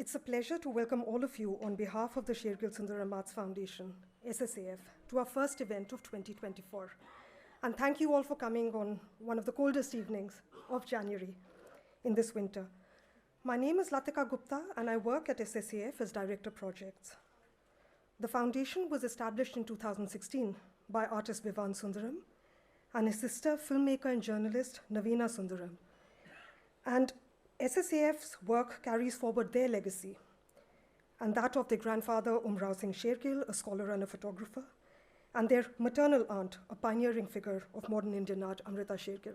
It's a pleasure to welcome all of you on behalf of the Sher-Gil Arts Foundation, SSAF, to our first event of 2024. And thank you all for coming on one of the coldest evenings of January in this winter. My name is Latika Gupta, and I work at SSAF as Director Projects. The foundation was established in 2016 by artist Vivan Sundaram and his sister, filmmaker and journalist Naveena Sundaram. And SSAF's work carries forward their legacy and that of their grandfather, Umrao Singh Sher-Gil, a scholar and a photographer, and their maternal aunt, a pioneering figure of modern Indian art, Amrita Sher-Gil.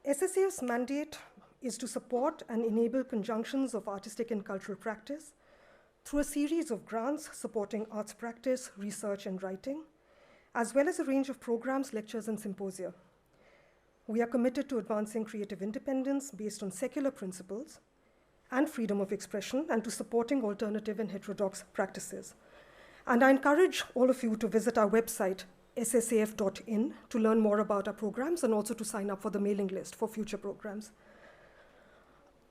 SSAF's mandate is to support and enable conjunctions of artistic and cultural practice through a series of grants supporting arts practice, research, and writing, as well as a range of programs, lectures, and symposia. We are committed to advancing creative independence based on secular principles and freedom of expression, and to supporting alternative and heterodox practices. And I encourage all of you to visit our website, ssaf.in, to learn more about our programs and also to sign up for the mailing list for future programs.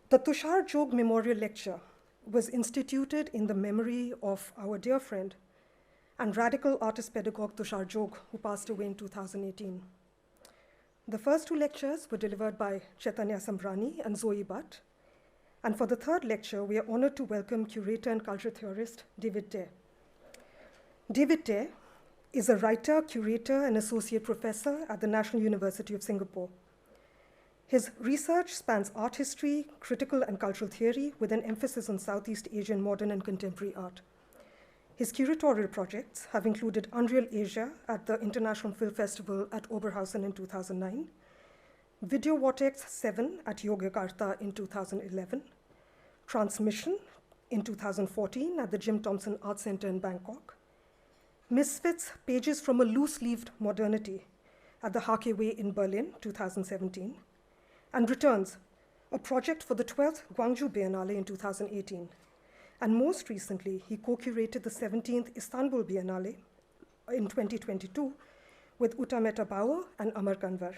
The Tushar Joag Memorial Lecture was instituted in the memory of our dear friend and radical artist pedagogue Tushar Joag, who passed away in 2018. The first two lectures were delivered by Chaitanya Sambrani and Zoe Butt. And for the third lecture, we are honored to welcome curator and culture theorist David Teh. David Teh is a writer, curator, and associate professor at the National University of Singapore. His research spans art history, critical and cultural theory, with an emphasis on Southeast Asian modern and contemporary art. His curatorial projects have included Unreal Asia at the International Film Festival at Oberhausen in 2009, Video Vortex 7 at Yogyakarta in 2011, Transmission in 2014 at the Jim Thompson Art Center in Bangkok, Misfits, Pages from a Loose-Leaved Modernity at the Hakeway in Berlin, 2017, and Returns, a project for the 12th Gwangju Biennale in 2018. And most recently, he co-curated the 17th Istanbul Biennale in 2022 with Uta Mehta Bauer and Amar Kanwar.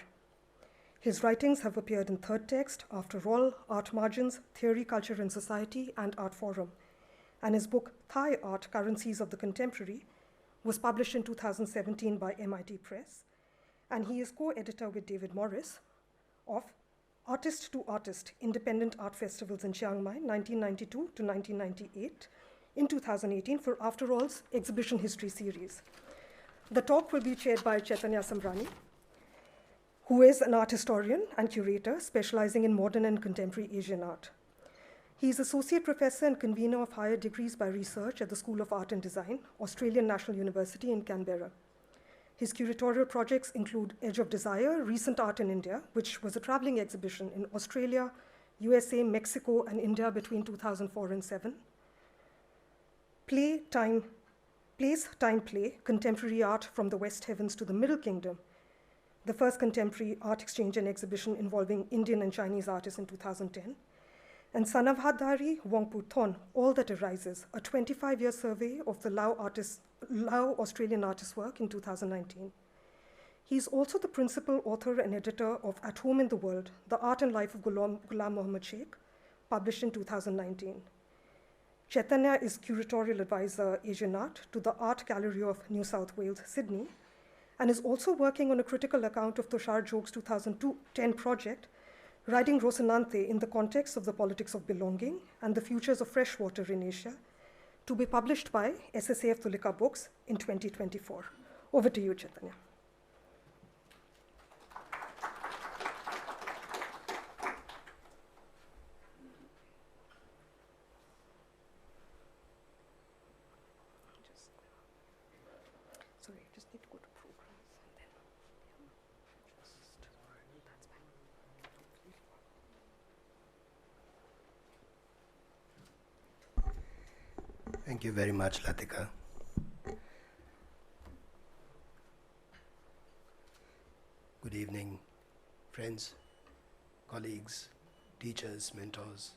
His writings have appeared in Third Text, After All, Art Margins, Theory, Culture and Society, and Art Forum. And his book, Thai Art, Currencies of the Contemporary, was published in 2017 by MIT Press. And he is co-editor with David Morris of Artist to Artist, Independent Art Festivals in Chiang Mai, 1992 to 1998, in 2018 for After All's Exhibition History Series. The talk will be chaired by Chaitanya Sambrani, who is an art historian and curator specializing in modern and contemporary Asian art. He is Associate Professor and Convener of Higher Degrees by Research at the School of Art and Design, Australian National University in Canberra. His curatorial projects include Edge of Desire, Recent Art in India, which was a traveling exhibition in Australia, USA, Mexico, and India between 2004 and 2007. Place, Time, Play, Contemporary Art from the West Heavens to the Middle Kingdom, the first contemporary art exchange and exhibition involving Indian and Chinese artists in 2010. And Sanavhadari Wongpu Thon, All That Arises, a 25-year survey of the Lao Australian artists' work in 2019. He's also the principal author and editor of At Home in the World, The Art and Life of Ghulam Muhammad Sheikh, published in 2019. Chaitanya is curatorial advisor Asian Art to the Art Gallery of New South Wales, Sydney, and is also working on a critical account of Tushar Joag's 2010 project, Riding Rocinante in the Context of the Politics of Belonging and the Futures of Freshwater in Asia, to be published by SSAF Tulika Books in 2024. Over to you, Chaitanya. Sorry, I just need to go to programs and then, that's fine. Thank you very much, Latika. Good evening, friends, colleagues, teachers, mentors.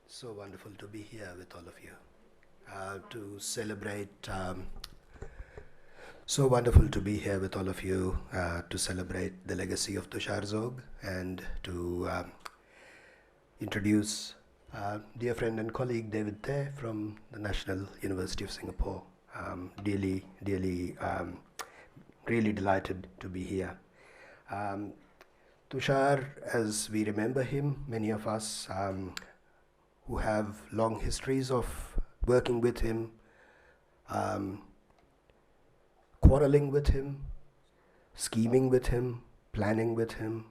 So wonderful to be here with all of you to celebrate. So wonderful to be here with all of you to celebrate the legacy of Tushar Joag and to introduce Dear friend and colleague David Teh from the National University of Singapore. Dearly, really delighted to be here. Tushar, as we remember him, many of us who have long histories of working with him, quarreling with him, scheming with him, planning with him.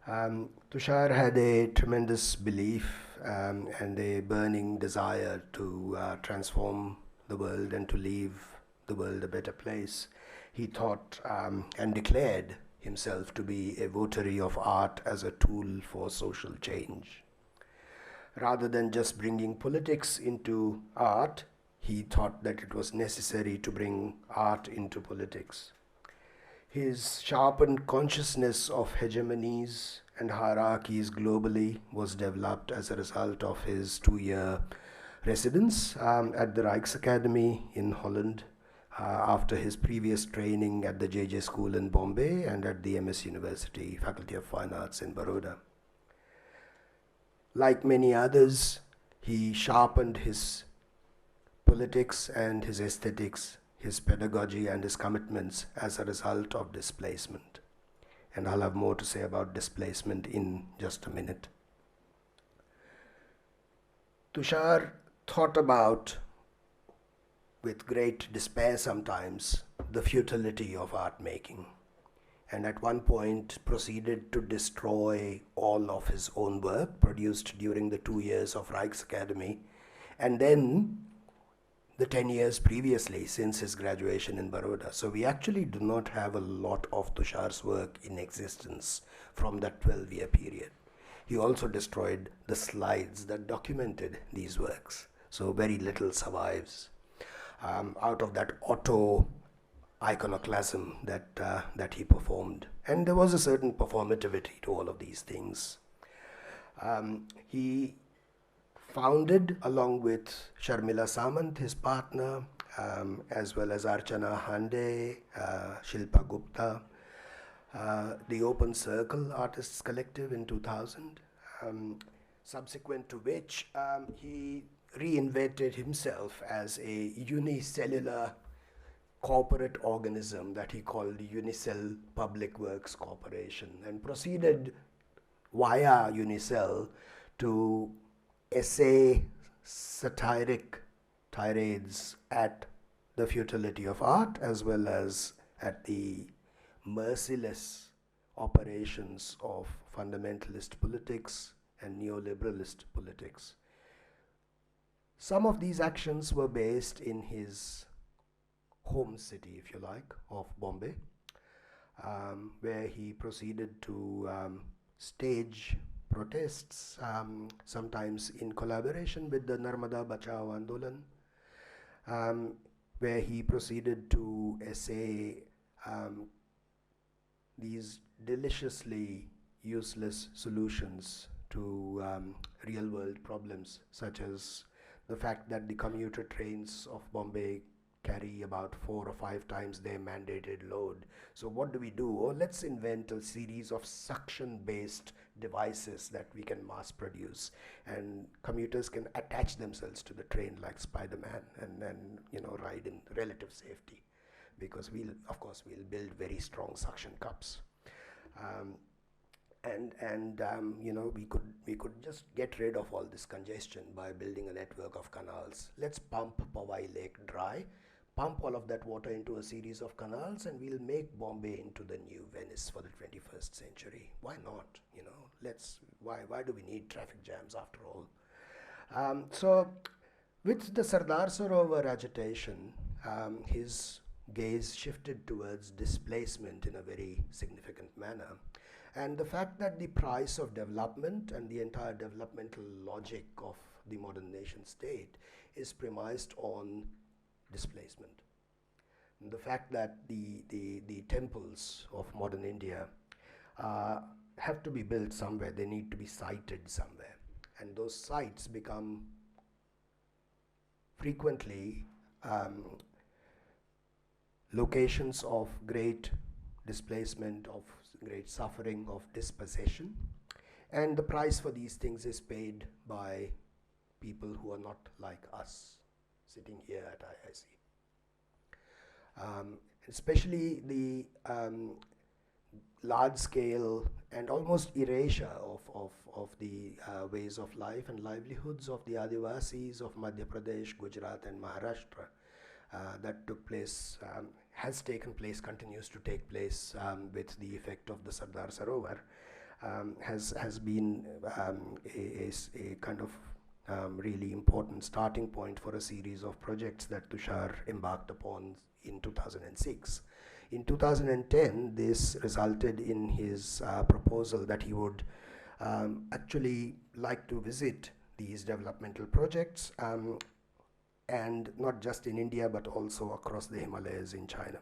Tushar had a tremendous belief and a burning desire to transform the world and to leave the world a better place. He thought and declared himself to be a votary of art as a tool for social change. Rather than just bringing politics into art, he thought that it was necessary to bring art into politics. His sharpened consciousness of hegemonies and hierarchies globally was developed as a result of his 2-year residence at the Rijksacademie in Holland after his previous training at the JJ School in Bombay and at the MS University, Faculty of Fine Arts in Baroda. Like many others, he sharpened his politics and his aesthetics, his pedagogy and his commitments as a result of displacement. And I'll have more to say about displacement in just a minute. Tushar thought about, with great despair sometimes, the futility of art making, and at one point proceeded to destroy all of his own work produced during the 2 years of Rijksacademie, and then the 10 years previously since his graduation in Baroda. So we actually do not have a lot of Tushar's work in existence from that 12-year period. He also destroyed the slides that documented these works. So very little survives out of that auto-iconoclasm that he performed. And there was a certain performativity to all of these things. He founded, along with Sharmila Samant, his partner, as well as Archana Hande, Shilpa Gupta, the Open Circle Artists Collective in 2000, subsequent to which he reinvented himself as a unicellular corporate organism that he called Unicell Public Works Corporation, and proceeded via Unicell to essay satiric tirades at the futility of art as well as at the merciless operations of fundamentalist politics and neoliberalist politics. Some of these actions were based in his home city, if you like, of Bombay, where he proceeded to stage protests, sometimes in collaboration with the Narmada Bachao Andolan, where he proceeded to essay these deliciously useless solutions to real-world problems, such as the fact that the commuter trains of Bombay carry about 4 or 5 times their mandated load. So what do we do? Oh, let's invent a series of suction-based devices that we can mass produce, and commuters can attach themselves to the train like Spider-Man and then, ride in relative safety, because we'll build very strong suction cups. We could just get rid of all this congestion by building a network of canals. Let's pump Powai Lake dry, pump all of that water into a series of canals, and we'll make Bombay into the new Venice for the 21st century. Why not? Why do we need traffic jams after all? So with the Sardar Sarovar agitation, his gaze shifted towards displacement in a very significant manner. And the fact that the price of development and the entire developmental logic of the modern nation state is premised on displacement. And the fact that the temples of modern India have to be built somewhere, they need to be sited somewhere. And those sites become frequently locations of great displacement, of great suffering, of dispossession, And the price for these things is paid by people who are not like us, sitting here at IIC. Especially the large scale and almost erasure of the ways of life and livelihoods of the Adivasis of Madhya Pradesh, Gujarat and Maharashtra that took place, has taken place, continues to take place with the effect of the Sardar Sarovar, has been a kind of really important starting point for a series of projects that Tushar embarked upon in 2006. In 2010, this resulted in his proposal that he would actually like to visit these developmental projects, and not just in India but also across the Himalayas in China.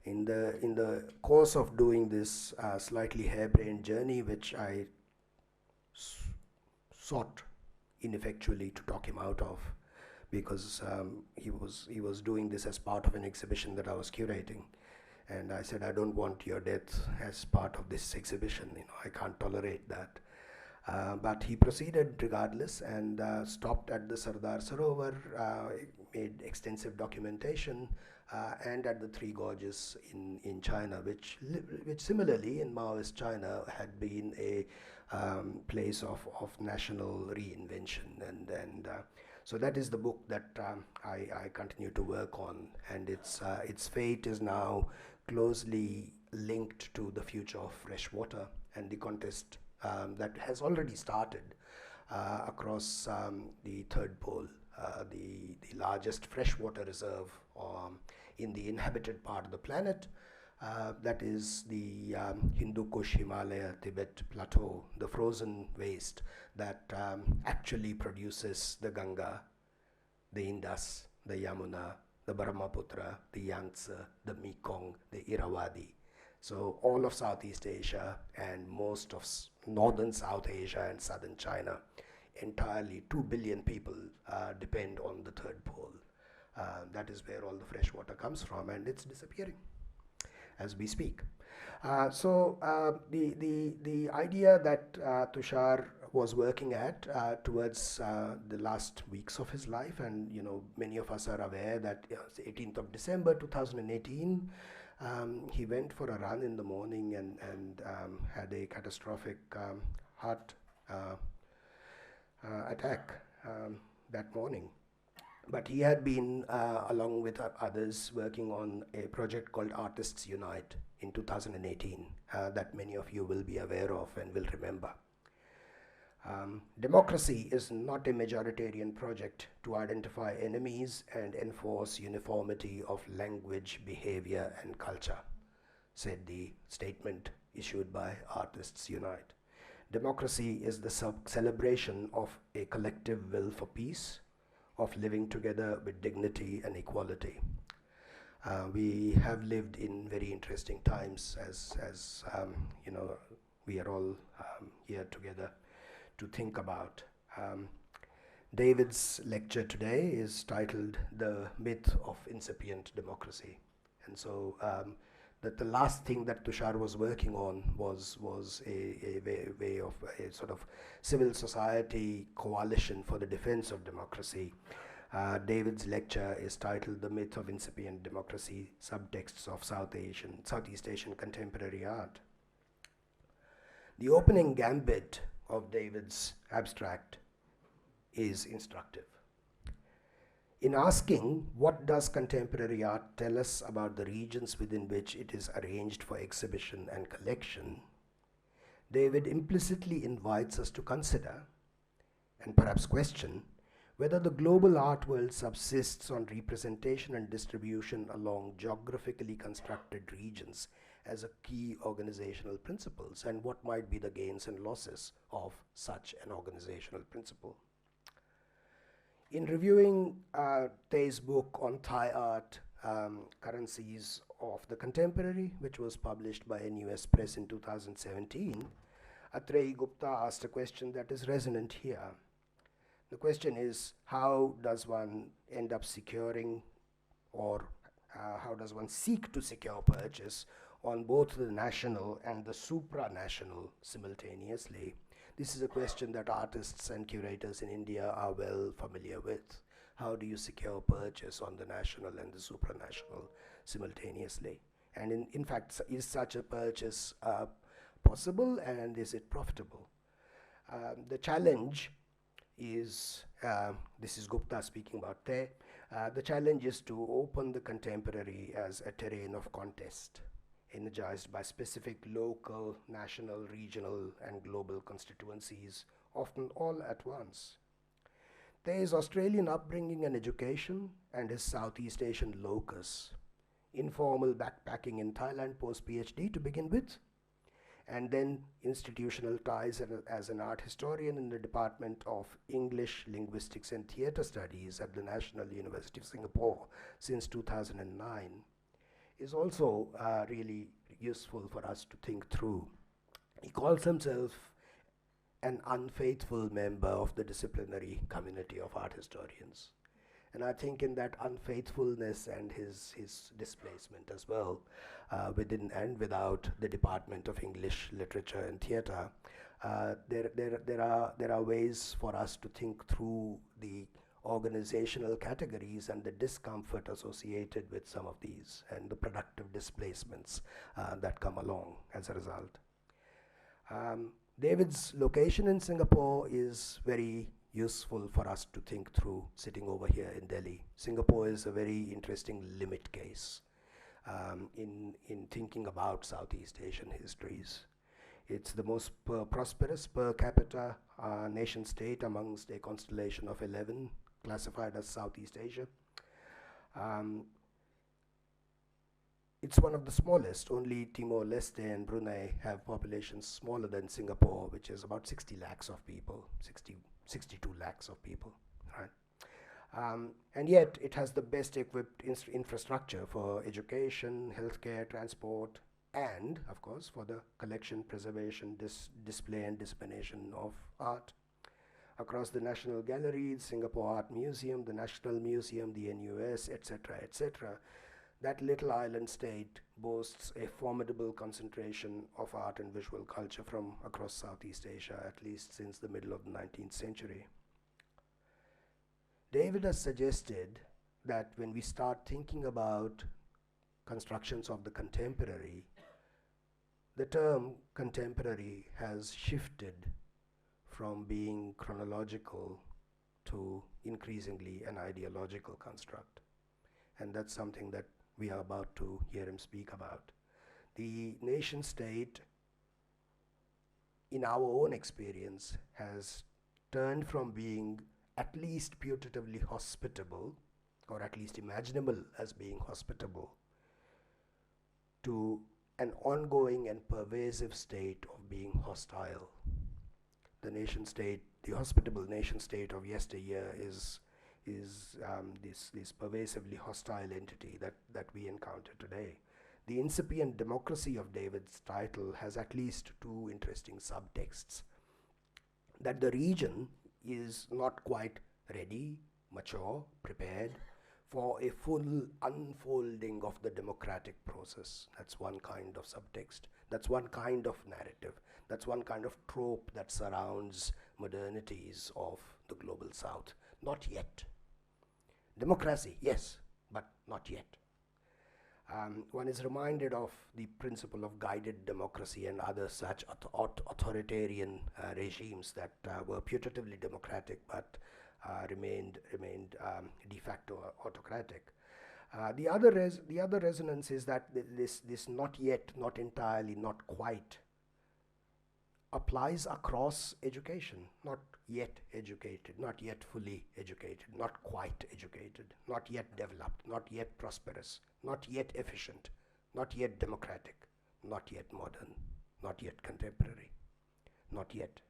In the course of doing this slightly harebrained journey, which I sought ineffectually to talk him out of, because he was doing this as part of an exhibition that I was curating, and I said, I don't want your death as part of this exhibition. I can't tolerate that. But he proceeded regardless and stopped at the Sardar Sarovar, made extensive documentation, and at the Three Gorges in China, which similarly in Maoist China had been a place of national reinvention, and so that is the book that I continue to work on, and its fate is now closely linked to the future of fresh water and the contest that has already started across the third pole, the largest freshwater reserve in the inhabited part of the planet. That is the Hindu Kush Himalaya Tibet plateau, the frozen waste that actually produces the Ganga, the Indus, the Yamuna, the Brahmaputra, the Yangtze, the Mekong, the Irrawaddy. So all of Southeast Asia and most of northern South Asia and southern China, entirely 2 billion people depend on the third pole. That is where all the fresh water comes from, and it's disappearing as we speak. So the idea that Tushar was working at towards the last weeks of his life, and many of us are aware that the 18th of December 2018, he went for a run in the morning and had a catastrophic heart attack that morning. But he had been, along with others, working on a project called Artists Unite in 2018 that many of you will be aware of and will remember. Democracy is not a majoritarian project to identify enemies and enforce uniformity of language, behavior, and culture, said the statement issued by Artists Unite. Democracy is the celebration of a collective will for peace, of living together with dignity and equality. We have lived in very interesting times as we are all here together to think about. David's lecture today is titled The Myth of Incipient Democracy. And so that the last thing that Tushar was working on was a way of a sort of civil society coalition for the defense of democracy. David's lecture is titled The Myth of Incipient Democracy, Subtexts of Southeast Asian Contemporary Art. The opening gambit of David's abstract is instructive. In asking, what does contemporary art tell us about the regions within which it is arranged for exhibition and collection, David implicitly invites us to consider, and perhaps question, whether the global art world subsists on representation and distribution along geographically constructed regions as a key organizational principles, and what might be the gains and losses of such an organizational principle. In reviewing Teh's book on Thai art, Currencies of the Contemporary, which was published by NUS Press in 2017, Atreyi Gupta asked a question that is resonant here. The question is, how does one end up securing, or how does one seek to secure purchase on both the national and the supranational simultaneously. This is a question that artists and curators in India are well familiar with. How do you secure purchase on the national and the supranational simultaneously? And in fact, is such a purchase possible, and is it profitable? The challenge is, this is Gupta speaking about Teh, the challenge is to open the contemporary as a terrain of contest, energized by specific local, national, regional, and global constituencies, often all at once. Teh's Australian upbringing and education, and his Southeast Asian locus, informal backpacking in Thailand post-PhD to begin with, and then institutional ties as an art historian in the Department of English, Linguistics and Theatre Studies at the National University of Singapore since 2009, is also really useful for us to think through. He calls himself an unfaithful member of the disciplinary community of art historians. And I think in that unfaithfulness and his displacement as well, within and without the Department of English, Literature and Theatre, there are ways for us to think through the organizational categories and the discomfort associated with some of these, and the productive displacements that come along as a result. David's location in Singapore is very useful for us to think through sitting over here in Delhi. Singapore is a very interesting limit case in thinking about Southeast Asian histories. It's the most prosperous per capita nation state amongst a constellation of 11 classified as Southeast Asia. It's one of the smallest. Only Timor-Leste and Brunei have populations smaller than Singapore, which is about 60 lakhs of people, 62 lakhs of people, right? And yet it has the best equipped infrastructure for education, healthcare, transport, and of course for the collection, preservation, display and dissemination of art. Across the National Gallery, the Singapore Art Museum, the National Museum, the NUS, etc., etc., that little island state boasts a formidable concentration of art and visual culture from across Southeast Asia, at least since the middle of the 19th century. David has suggested that when we start thinking about constructions of the contemporary, the term contemporary has shifted from being chronological to increasingly an ideological construct. And that's something that we are about to hear him speak about. The nation state, in our own experience, has turned from being at least putatively hospitable, or at least imaginable as being hospitable, to an ongoing and pervasive state of being hostile. The nation state, the hospitable nation state of yesteryear is this pervasively hostile entity that we encounter today. The Incipient Democracy of David's title has at least two interesting subtexts. That the region is not quite ready, mature, prepared for a full unfolding of the democratic process. That's one kind of subtext. That's one kind of narrative. That's one kind of trope that surrounds modernities of the global south. Not yet. Democracy, yes, but not yet. One is reminded of the principle of guided democracy and other such authoritarian regimes that were putatively democratic but remained de facto autocratic. The other resonance is that this not yet, not entirely, not quite applies across education. Not yet educated, not yet fully educated, not quite educated, not yet developed, not yet prosperous, not yet efficient, not yet democratic, not yet modern, not yet contemporary, not yet.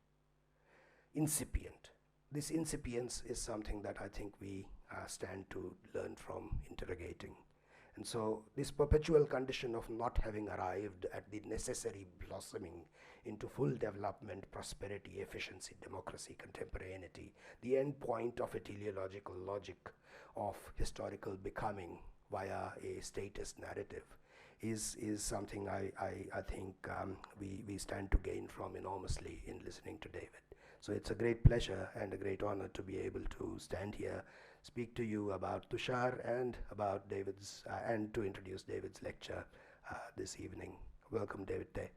Incipient. This incipience is something that I think we stand to learn from interrogating. And so this perpetual condition of not having arrived at the necessary blossoming into full development, prosperity, efficiency, democracy, contemporaneity, the end point of a teleological logic of historical becoming via a statist narrative, is something I think we stand to gain from enormously in listening to David. So it's a great pleasure and a great honor to be able to stand here, speak to you about Tushar and about David's, and to introduce David's lecture this evening. Welcome, David Teh.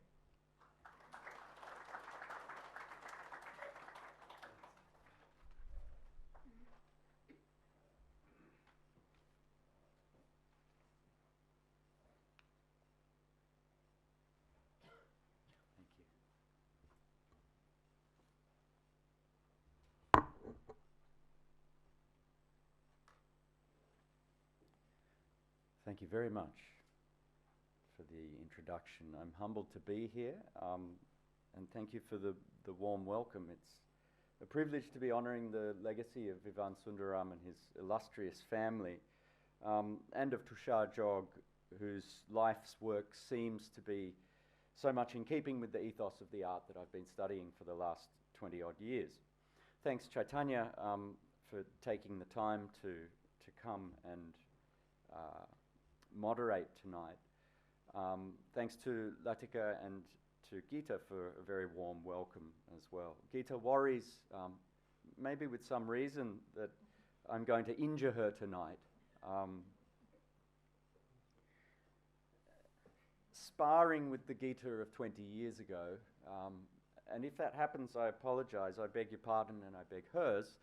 Thank you very much for the introduction. I'm humbled to be here, and thank you for the warm welcome. It's a privilege to be honouring the legacy of Vivan Sundaram and his illustrious family, and of Tushar Joag, whose life's work seems to be so much in keeping with the ethos of the art that I've been studying for the last 20-odd years. Thanks, Chaitanya, for taking the time to come and moderate tonight. Thanks to Latika and to Geeta for a very warm welcome as well. Geeta worries, maybe with some reason, that I'm going to injure her tonight. Sparring with the Geeta of 20 years ago, and if that happens, I apologize. I beg your pardon and I beg hers.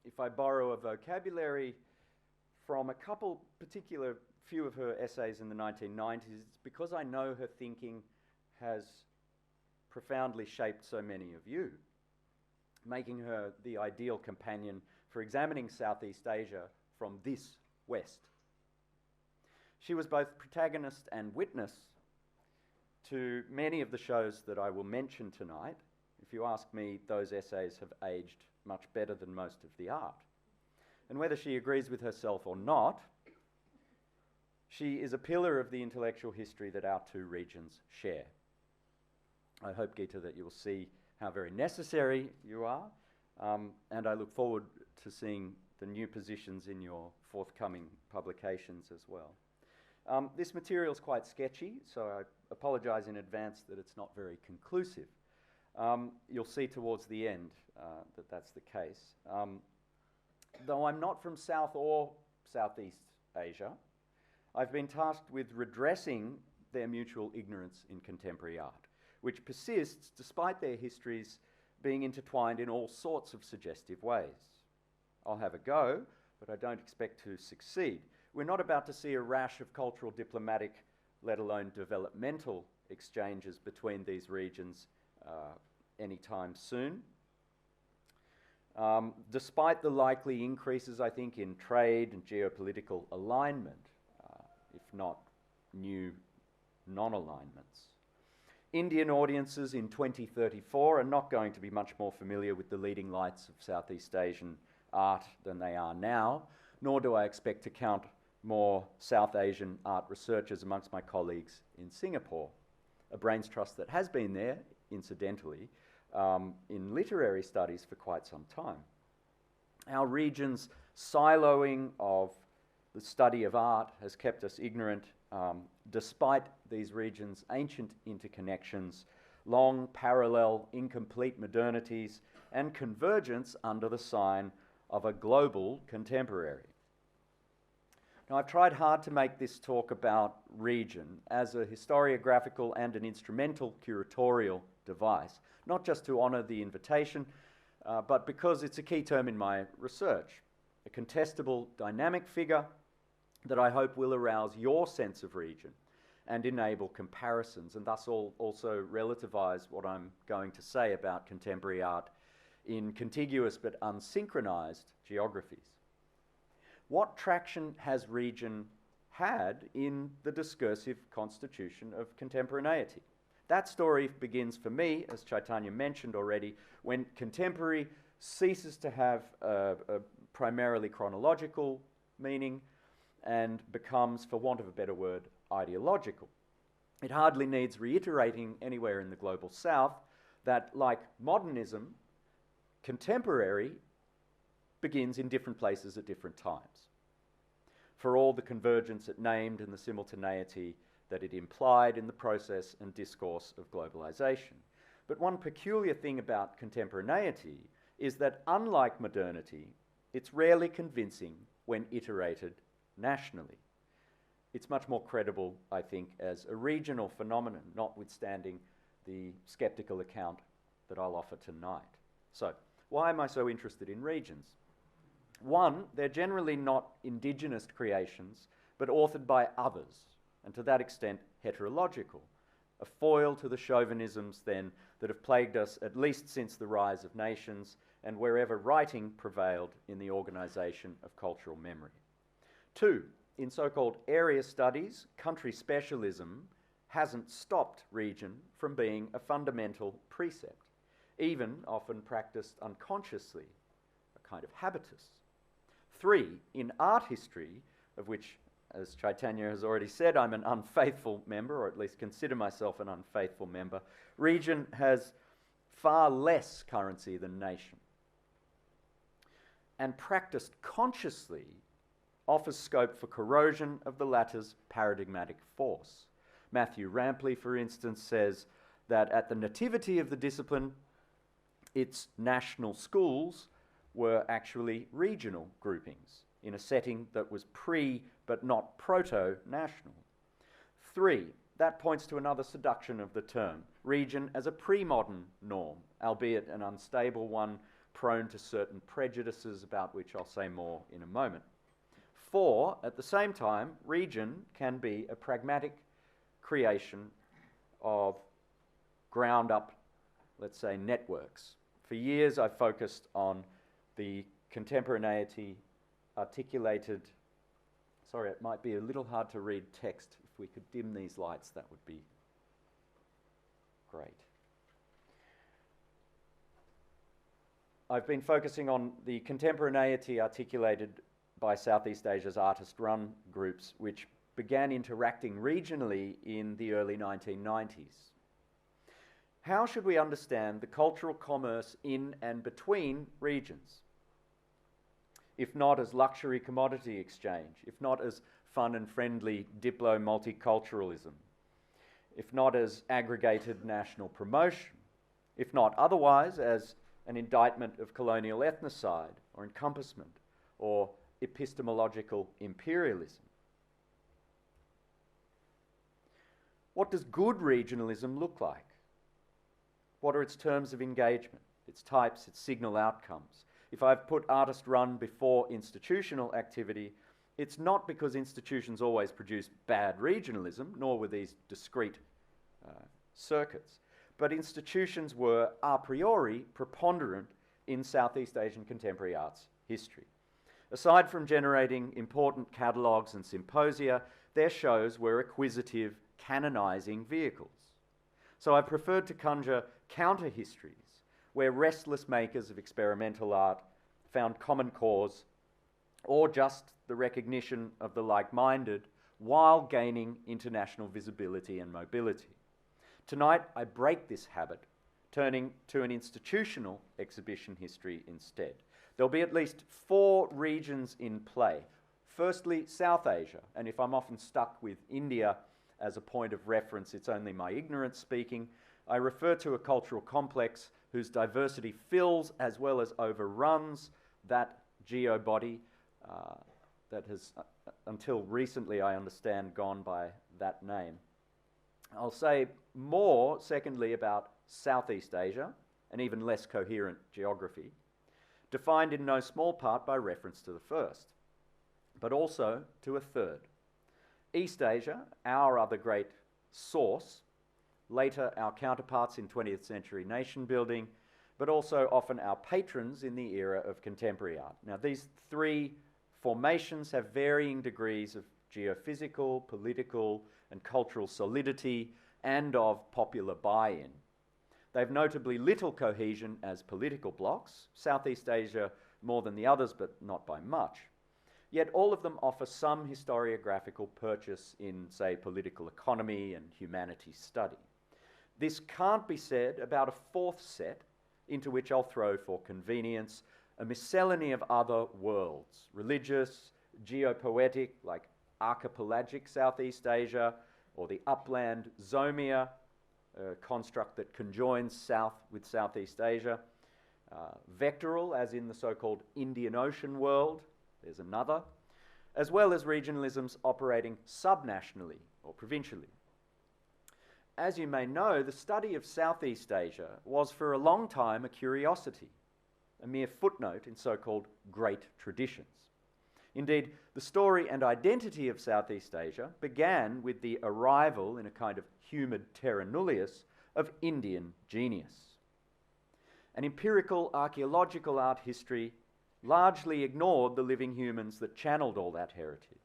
If I borrow a vocabulary from a particular few of her essays in the 1990s, it's because I know her thinking has profoundly shaped so many of you, making her the ideal companion for examining Southeast Asia from this West. She was both protagonist and witness to many of the shows that I will mention tonight. If you ask me, those essays have aged much better than most of the art. And whether she agrees with herself or not, she is a pillar of the intellectual history that our two regions share. I hope, Geeta, that you will see how very necessary you are, and I look forward to seeing the new positions in your forthcoming publications as well. This material is quite sketchy, so I apologize in advance that it's not very conclusive. You'll see towards the end that that's the case. Though I'm not from South or Southeast Asia, I've been tasked with redressing their mutual ignorance in contemporary art, which persists despite their histories being intertwined in all sorts of suggestive ways. I'll have a go, but I don't expect to succeed. We're not about to see a rash of cultural, diplomatic, let alone developmental exchanges between these regions anytime soon. Despite the likely increases, I think, in trade and geopolitical alignment, if not new non-alignments. Indian audiences in 2034 are not going to be much more familiar with the leading lights of Southeast Asian art than they are now, nor do I expect to count more South Asian art researchers amongst my colleagues in Singapore, a brains trust that has been there, incidentally, in literary studies for quite some time. Our region's siloing of the study of art has kept us ignorant, despite these regions' ancient interconnections, long parallel incomplete modernities, and convergence under the sign of a global contemporary. Now, I've tried hard to make this talk about region as a historiographical and an instrumental curatorial device, not just to honour the invitation, but because it's a key term in my research, a contestable dynamic figure that I hope will arouse your sense of region and enable comparisons, and thus also relativise what I'm going to say about contemporary art in contiguous but unsynchronised geographies. What traction has region had in the discursive constitution of contemporaneity? That story begins for me, as Chaitanya mentioned already, when contemporary ceases to have a primarily chronological meaning and becomes, for want of a better word, ideological. It hardly needs reiterating anywhere in the global south that, like modernism, contemporary begins in different places at different times. for all the convergence it named and the simultaneity that it implied in the process and discourse of globalization. But one peculiar thing about contemporaneity is that, unlike modernity, it's rarely convincing when iterated nationally. It's much more credible, I think, as a regional phenomenon, notwithstanding the skeptical account that I'll offer tonight. So, why am I so interested in regions? One, they're generally not indigenous creations, but authored by others, and to that extent, heterological, a foil to the chauvinisms, then, that have plagued us at least since the rise of nations and wherever writing prevailed in the organisation of cultural memory. Two, in so-called area studies, country specialism hasn't stopped region from being a fundamental precept, even often practiced unconsciously, a kind of habitus. Three, in art history, of which, as Chaitanya has already said, I'm an unfaithful member, or at least consider myself an unfaithful member, region has far less currency than nation. And practiced consciously offers scope for corrosion of the latter's paradigmatic force. Matthew Rampley, for instance, says that at the nativity of the discipline, its national schools were actually regional groupings in a setting that was pre- but not proto-national. Three, that points to another seduction of the term, region as a pre-modern norm, albeit an unstable one, prone to certain prejudices about which I'll say more in a moment. Four, at the same time, region can be a pragmatic creation of ground-up, let's say, networks. For years, I've focused on the contemporaneity articulated. Sorry, it might be a little hard to read text. If we could dim these lights, that would be great. I've been focusing on the contemporaneity articulated by Southeast Asia's artist-run groups, which began interacting regionally in the early 1990s. How should we understand the cultural commerce in and between regions? If not as luxury commodity exchange, if not as fun and friendly diplo-multiculturalism, if not as aggregated national promotion, if not otherwise as an indictment of colonial ethnocide or encompassment or epistemological imperialism. What does good regionalism look like? What are its terms of engagement, its types, its signal outcomes? If I've put artist-run before institutional activity, it's not because institutions always produce bad regionalism, nor were these discrete circuits, but institutions were a priori preponderant in Southeast Asian contemporary arts history. Aside from generating important catalogues and symposia, their shows were acquisitive, canonizing vehicles. So I preferred to conjure counter-histories where restless makers of experimental art found common cause or just the recognition of the like-minded while gaining international visibility and mobility. Tonight, I break this habit, turning to an institutional exhibition history instead. There'll be at least 4 regions in play. Firstly, South Asia, and if I'm often stuck with India as a point of reference, it's only my ignorance speaking. I refer to a cultural complex whose diversity fills as well as overruns that geobody that has, until recently, I understand, gone by that name. I'll say more, secondly, about Southeast Asia, and even less coherent geography, defined in no small part by reference to the first, but also to a third. East Asia, our other great source, later our counterparts in 20th century nation building, but also often our patrons in the era of contemporary art. Now, these 3 formations have varying degrees of geophysical, political, and cultural solidity and of popular buy-in. They've notably little cohesion as political blocs, Southeast Asia more than the others, but not by much. Yet all of them offer some historiographical purchase in, say, political economy and humanities study. This can't be said about a 4th set, into which I'll throw for convenience a miscellany of other worlds, religious, geopoetic, like archipelagic Southeast Asia, or the upland zomia, a construct that conjoins South with Southeast Asia. Vectoral, as in the so-called Indian Ocean world, there's another, as well as regionalisms operating subnationally or provincially. As you may know, the study of Southeast Asia was for a long time a curiosity, a mere footnote in so-called great traditions. Indeed, the story and identity of Southeast Asia began with the arrival in a kind of humid terra nullius of Indian genius. An empirical archaeological art history largely ignored the living humans that channeled all that heritage.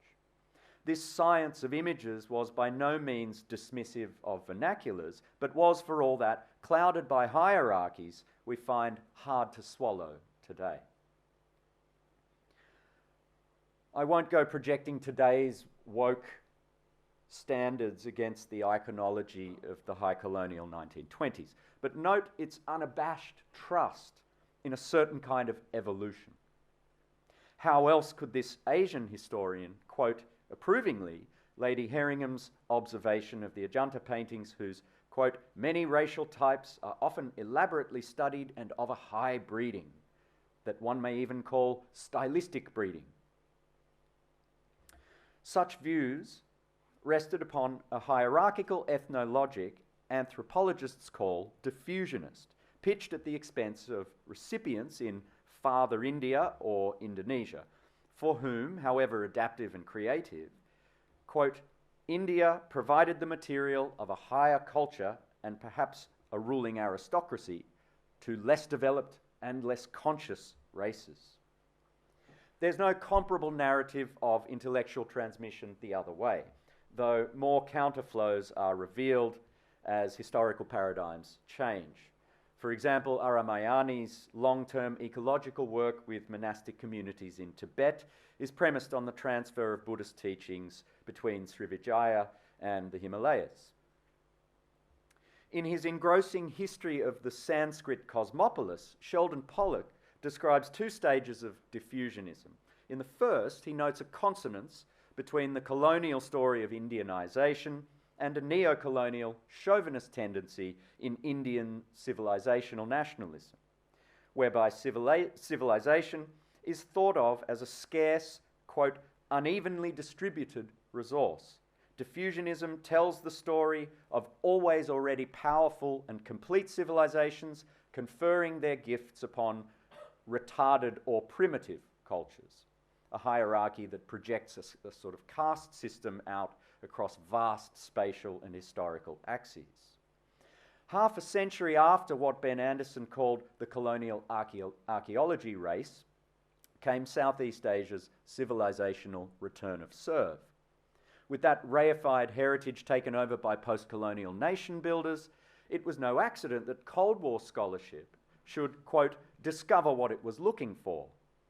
This science of images was by no means dismissive of vernaculars, but was, for all that, clouded by hierarchies we find hard to swallow today. I won't go projecting today's woke standards against the iconology of the high colonial 1920s, but note its unabashed trust in a certain kind of evolution. How else could this Asian historian quote approvingly Lady Herringham's observation of the Ajanta paintings whose, quote, many racial types are often elaborately studied and of a high breeding, that one may even call stylistic breeding. Such views rested upon a hierarchical ethnologic anthropologists call diffusionist, pitched at the expense of recipients in Farther India or Indonesia, for whom, however adaptive and creative, quote, India provided the material of a higher culture and perhaps a ruling aristocracy to less developed and less conscious races. There's no comparable narrative of intellectual transmission the other way, though more counterflows are revealed as historical paradigms change. For example, Aramayani's long-term ecological work with monastic communities in Tibet is premised on the transfer of Buddhist teachings between Srivijaya and the Himalayas. In his engrossing history of the Sanskrit cosmopolis, Sheldon Pollock describes two stages of diffusionism. In the first, he notes a consonance between the colonial story of Indianization and a neo-colonial chauvinist tendency in Indian civilizational nationalism, whereby civilization is thought of as a scarce, quote, unevenly distributed resource. Diffusionism tells the story of always already powerful and complete civilizations conferring their gifts upon retarded or primitive cultures, a hierarchy that projects a sort of caste system out across vast spatial and historical axes. Half a century after what Ben Anderson called the colonial archaeology race came Southeast Asia's civilizational return of serve. With that reified heritage taken over by post-colonial nation builders, it was no accident that Cold War scholarship should, quote, discover what it was looking for,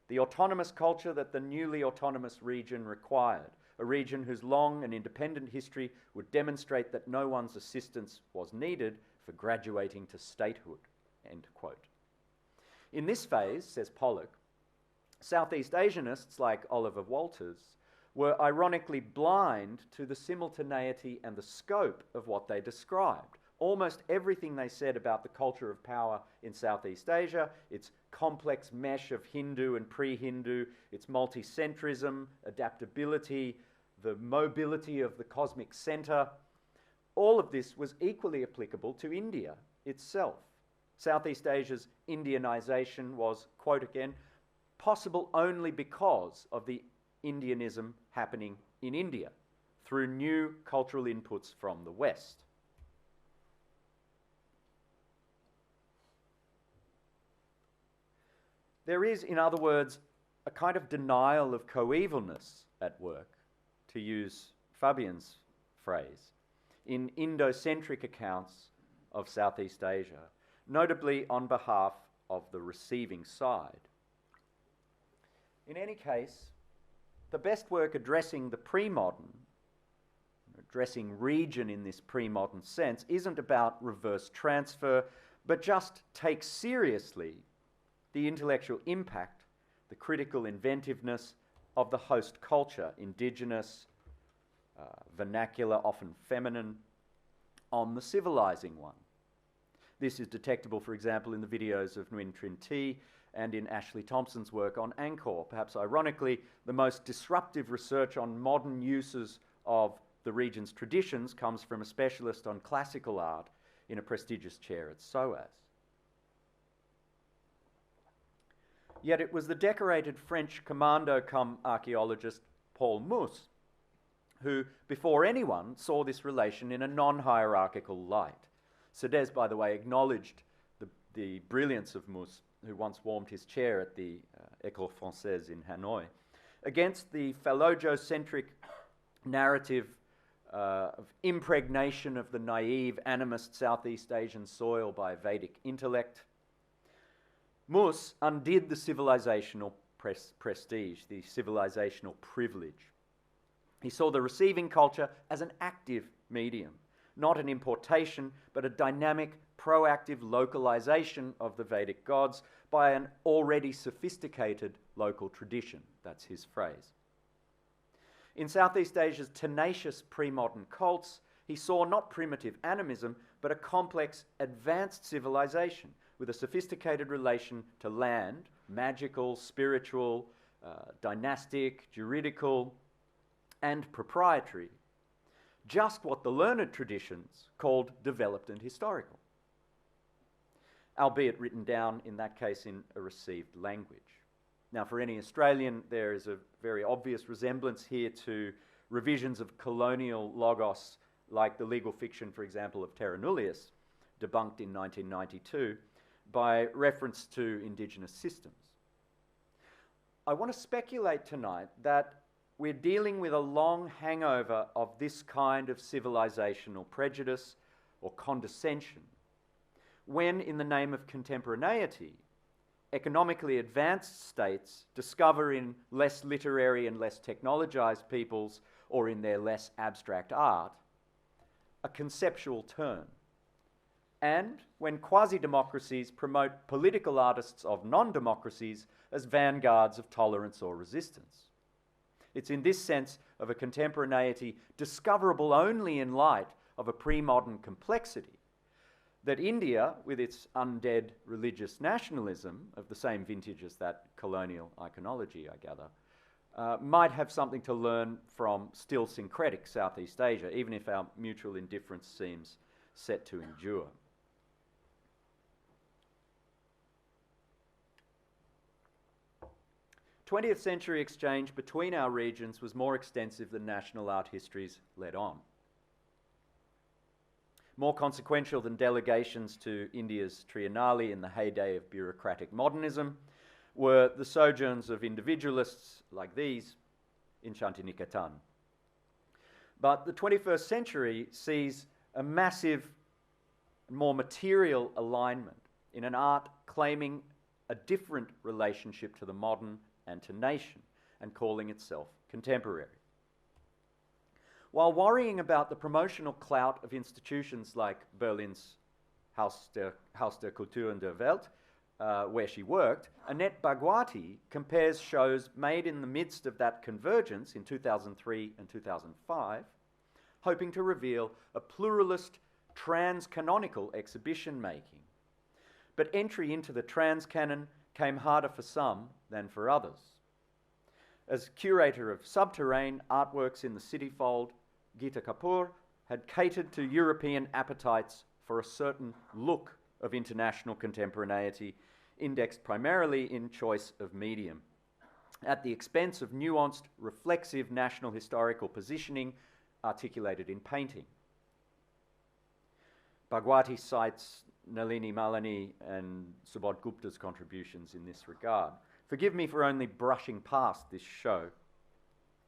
the autonomous culture that the newly autonomous region required, a region whose long and independent history would demonstrate that no one's assistance was needed for graduating to statehood, end quote. In this phase, says Pollock, Southeast Asianists like Oliver Walters were ironically blind to the simultaneity and the scope of what they described. Almost everything they said about the culture of power in Southeast Asia, its complex mesh of Hindu and pre-Hindu, its multi-centrism, adaptability, the mobility of the cosmic center, all of this was equally applicable to India itself. Southeast Asia's Indianization was, quote again, possible only because of the Indianism happening in India through new cultural inputs from the West. There is, in other words, a kind of denial of coevalness at work, to use Fabian's phrase, in Indo-centric accounts of Southeast Asia, notably on behalf of the receiving side. In any case, the best work addressing the pre-modern, addressing region in this pre-modern sense, isn't about reverse transfer, but just takes seriously the intellectual impact, the critical inventiveness, of the host culture, indigenous, vernacular, often feminine, on the civilizing one. This is detectable, for example, in the videos of Nguyen Trinh Thi and in Ashley Thompson's work on Angkor. Perhaps ironically, the most disruptive research on modern uses of the region's traditions comes from a specialist on classical art in a prestigious chair at SOAS. Yet it was the decorated French commando cum archaeologist Paul Mousse who, before anyone, saw this relation in a non-hierarchical light. Sedez, by the way, acknowledged the brilliance of Mousse, who once warmed his chair at the École Française in Hanoi, against the phallogocentric narrative of impregnation of the naive, animist Southeast Asian soil by Vedic intellect. Mousse undid the civilizational prestige, the civilizational privilege. He saw the receiving culture as an active medium, not an importation, but a dynamic, proactive localization of the Vedic gods by an already sophisticated local tradition. That's his phrase. In Southeast Asia's tenacious pre-modern cults, he saw not primitive animism, but a complex, advanced civilization with a sophisticated relation to land, magical, spiritual, dynastic, juridical, and proprietary, just what the learned traditions called developed and historical, albeit written down, in that case, in a received language. Now, for any Australian, there is a very obvious resemblance here to revisions of colonial logos, like the legal fiction, for example, of Terra Nullius, debunked in 1992, by reference to indigenous systems. I want to speculate tonight that we're dealing with a long hangover of this kind of civilizational prejudice or condescension, when, in the name of contemporaneity, economically advanced states discover in less literary and less technologized peoples, or in their less abstract art, a conceptual turn. And when quasi-democracies promote political artists of non-democracies as vanguards of tolerance or resistance. It's in this sense of a contemporaneity discoverable only in light of a pre-modern complexity that India, with its undead religious nationalism of the same vintage as that colonial iconology, I gather, might have something to learn from still syncretic Southeast Asia, even if our mutual indifference seems set to endure. The 20th century exchange between our regions was more extensive than national art histories let on. More consequential than delegations to India's Triennale in the heyday of bureaucratic modernism were the sojourns of individualists like these in Shantiniketan. But the 21st century sees a massive, more material alignment in an art claiming a different relationship to the modern and to nation, and calling itself contemporary. While worrying about the promotional clout of institutions like Berlin's Haus der Kultur und der Welt, where she worked, Annette Bhagwati compares shows made in the midst of that convergence in 2003 and 2005, hoping to reveal a pluralist, trans-canonical exhibition making. But entry into the trans-canon came harder for some than for others. As curator of Subterrane artworks in the City Fold, Geeta Kapoor had catered to European appetites for a certain look of international contemporaneity, indexed primarily in choice of medium, at the expense of nuanced, reflexive national historical positioning articulated in painting. Bhagwati cites Nalini Malani and Subodh Gupta's contributions in this regard. Forgive me for only brushing past this show.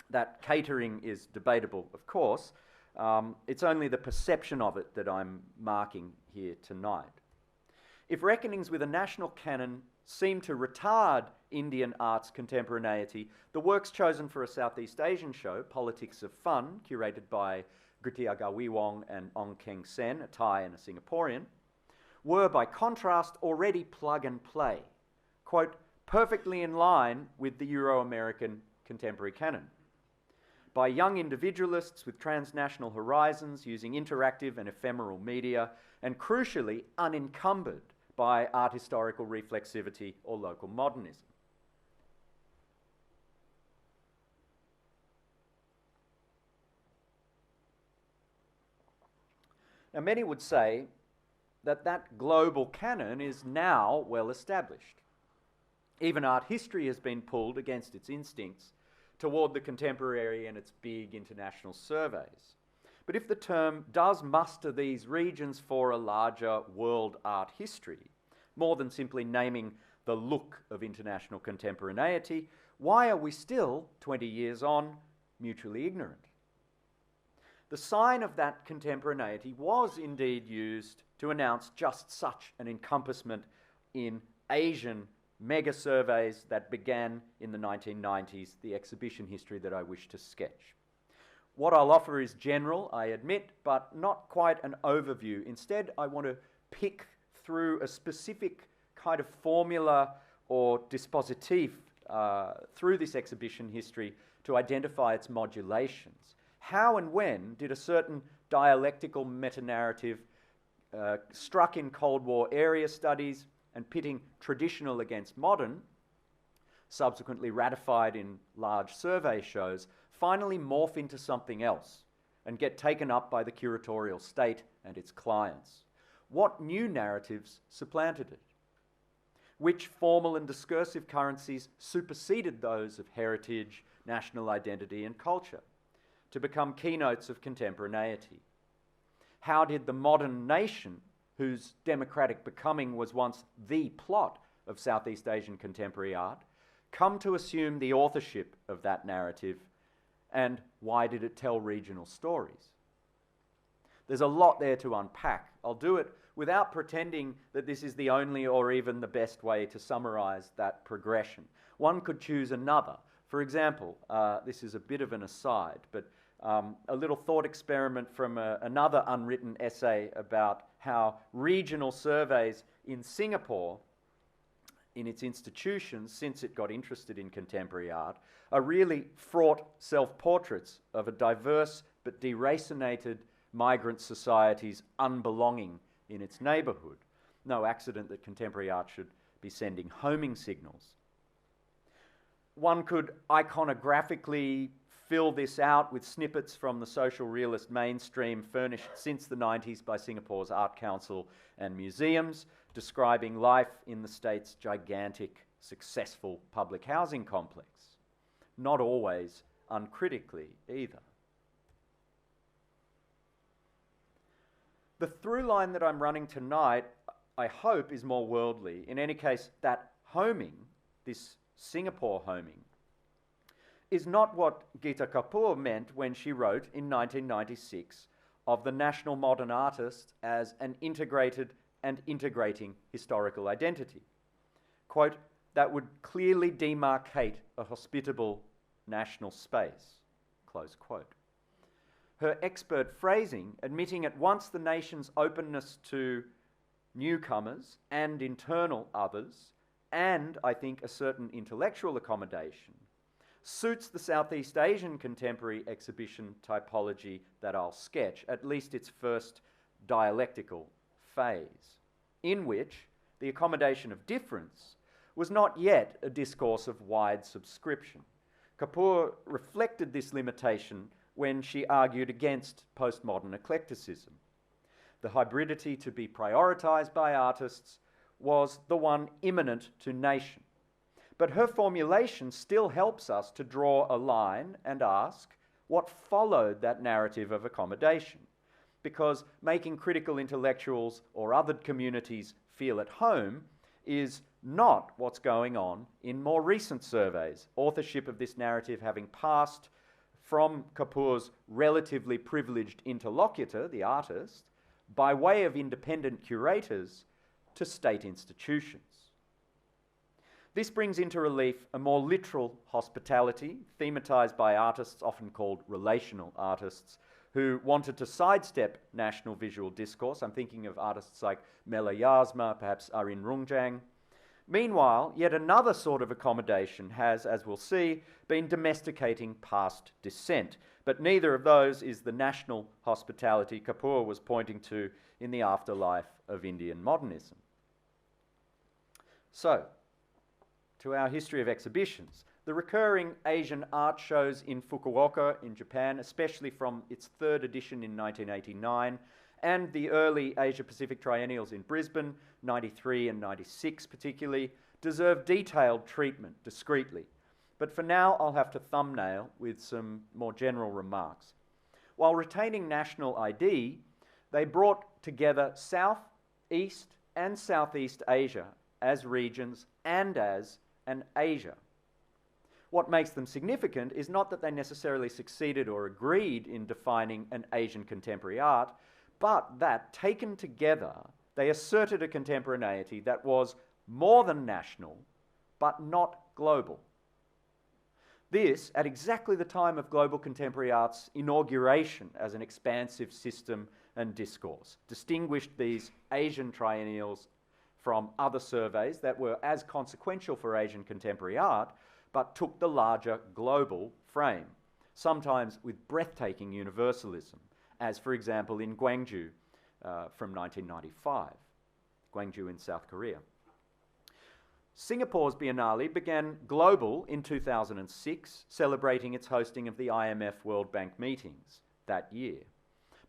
That catering is debatable, of course. It's only the perception of it that I'm marking here tonight. If reckonings with a national canon seem to retard Indian art's contemporaneity, the works chosen for a Southeast Asian show, Politics of Fun, curated by Gutia Gawiwong and Ong Keng Sen, a Thai and a Singaporean, were by contrast already plug and play, quote, perfectly in line with the Euro-American contemporary canon, by young individualists with transnational horizons using interactive and ephemeral media, and crucially unencumbered by art historical reflexivity or local modernism. Now, many would say that that global canon is now well established. Even art history has been pulled against its instincts toward the contemporary and its big international surveys. But if the term does muster these regions for a larger world art history, more than simply naming the look of international contemporaneity, why are we still, 20 years on, mutually ignorant? The sign of that contemporaneity was indeed used to announce just such an encompassment in Asian mega surveys that began in the 1990s, the exhibition history that I wish to sketch. What I'll offer is general, I admit, but not quite an overview. Instead, I want to pick through a specific kind of formula or dispositif through this exhibition history to identify its modulations. How and when did a certain dialectical metanarrative struck in Cold War area studies and pitting traditional against modern, subsequently ratified in large survey shows, finally morph into something else and get taken up by the curatorial state and its clients? What new narratives supplanted it? Which formal and discursive currencies superseded those of heritage, national identity, and culture to become keynotes of contemporaneity? How did the modern nation, whose democratic becoming was once the plot of Southeast Asian contemporary art, come to assume the authorship of that narrative, and why did it tell regional stories? There's a lot there to unpack. I'll do it without pretending that this is the only or even the best way to summarize that progression. One could choose another. For example, this is a bit of an aside, but a little thought experiment from another unwritten essay about how regional surveys in Singapore, in its institutions, since it got interested in contemporary art, are really fraught self-portraits of a diverse but deracinated migrant society's unbelonging in its neighbourhood. No accident that contemporary art should be sending homing signals. One could iconographically fill this out with snippets from the social realist mainstream furnished since the 90s by Singapore's Art Council and museums, describing life in the state's gigantic, successful public housing complex. Not always uncritically either. The through line that I'm running tonight, I hope, is more worldly. In any case, that homing, this Singapore homing, is not what Gita Kapoor meant when she wrote in 1996 of the national modern artist as an integrated and integrating historical identity. Quote, that would clearly demarcate a hospitable national space, close quote. Her expert phrasing, admitting at once the nation's openness to newcomers and internal others, and, I think, a certain intellectual accommodation, suits the Southeast Asian contemporary exhibition typology that I'll sketch, at least its first dialectical phase, in which the accommodation of difference was not yet a discourse of wide subscription. Kapoor reflected this limitation when she argued against postmodern eclecticism. The hybridity to be prioritized by artists was the one imminent to nation. But her formulation still helps us to draw a line and ask what followed that narrative of accommodation. Because making critical intellectuals or other communities feel at home is not what's going on in more recent surveys. Authorship of this narrative having passed from Kapoor's relatively privileged interlocutor, the artist, by way of independent curators to state institutions. This brings into relief a more literal hospitality, thematized by artists often called relational artists, who wanted to sidestep national visual discourse. I'm thinking of artists like Mela Yasma, perhaps Arin Rungjang. Meanwhile, yet another sort of accommodation has, as we'll see, been domesticating past descent, but neither of those is the national hospitality Kapoor was pointing to in the afterlife of Indian modernism. So, to our history of exhibitions. The recurring Asian art shows in Fukuoka in Japan, especially from its third edition in 1989, and the early Asia-Pacific triennials in Brisbane, 93 and 96 particularly, deserve detailed treatment discreetly. But for now, I'll have to thumbnail with some more general remarks. While retaining national ID, they brought together South, East, and Southeast Asia as regions and as an Asia. What makes them significant is not that they necessarily succeeded or agreed in defining an Asian contemporary art, but that, taken together, they asserted a contemporaneity that was more than national, but not global. This, at exactly the time of global contemporary art's inauguration as an expansive system and discourse, distinguished these Asian triennials from other surveys that were as consequential for Asian contemporary art, but took the larger global frame, sometimes with breathtaking universalism, as for example in Gwangju from 1995, Gwangju in South Korea. Singapore's Biennale began global in 2006, celebrating its hosting of the IMF World Bank meetings that year.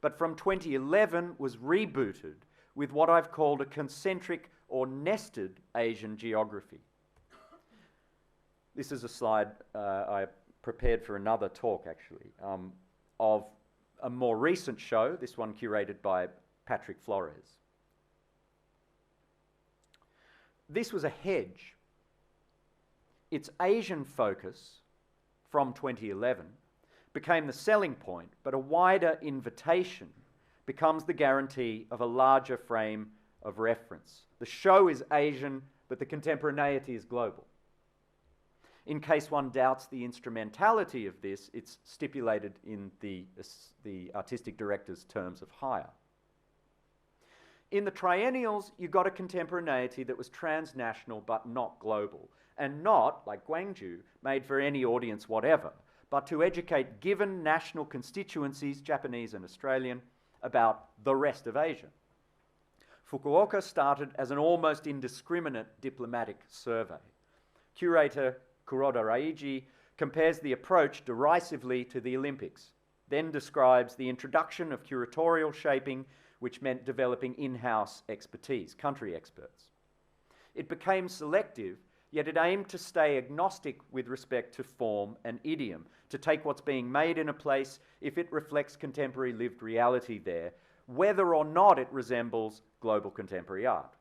But from 2011 was rebooted with what I've called a concentric or nested Asian geography. This is a slide I prepared for another talk, actually, of a more recent show, this one curated by Patrick Flores. This was a hedge. Its Asian focus from 2011 became the selling point, but a wider invitation becomes the guarantee of a larger frame of reference. The show is Asian, but the contemporaneity is global. In case one doubts the instrumentality of this, it's stipulated in the artistic director's terms of hire. In the triennials, you got a contemporaneity that was transnational but not global, and not, like Gwangju, made for any audience whatever, but to educate given national constituencies, Japanese and Australian, about the rest of Asia. Fukuoka started as an almost indiscriminate diplomatic survey. Curator Kuroda Raiji compares the approach derisively to the Olympics, then describes the introduction of curatorial shaping, which meant developing in-house expertise, country experts. It became selective, yet it aimed to stay agnostic with respect to form and idiom, to take what's being made in a place if it reflects contemporary lived reality there, whether or not it resembles global contemporary art.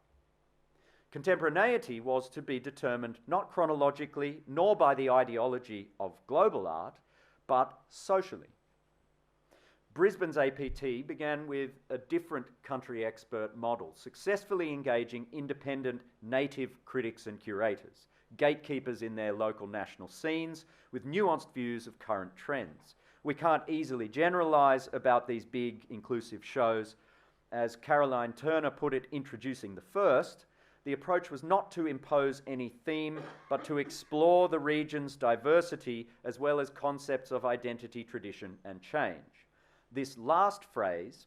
Contemporaneity was to be determined not chronologically nor by the ideology of global art, but socially. Brisbane's APT began with a different country expert model, successfully engaging independent native critics and curators, gatekeepers in their local national scenes, with nuanced views of current trends. We can't easily generalise about these big, inclusive shows. As Caroline Turner put it, introducing the first, the approach was not to impose any theme, but to explore the region's diversity as well as concepts of identity, tradition, and change. This last phrase,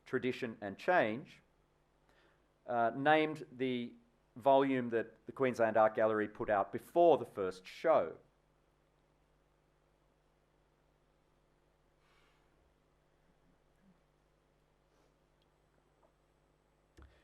tradition and change, named the volume that the Queensland Art Gallery put out before the first show.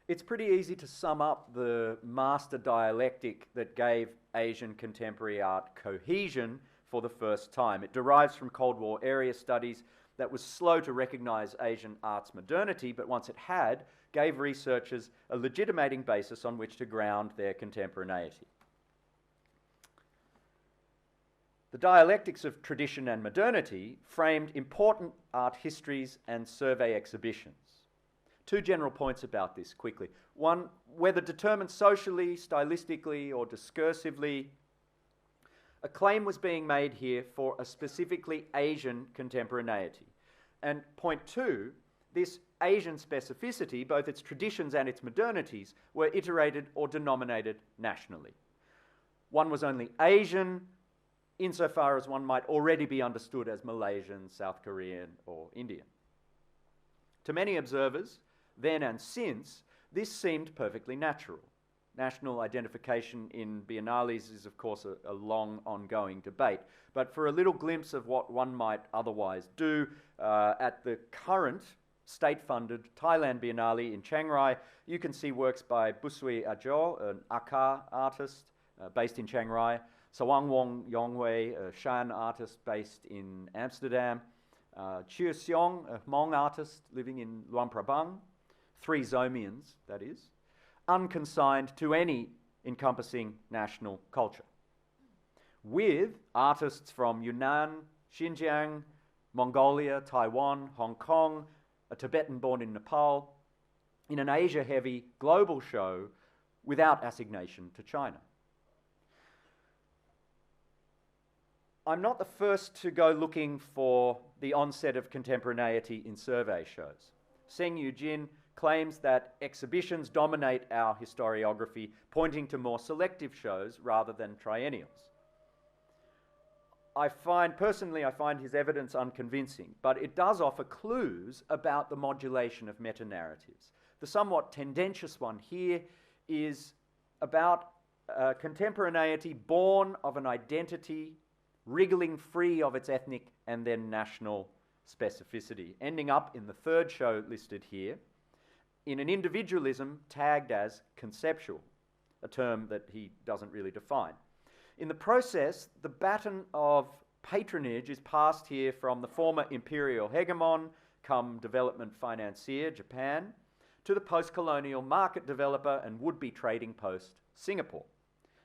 It's pretty easy to sum up the master dialectic that gave Asian contemporary art cohesion for the first time. It derives from Cold War area studies that was slow to recognise Asian art's modernity, but once it had, gave researchers a legitimating basis on which to ground their contemporaneity. The dialectics of tradition and modernity framed important art histories and survey exhibitions. Two general points about this quickly. One, whether determined socially, stylistically, or discursively, a claim was being made here for a specifically Asian contemporaneity. And point two, this Asian specificity, both its traditions and its modernities, were iterated or denominated nationally. One was only Asian, insofar as one might already be understood as Malaysian, South Korean, or Indian. To many observers, then and since, this seemed perfectly natural. National identification in biennales is, of course, a long, ongoing debate. But for a little glimpse of what one might otherwise do, at the current state-funded Thailand Biennale in Chiang Rai, you can see works by Busui Ajo, an Akar artist based in Chiang Rai, Sawang Wong Yongwei, a Shan artist based in Amsterdam, Chiu Seong, a Hmong artist living in Luang Prabang, 3 Zomians, that is, unconsigned to any encompassing national culture, with artists from Yunnan, Xinjiang, Mongolia, Taiwan, Hong Kong, a Tibetan born in Nepal, in an Asia-heavy global show without assignation to China. I'm not the first to go looking for the onset of contemporaneity in survey shows. Seng Yu-jin claims that exhibitions dominate our historiography, pointing to more selective shows rather than triennials. Personally, I find his evidence unconvincing, but it does offer clues about the modulation of metanarratives. The somewhat tendentious one here is about contemporaneity born of an identity wriggling free of its ethnic and then national specificity, ending up in the 3rd show listed here, in an individualism tagged as conceptual, a term that he doesn't really define. In the process, the baton of patronage is passed here from the former imperial hegemon, come development financier, Japan, to the post-colonial market developer and would-be trading post, Singapore.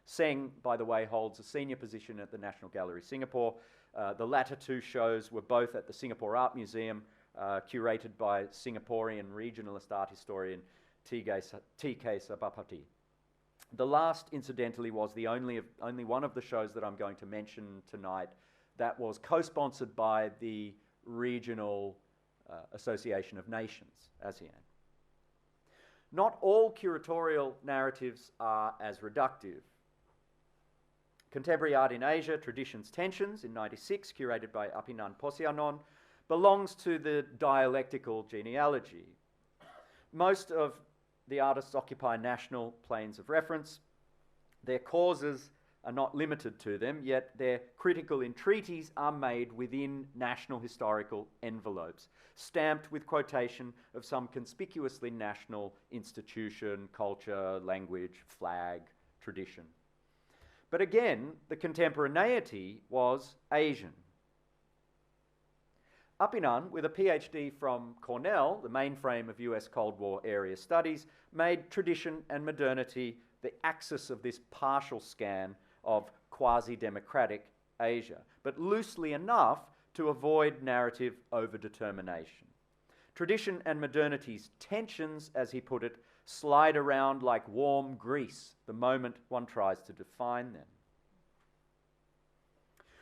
Seng, by the way, holds a senior position at the National Gallery Singapore. The latter 2 shows were both at the Singapore Art Museum, curated by Singaporean regionalist art historian T.K. Sabapati. The last, incidentally, was the only one of the shows that I'm going to mention tonight that was co-sponsored by the Regional Association of Nations, ASEAN. Not all curatorial narratives are as reductive. Contemporary Art in Asia, Traditions, Tensions, in '96, curated by Apinan Posianon, belongs to the dialectical genealogy. Most of the artists occupy national planes of reference. Their causes are not limited to them, yet their critical entreaties are made within national historical envelopes, stamped with quotation of some conspicuously national institution, culture, language, flag, tradition. But again, the contemporaneity was Asian. Apinan, with a PhD from Cornell, the mainframe of US Cold War area studies, made tradition and modernity the axis of this partial scan of quasi-democratic Asia, but loosely enough to avoid narrative overdetermination. Tradition and modernity's tensions, as he put it, slide around like warm grease the moment one tries to define them.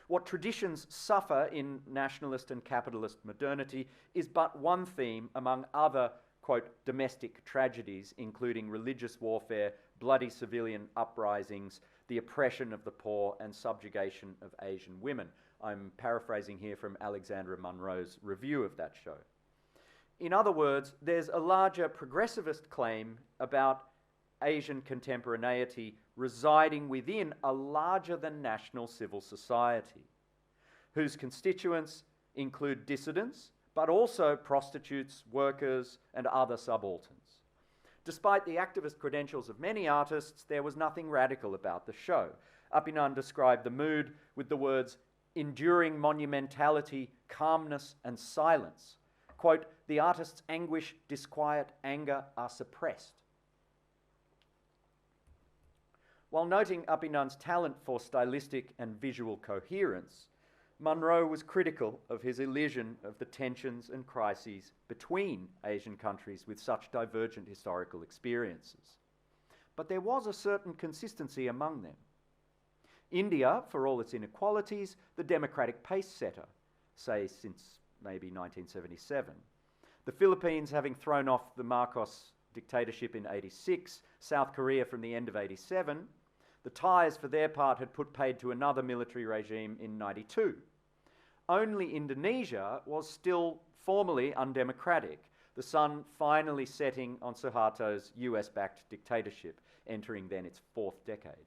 What traditions suffer in nationalist and capitalist modernity is but one theme among other, quote, domestic tragedies, including religious warfare, bloody civilian uprisings, the oppression of the poor, and subjugation of Asian women. I'm paraphrasing here from Alexandra Munro's review of that show. In other words, there's a larger progressivist claim about Asian contemporaneity residing within a larger-than-national civil society, whose constituents include dissidents, but also prostitutes, workers, and other subalterns. Despite the activist credentials of many artists, there was nothing radical about the show. Apinan described the mood with the words, enduring monumentality, calmness, and silence. Quote, the artist's anguish, disquiet, anger are suppressed. While noting Apinan's talent for stylistic and visual coherence, Munro was critical of his elision of the tensions and crises between Asian countries with such divergent historical experiences. But there was a certain consistency among them. India, for all its inequalities, the democratic pace setter, say since maybe 1977. The Philippines having thrown off the Marcos dictatorship in 86, South Korea from the end of 87, the Thais for their part had put paid to another military regime in 92. Only Indonesia was still formally undemocratic, the sun finally setting on Suharto's US-backed dictatorship, entering then its fourth decade.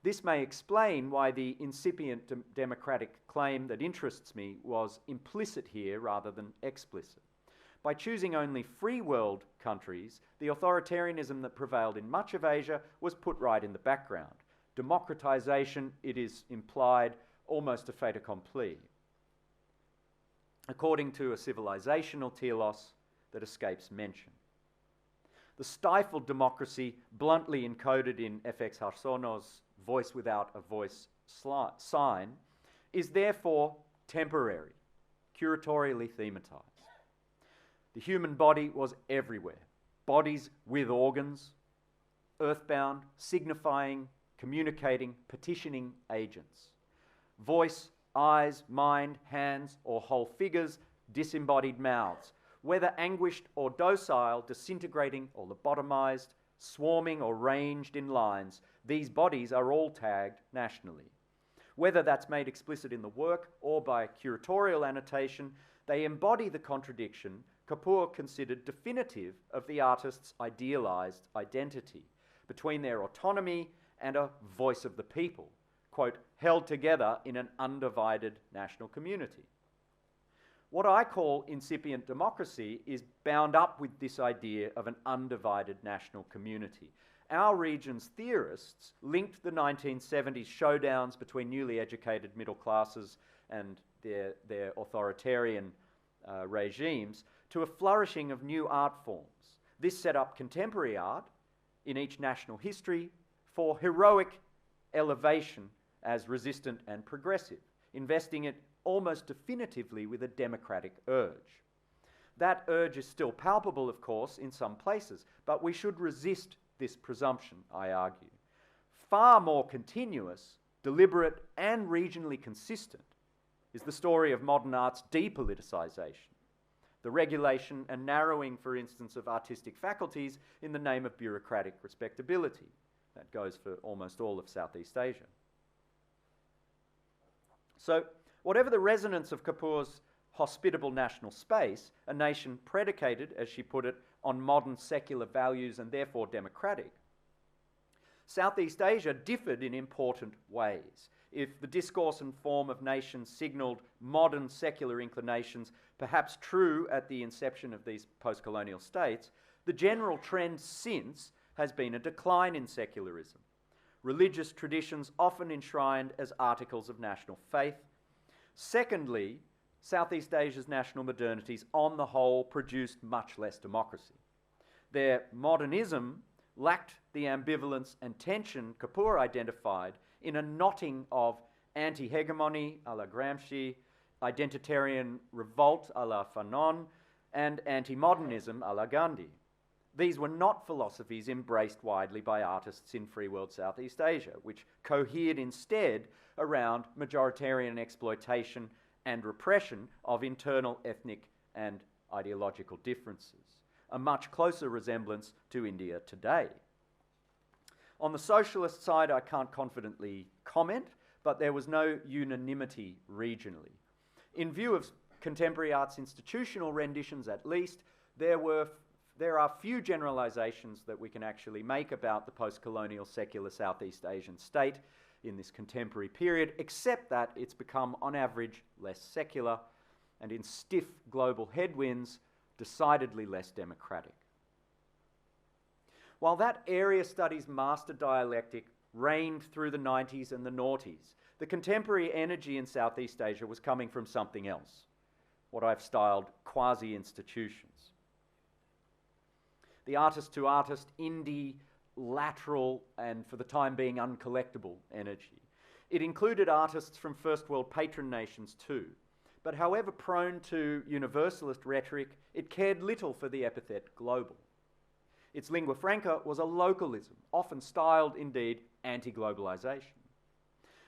This may explain why the incipient democratic claim that interests me was implicit here rather than explicit. By choosing only free world countries, the authoritarianism that prevailed in much of Asia was put right in the background. Democratization, it is implied, almost a fait accompli, according to a civilizational telos that escapes mention. The stifled democracy, bluntly encoded in FX Harsono's voice without a voice sign, is therefore temporary, curatorially thematized. The human body was everywhere. Bodies with organs, earthbound, signifying, communicating, petitioning agents. Voice, eyes, mind, hands, or whole figures, disembodied mouths. Whether anguished or docile, disintegrating or lobotomized, swarming or ranged in lines, these bodies are all tagged nationally. Whether that's made explicit in the work or by curatorial annotation, they embody the contradiction Kapoor considered definitive of the artist's idealized identity between their autonomy and a voice of the people, quote, held together in an undivided national community. What I call incipient democracy is bound up with this idea of an undivided national community. Our region's theorists linked the 1970s showdowns between newly educated middle classes and their authoritarian regimes to a flourishing of new art forms. This set up contemporary art in each national history for heroic elevation as resistant and progressive, investing it almost definitively with a democratic urge. That urge is still palpable, of course, in some places, but we should resist this presumption, I argue. Far more continuous, deliberate, and regionally consistent is the story of modern art's depoliticization, the regulation and narrowing, for instance, of artistic faculties in the name of bureaucratic respectability. That goes for almost all of Southeast Asia. So, whatever the resonance of Kapoor's hospitable national space, a nation predicated, as she put it, on modern secular values and therefore democratic, Southeast Asia differed in important ways. If the discourse and form of nations signalled modern secular inclinations, perhaps true at the inception of these post-colonial states, the general trend since has been a decline in secularism. Religious traditions often enshrined as articles of national faith. Secondly, Southeast Asia's national modernities on the whole produced much less democracy. Their modernism lacked the ambivalence and tension Kapoor identified in a knotting of anti-hegemony a la Gramsci, identitarian revolt a la Fanon, and anti-modernism a la Gandhi. These were not philosophies embraced widely by artists in free world Southeast Asia, which cohered instead around majoritarian exploitation and repression of internal ethnic and ideological differences, a much closer resemblance to India today. On the socialist side, I can't confidently comment, but there was no unanimity regionally. In view of contemporary art's institutional renditions, at least, there are few generalizations that we can actually make about the post-colonial secular Southeast Asian state in this contemporary period, except that it's become, on average, less secular, and in stiff global headwinds, decidedly less democratic. While that area studies master dialectic reigned through the 90s and the noughties, the contemporary energy in Southeast Asia was coming from something else, what I've styled quasi-institutions. The artist-to-artist, indie, lateral, and for the time being uncollectible energy. It included artists from first world patron nations too, but however prone to universalist rhetoric, it cared little for the epithet global. Its lingua franca was a localism, often styled, indeed, anti-globalization.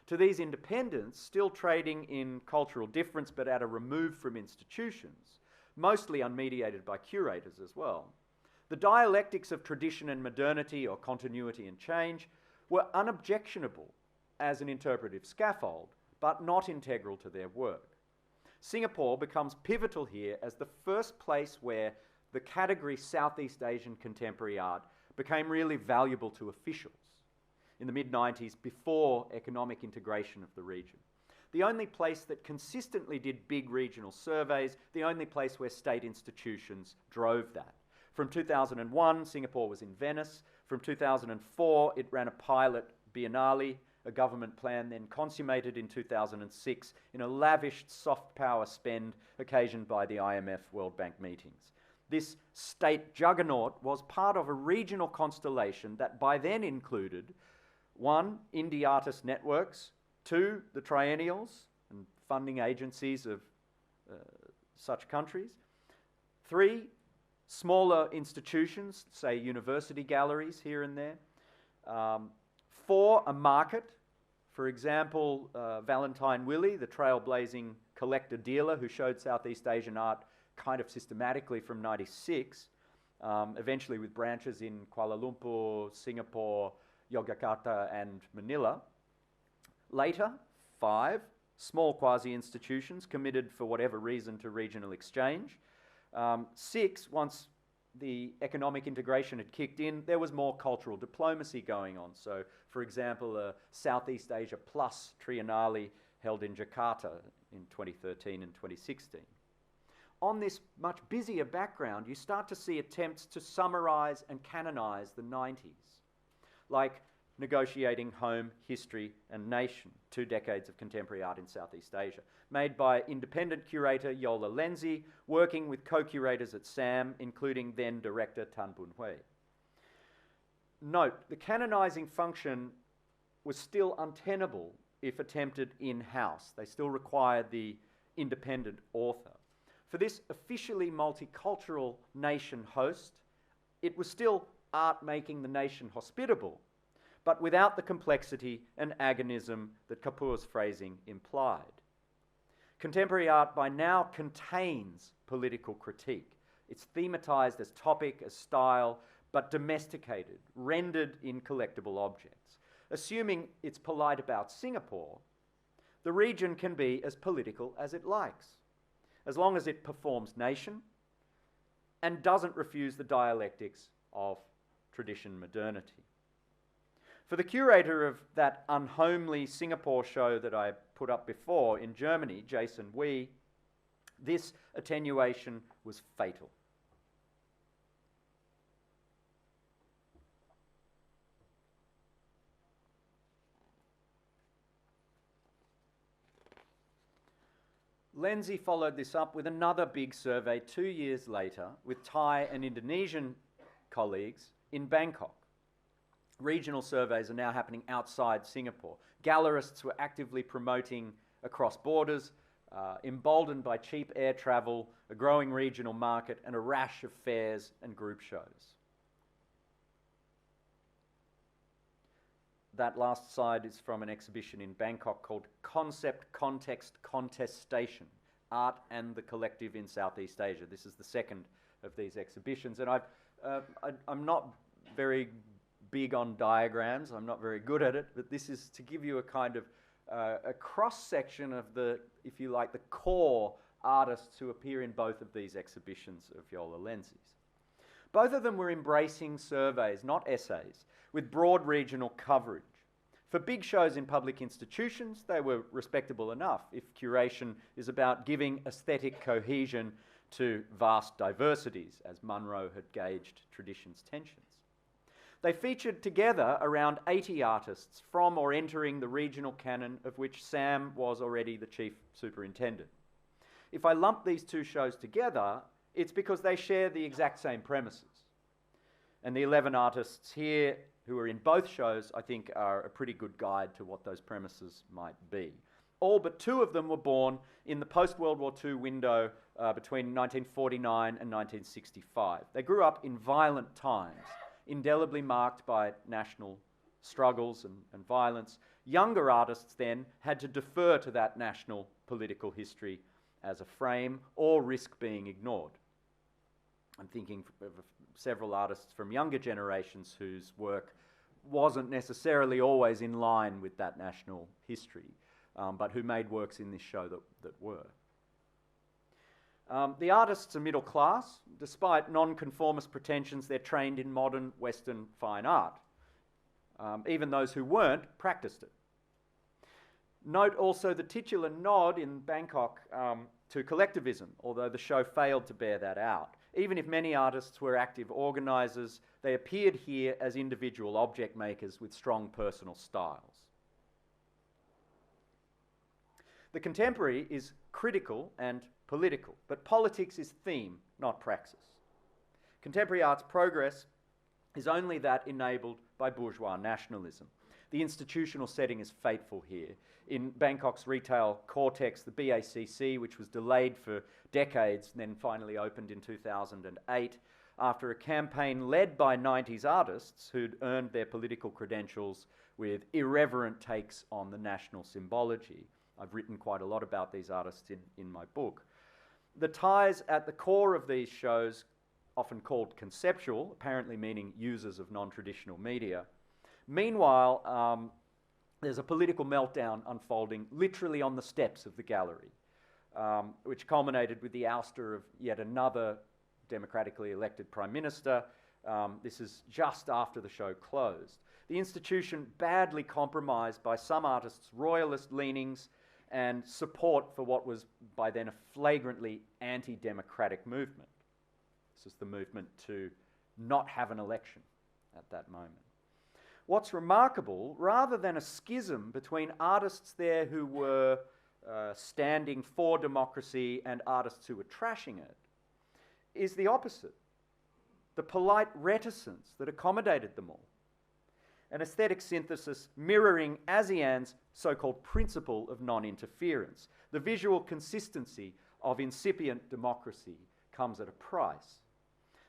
To these independents, still trading in cultural difference but at a remove from institutions, mostly unmediated by curators as well. The dialectics of tradition and modernity, or continuity and change, were unobjectionable as an interpretive scaffold, but not integral to their work. Singapore becomes pivotal here as the first place where the category Southeast Asian contemporary art became really valuable to officials in the mid-90s, before economic integration of the region. The only place that consistently did big regional surveys, the only place where state institutions drove that. From 2001, Singapore was in Venice. From 2004, it ran a pilot biennale, a government plan then consummated in 2006 in a lavish soft power spend occasioned by the IMF World Bank meetings. This state juggernaut was part of a regional constellation that by then included 1, indie artist networks, 2, the triennials and funding agencies of such countries, 3, smaller institutions, say university galleries here and there, 4, a market. For example, Valentine Willie, the trailblazing collector-dealer who showed Southeast Asian art kind of systematically from '96, eventually with branches in Kuala Lumpur, Singapore, Yogyakarta and Manila. Later, 5, small quasi-institutions committed for whatever reason to regional exchange. 6, once the economic integration had kicked in, there was more cultural diplomacy going on. So, for example, a Southeast Asia Plus Triennale held in Jakarta in 2013 and 2016. On this much busier background, you start to see attempts to summarize and canonize the 90s, like Negotiating Home, History and Nation, 2 decades of contemporary art in Southeast Asia, made by independent curator Yola Lenzi, working with co-curators at SAM, including then director Tan Boon Hui. Note, the canonizing function was still untenable if attempted in-house. They still required the independent author. For this officially multicultural nation host, it was still art making the nation hospitable, but without the complexity and agonism that Kapoor's phrasing implied. Contemporary art by now contains political critique. It's thematized as topic, as style, but domesticated, rendered in collectible objects. Assuming it's polite about Singapore, the region can be as political as it likes, as long as it performs nation and doesn't refuse the dialectics of tradition modernity. For the curator of that unhomely Singapore show that I put up before in Germany, Jason Wee, this attenuation was fatal. Lenzi followed this up with another big survey 2 years later with Thai and Indonesian colleagues in Bangkok. Regional surveys are now happening outside Singapore. Gallerists were actively promoting across borders, emboldened by cheap air travel, a growing regional market, and a rash of fairs and group shows. That last slide is from an exhibition in Bangkok called Concept, Context, Contestation, Art and the Collective in Southeast Asia. This is the second of these exhibitions. And I'm not very big on diagrams, I'm not very good at it, but this is to give you a kind of a cross-section of the, if you like, the core artists who appear in both of these exhibitions of Yola Lenzi's. Both of them were embracing surveys, not essays, with broad regional coverage. For big shows in public institutions, they were respectable enough if curation is about giving aesthetic cohesion to vast diversities, as Munro had gauged tradition's tensions. They featured together around 80 artists from or entering the regional canon of which Sam was already the chief superintendent. If I lump these two shows together, it's because they share the exact same premises. And the 11 artists here who are in both shows, I think, are a pretty good guide to what those premises might be. All but 2 of them were born in the post-World War II window between 1949 and 1965. They grew up in violent times, indelibly marked by national struggles and violence. Younger artists then had to defer to that national political history as a frame or risk being ignored. I'm thinking of several artists from younger generations whose work wasn't necessarily always in line with that national history, but who made works in this show that were. The artists are middle class. Despite non-conformist pretensions, they're trained in modern Western fine art. Even those who weren't practiced it. Note also the titular nod in Bangkok to collectivism, although the show failed to bear that out. Even if many artists were active organisers, they appeared here as individual object makers with strong personal styles. The contemporary is critical and political, but politics is theme, not praxis. Contemporary art's progress is only that enabled by bourgeois nationalism. The institutional setting is fateful here. In Bangkok's retail cortex, the BACC, which was delayed for decades and then finally opened in 2008, after a campaign led by 90s artists who'd earned their political credentials with irreverent takes on the national symbology. I've written quite a lot about these artists in my book. The ties at the core of these shows, often called conceptual, apparently meaning users of non-traditional media. Meanwhile, there's a political meltdown unfolding literally on the steps of the gallery, which culminated with the ouster of yet another democratically elected Prime Minister. This is just after the show closed. The institution badly compromised by some artists' royalist leanings and support for what was by then a flagrantly anti-democratic movement. This is the movement to not have an election at that moment. What's remarkable, rather than a schism between artists there who were standing for democracy and artists who were trashing it, is the opposite. The polite reticence that accommodated them all. An aesthetic synthesis mirroring ASEAN's so-called principle of non-interference. The visual consistency of incipient democracy comes at a price.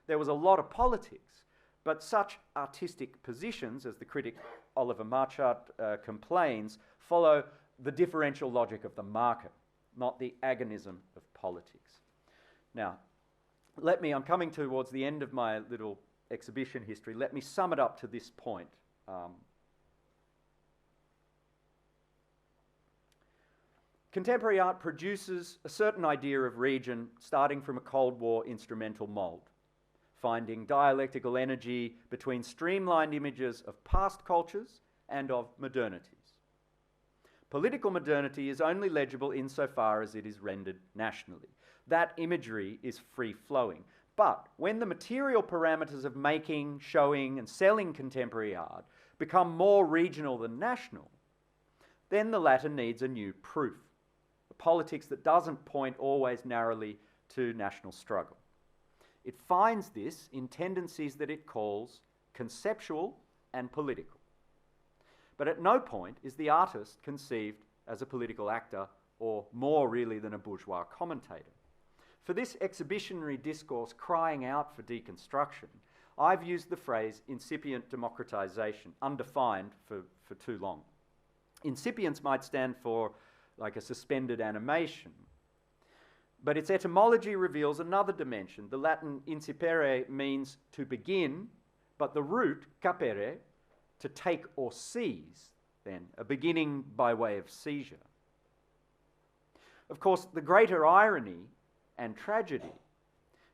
There was a lot of politics, but such artistic positions, as the critic Oliver Marchart complains, follow the differential logic of the market, not the agonism of politics. Now, I'm coming towards the end of my little exhibition history. Let me sum it up to this point. Contemporary art produces a certain idea of region starting from a Cold War instrumental mould, finding dialectical energy between streamlined images of past cultures and of modernities. Political modernity is only legible insofar as it is rendered nationally. That imagery is free-flowing. But when the material parameters of making, showing, and selling contemporary art become more regional than national, then the latter needs a new proof, a politics that doesn't point always narrowly to national struggle. It finds this in tendencies that it calls conceptual and political. But at no point is the artist conceived as a political actor, or more really than a bourgeois commentator. For this exhibitionary discourse crying out for deconstruction, I've used the phrase incipient democratization, undefined for too long. Incipience might stand for like a suspended animation, but its etymology reveals another dimension. The Latin incipere means to begin, but the root, capere, to take or seize, then, a beginning by way of seizure. Of course, the greater irony and tragedy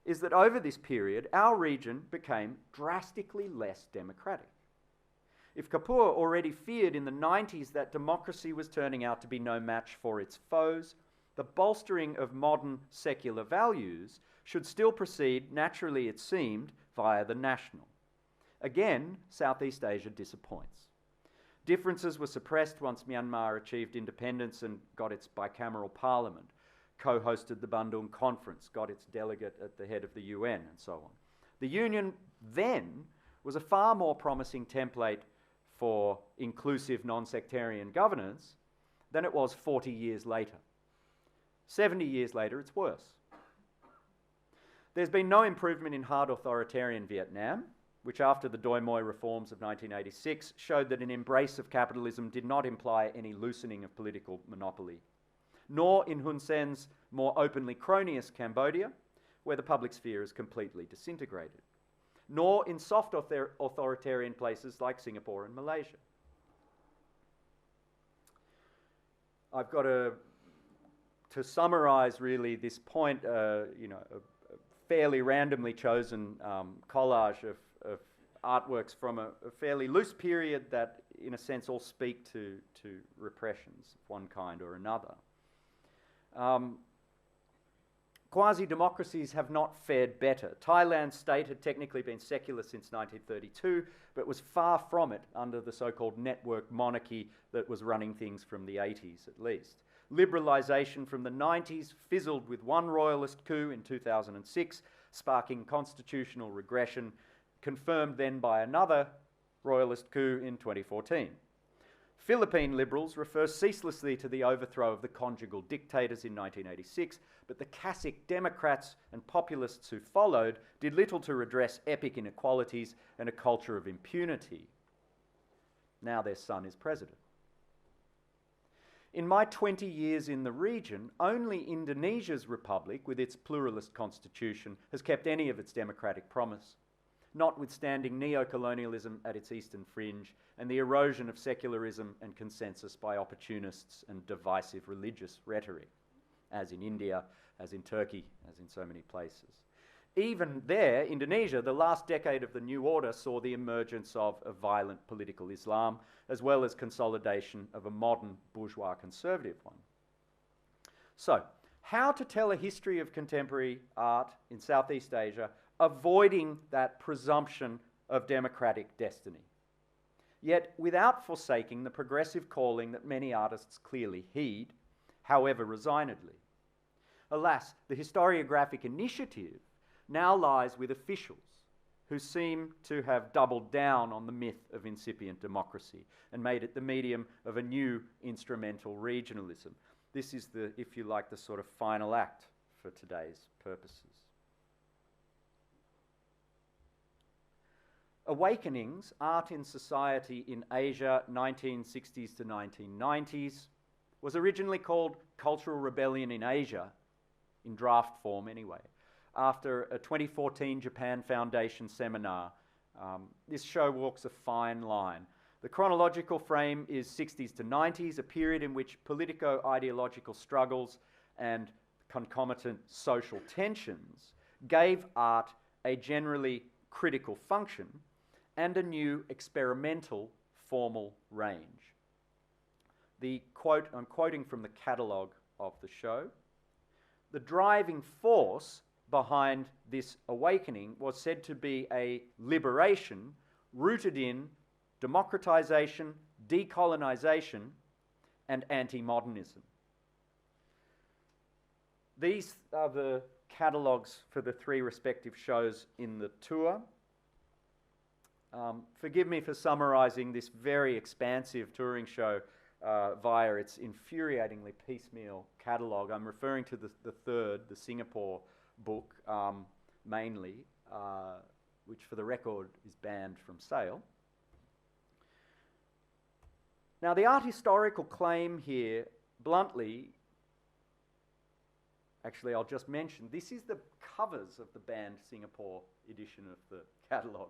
is that over this period, our region became drastically less democratic. If Kapoor already feared in the 90s that democracy was turning out to be no match for its foes, the bolstering of modern secular values should still proceed, naturally it seemed, via the national. Again, Southeast Asia disappoints. Differences were suppressed once Myanmar achieved independence and got its bicameral parliament, co-hosted the Bandung Conference, got its delegate at the head of the UN, and so on. The Union then was a far more promising template for inclusive non-sectarian governance than it was 40 years later. 70 years later, it's worse. There's been no improvement in hard authoritarian Vietnam, which after the Doi Moi reforms of 1986 showed that an embrace of capitalism did not imply any loosening of political monopoly. nor in Hun Sen's more openly cronyist Cambodia, where the public sphere is completely disintegrated, nor in soft authoritarian places like Singapore and Malaysia. I've got to summarize really this point, a fairly randomly chosen collage of artworks from a fairly loose period that, in a sense, all speak to repressions of one kind or another. Quasi-democracies have not fared better. Thailand's state had technically been secular since 1932, but was far from it under the so-called network monarchy that was running things from the 80s at least. Liberalisation from the 90s fizzled with one royalist coup in 2006, sparking constitutional regression, confirmed then by another royalist coup in 2014. Philippine liberals refer ceaselessly to the overthrow of the conjugal dictators in 1986, but the Casic Democrats and populists who followed did little to redress epic inequalities and a culture of impunity. Now their son is president. In my 20 years in the region, only Indonesia's republic, with its pluralist constitution, has kept any of its democratic promise, notwithstanding neo-colonialism at its eastern fringe and the erosion of secularism and consensus by opportunists and divisive religious rhetoric, as in India, as in Turkey, as in so many places. Even there, Indonesia, the last decade of the New Order saw the emergence of a violent political Islam, as well as consolidation of a modern bourgeois conservative one. So, how to tell a history of contemporary art in Southeast Asia, avoiding that presumption of democratic destiny, yet without forsaking the progressive calling that many artists clearly heed, however resignedly. Alas, the historiographic initiative now lies with officials who seem to have doubled down on the myth of incipient democracy and made it the medium of a new instrumental regionalism. This is the, if you like, the sort of final act for today's purposes. Awakenings, Art in Society in Asia, 1960s to 1990s, was originally called Cultural Rebellion in Asia, in draft form anyway, after a 2014 Japan Foundation seminar. This show walks a fine line. The chronological frame is 60s to 90s, a period in which politico-ideological struggles and concomitant social tensions gave art a generally critical function and a new experimental formal range. The quote, I'm quoting from the catalogue of the show, the driving force behind this awakening was said to be a liberation rooted in democratization, decolonization, and anti-modernism. These are the catalogues for the three respective shows in the tour. Forgive me for summarising this very expansive touring show via its infuriatingly piecemeal catalogue. I'm referring to the third, the Singapore book, mainly, which for the record is banned from sale. Now, the art historical claim here, bluntly, actually I'll just mention, this is the covers of the banned Singapore edition of the catalogue.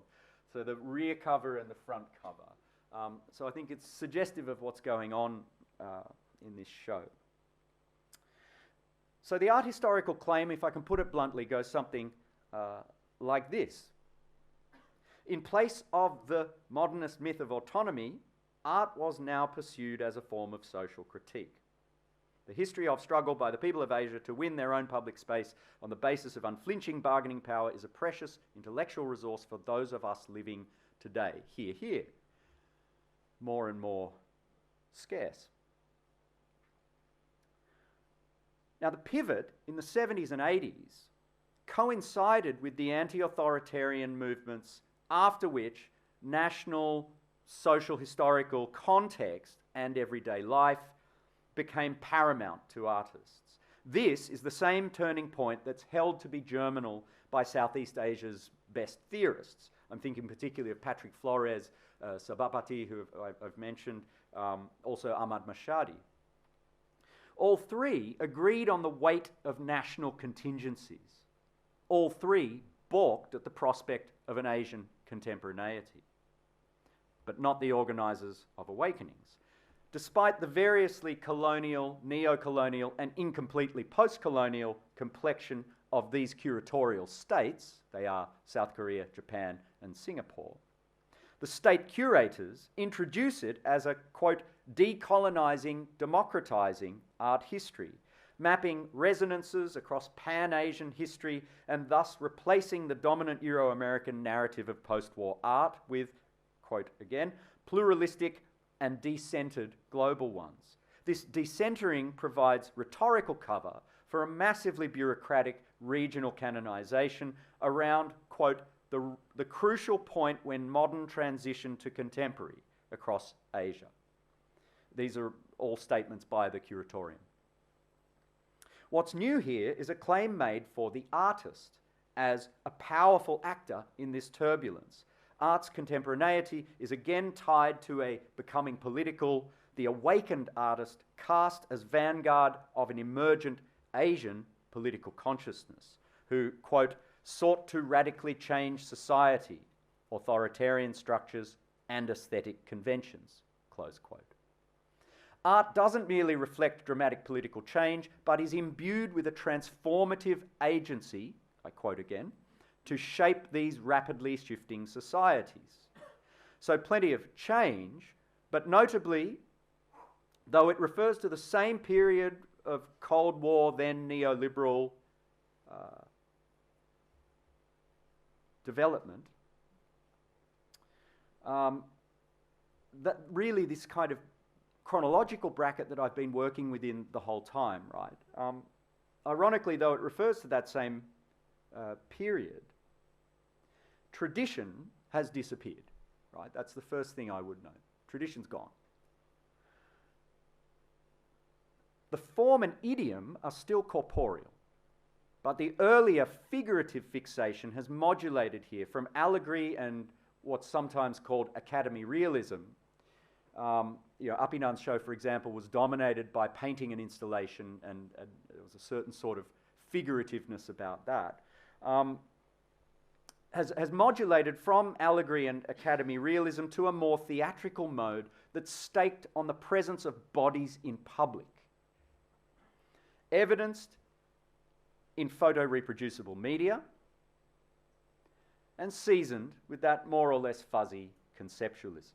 So the rear cover and the front cover. So I think it's suggestive of what's going on in this show. So the art historical claim, if I can put it bluntly, goes something like this. In place of the modernist myth of autonomy, art was now pursued as a form of social critique. The history of struggle by the people of Asia to win their own public space on the basis of unflinching bargaining power is a precious intellectual resource for those of us living today. Hear, hear. More and more scarce. Now, the pivot in the 70s and 80s coincided with the anti-authoritarian movements after which national social historical context and everyday life became paramount to artists. This is the same turning point that's held to be germinal by Southeast Asia's best theorists. I'm thinking particularly of Patrick Flores, Sabapati, who I've mentioned, also Ahmad Mashhadi. All three agreed on the weight of national contingencies. All three balked at the prospect of an Asian contemporaneity, but not the organisers of awakenings. Despite the variously colonial, neo-colonial and incompletely post-colonial complexion of these curatorial states, they are South Korea, Japan and Singapore, the state curators introduce it as a, quote, decolonising, democratising art history, mapping resonances across Pan-Asian history and thus replacing the dominant Euro-American narrative of post-war art with, quote again, pluralistic and decentered global ones. This decentering provides rhetorical cover for a massively bureaucratic regional canonisation around, quote, the crucial point when modern transition to contemporary across Asia. These are all statements by the curatorium. What's new here is a claim made for the artist as a powerful actor in this turbulence. Art's contemporaneity is again tied to a becoming political, the awakened artist cast as vanguard of an emergent Asian political consciousness, who, quote, sought to radically change society, authoritarian structures and aesthetic conventions, close quote. Art doesn't merely reflect dramatic political change, but is imbued with a transformative agency, I quote again, to shape these rapidly shifting societies. So plenty of change, but notably, though it refers to the same period of Cold War, then neoliberal development, that really this kind of chronological bracket that I've been working within the whole time, right? Ironically, though it refers to that same period, tradition has disappeared, right? That's the first thing I would note. Tradition's gone. The form and idiom are still corporeal, but the earlier figurative fixation has modulated here from allegory and what's sometimes called academy realism. Apinan's show, for example, was dominated by painting and installation, and there was a certain sort of figurativeness about that. Has modulated from allegory and academy realism to a more theatrical mode that's staked on the presence of bodies in public, evidenced in photo-reproducible media, and seasoned with that more or less fuzzy conceptualism.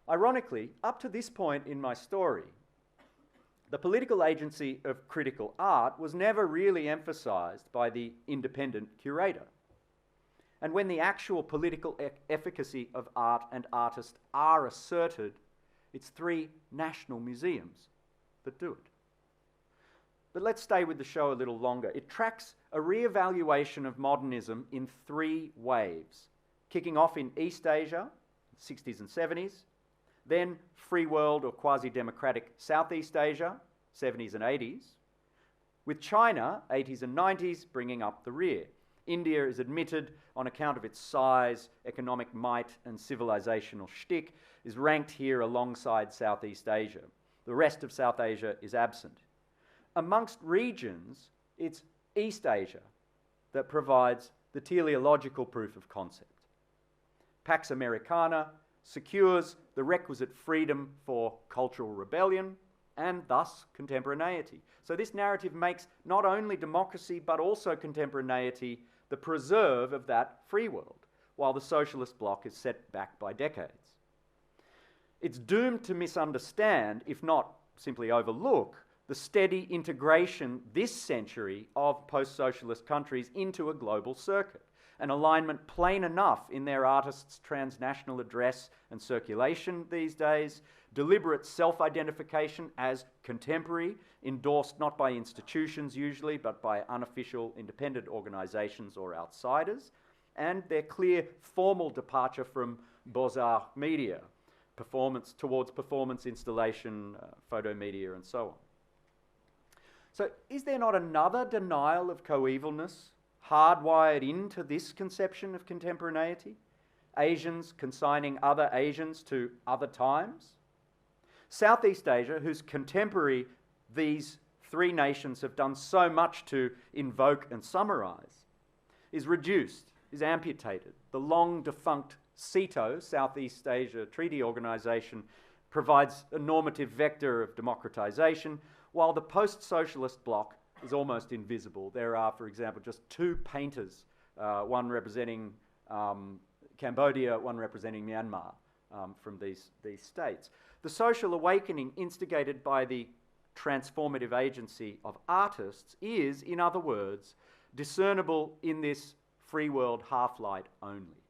Ironically, up to this point in my story, the political agency of critical art was never really emphasised by the independent curator. And when the actual political efficacy of art and artists are asserted, it's three national museums that do it. But let's stay with the show a little longer. It tracks a re-evaluation of modernism in three waves, kicking off in East Asia, 60s and 70s, then free world or quasi-democratic Southeast Asia, 70s and 80s, with China, 80s and 90s, bringing up the rear. India is admitted on account of its size, economic might and civilizational shtick, is ranked here alongside Southeast Asia. The rest of South Asia is absent. Amongst regions, it's East Asia that provides the teleological proof of concept. Pax Americana secures the requisite freedom for cultural rebellion and thus contemporaneity. So this narrative makes not only democracy but also contemporaneity the preserve of that free world, while the socialist bloc is set back by decades. It's doomed to misunderstand, if not simply overlook, the steady integration this century of post-socialist countries into a global circuit, an alignment plain enough in their artists' transnational address and circulation these days, deliberate self-identification as contemporary, endorsed not by institutions usually, but by unofficial independent organisations or outsiders, and their clear formal departure from Beaux-Arts media, towards performance installation, photo media, and so on. So is there not another denial of coevalness hardwired into this conception of contemporaneity? Asians consigning other Asians to other times? Southeast Asia, whose contemporary these three nations have done so much to invoke and summarize, is reduced, is amputated. The long-defunct SEATO, Southeast Asia Treaty Organization, provides a normative vector of democratization, while the post-socialist bloc is almost invisible. There are, for example, just two painters, one representing Cambodia, one representing Myanmar, from these states. The social awakening instigated by the transformative agency of artists is, in other words, discernible in this free world half-light only.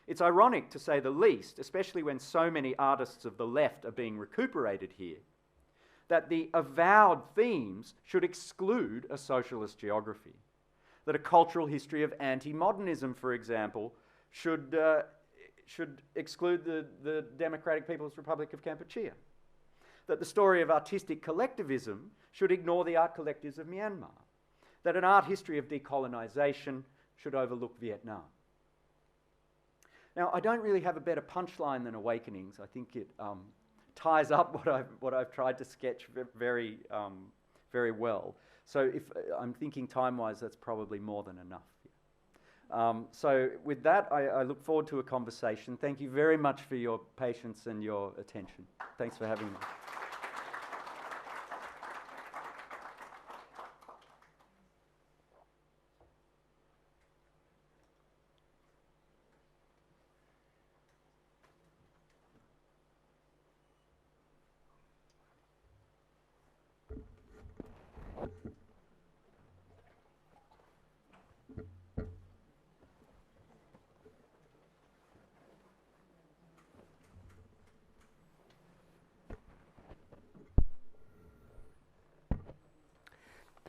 It's ironic, to say the least, especially when so many artists of the left are being recuperated here, that the avowed themes should exclude a socialist geography. That a cultural history of anti-modernism, for example, should exclude the Democratic People's Republic of Kampuchea. That the story of artistic collectivism should ignore the art collectives of Myanmar. That an art history of decolonisation should overlook Vietnam. Now, I don't really have a better punchline than Awakenings. I think it ties up what I've tried to sketch very well. So if I'm thinking time-wise, that's probably more than enough. So with that, I look forward to a conversation. Thank you very much for your patience and your attention. Thanks for having me.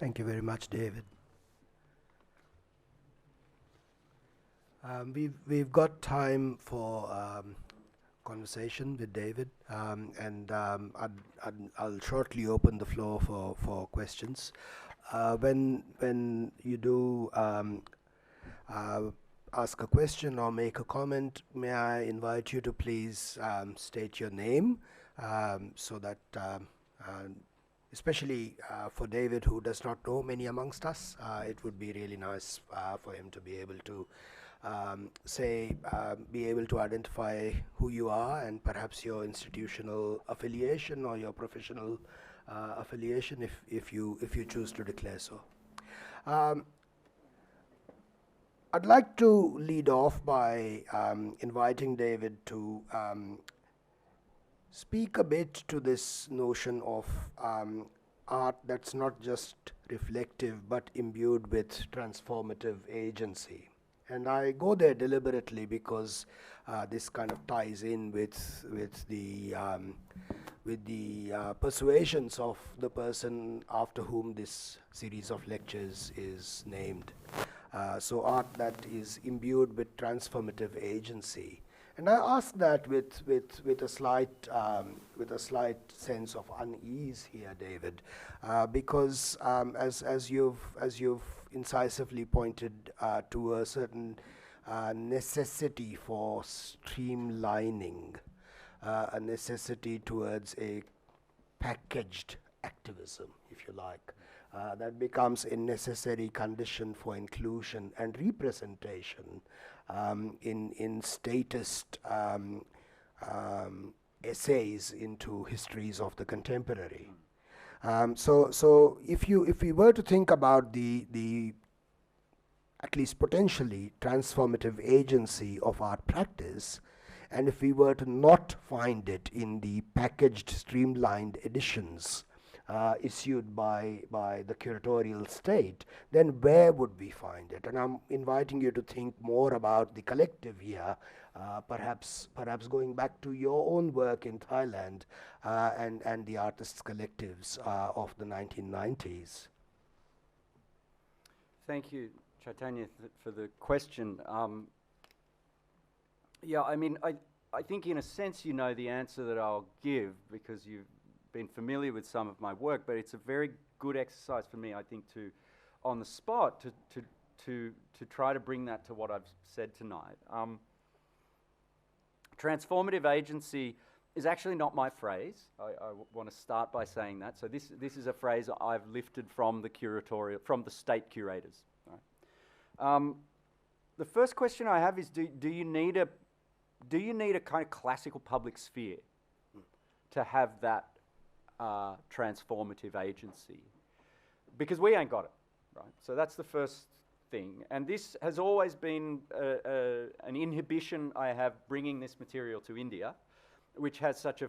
Thank you very much, David. We've got time for conversation with David, and I'll shortly open the floor for questions. When you do ask a question or make a comment, may I invite you to please state your name, so that especially for David, who does not know many amongst us, it would be really nice for him to be able to be able to identify who you are and perhaps your institutional affiliation or your professional affiliation, if you choose to declare so. I'd like to lead off by inviting David to speak a bit to this notion of art that's not just reflective but imbued with transformative agency. And I go there deliberately because this kind of ties in with the persuasions of the person after whom this series of lectures is named. So art that is imbued with transformative agency. And I ask that with a slight sense of unease here, David, because as you've incisively pointed to a certain necessity for streamlining, a necessity towards a packaged activism, if you like, that becomes a necessary condition for inclusion and representation in statist essays into histories of the contemporary. So if we were to think about the at least potentially transformative agency of art practice, and if we were to not find it in the packaged, streamlined editions issued by the curatorial state, then where would we find it? And I'm inviting you to think more about the collective here, perhaps going back to your own work in Thailand and the artists' collectives of the 1990s. Thank you, Chaitanya, for the question. Yeah, I mean, I think in a sense you know the answer that I'll give because you've been familiar with some of my work, but it's a very good exercise for me, I think, to, on the spot, to try to bring that to what I've said tonight. Transformative agency is actually not my phrase. I want to start by saying that. So this is a phrase I've lifted from the curatorial, from the state curators. Right? The first question I have is: Do you need a kind of classical public sphere to have that transformative agency? Because we ain't got it, right? So that's the first thing. And this has always been an inhibition I have bringing this material to India, which has such a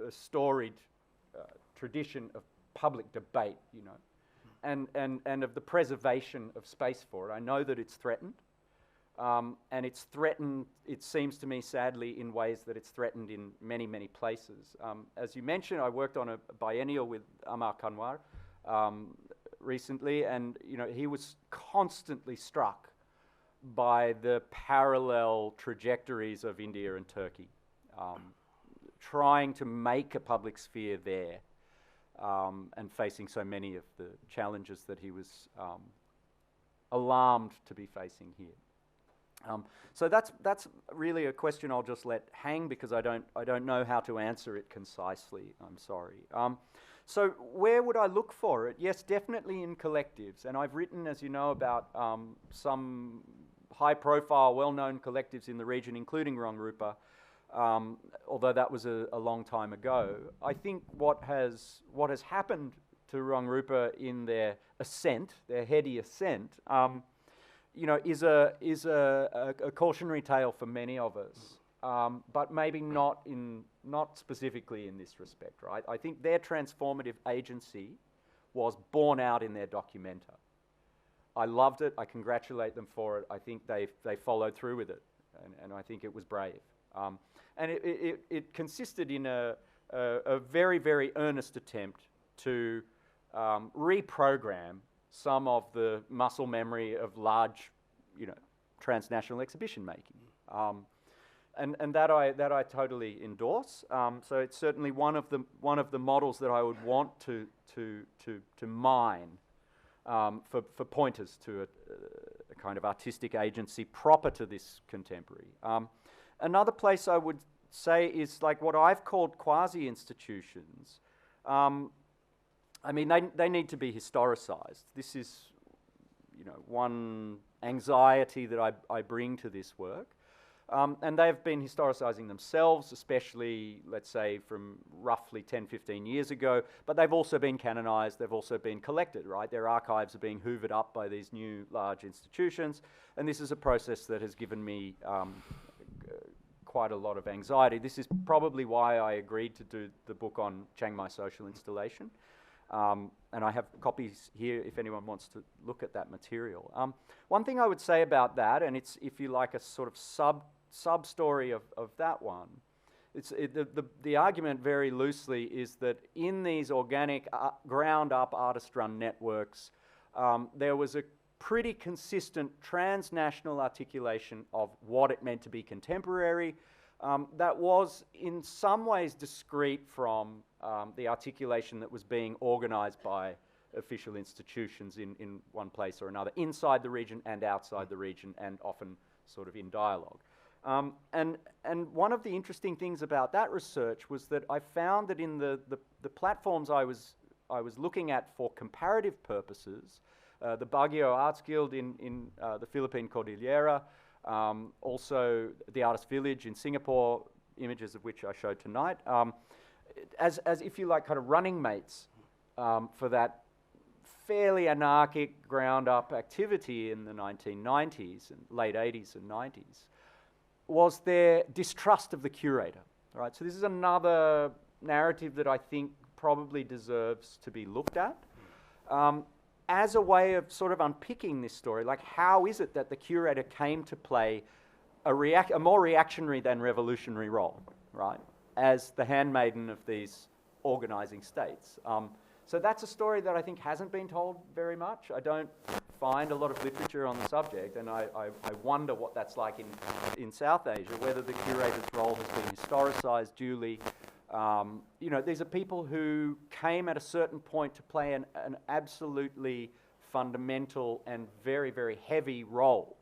storied tradition of public debate, you know, and of the preservation of space for it. I know that it's threatened, and it's threatened, it seems to me, sadly, in ways that it's threatened in many, many places. As you mentioned, I worked on a biennial with Amar Kanwar recently, and you know, he was constantly struck by the parallel trajectories of India and Turkey, trying to make a public sphere there, and facing so many of the challenges that he was alarmed to be facing here. So that's really a question I'll just let hang, because I don't know how to answer it concisely. I'm sorry. So where would I look for it? Yes, definitely in collectives, and I've written, as you know, about some high-profile, well-known collectives in the region, including Rangrupa, although that was a long time ago. I think what has happened to Rangrupa in their ascent, their heady ascent, you know, is a cautionary tale for many of us, but maybe not specifically in this respect, right? I think their transformative agency was borne out in their documenta. I loved it. I congratulate them for it. I think they followed through with it, and I think it was brave. And it consisted in a very, very earnest attempt to reprogram some of the muscle memory of large, you know, transnational exhibition making, and that I totally endorse. So it's certainly one of the models that I would want to mine for pointers to a kind of artistic agency proper to this contemporary. Another place I would say is like what I've called quasi-institutions. I mean, they need to be historicized. This is, you know, one anxiety that I bring to this work. And they've been historicizing themselves, especially, let's say, from roughly 10, 15 years ago, but they've also been canonized, they've also been collected, right? Their archives are being hoovered up by these new large institutions, and this is a process that has given me quite a lot of anxiety. This is probably why I agreed to do the book on Chiang Mai social installation. And I have copies here if anyone wants to look at that material. One thing I would say about that, and it's, if you like, a sort of sub-story of that one, the argument very loosely is that in these organic, ground-up, artist-run networks, there was a pretty consistent transnational articulation of what it meant to be contemporary, that was in some ways discrete from the articulation that was being organized by official institutions in one place or another, inside the region and outside the region, and often sort of in dialogue. And one of the interesting things about that research was that I found that in the platforms I was looking at for comparative purposes, the Baguio Arts Guild in the Philippine Cordillera, also the Artist Village in Singapore, images of which I showed tonight, as if you like, kind of running mates for that fairly anarchic, ground-up activity in the 1990s and late 80s and 90s, was their distrust of the curator, right? So this is another narrative that I think probably deserves to be looked at. As a way of sort of unpicking this story, like how is it that the curator came to play a more reactionary than revolutionary role, right, as the handmaiden of these organizing states? So that's a story that I think hasn't been told very much. I don't find a lot of literature on the subject, and I wonder what that's like in South Asia, whether the curator's role has been historicized duly. You know, these are people who came at a certain point to play an absolutely fundamental and very, very heavy role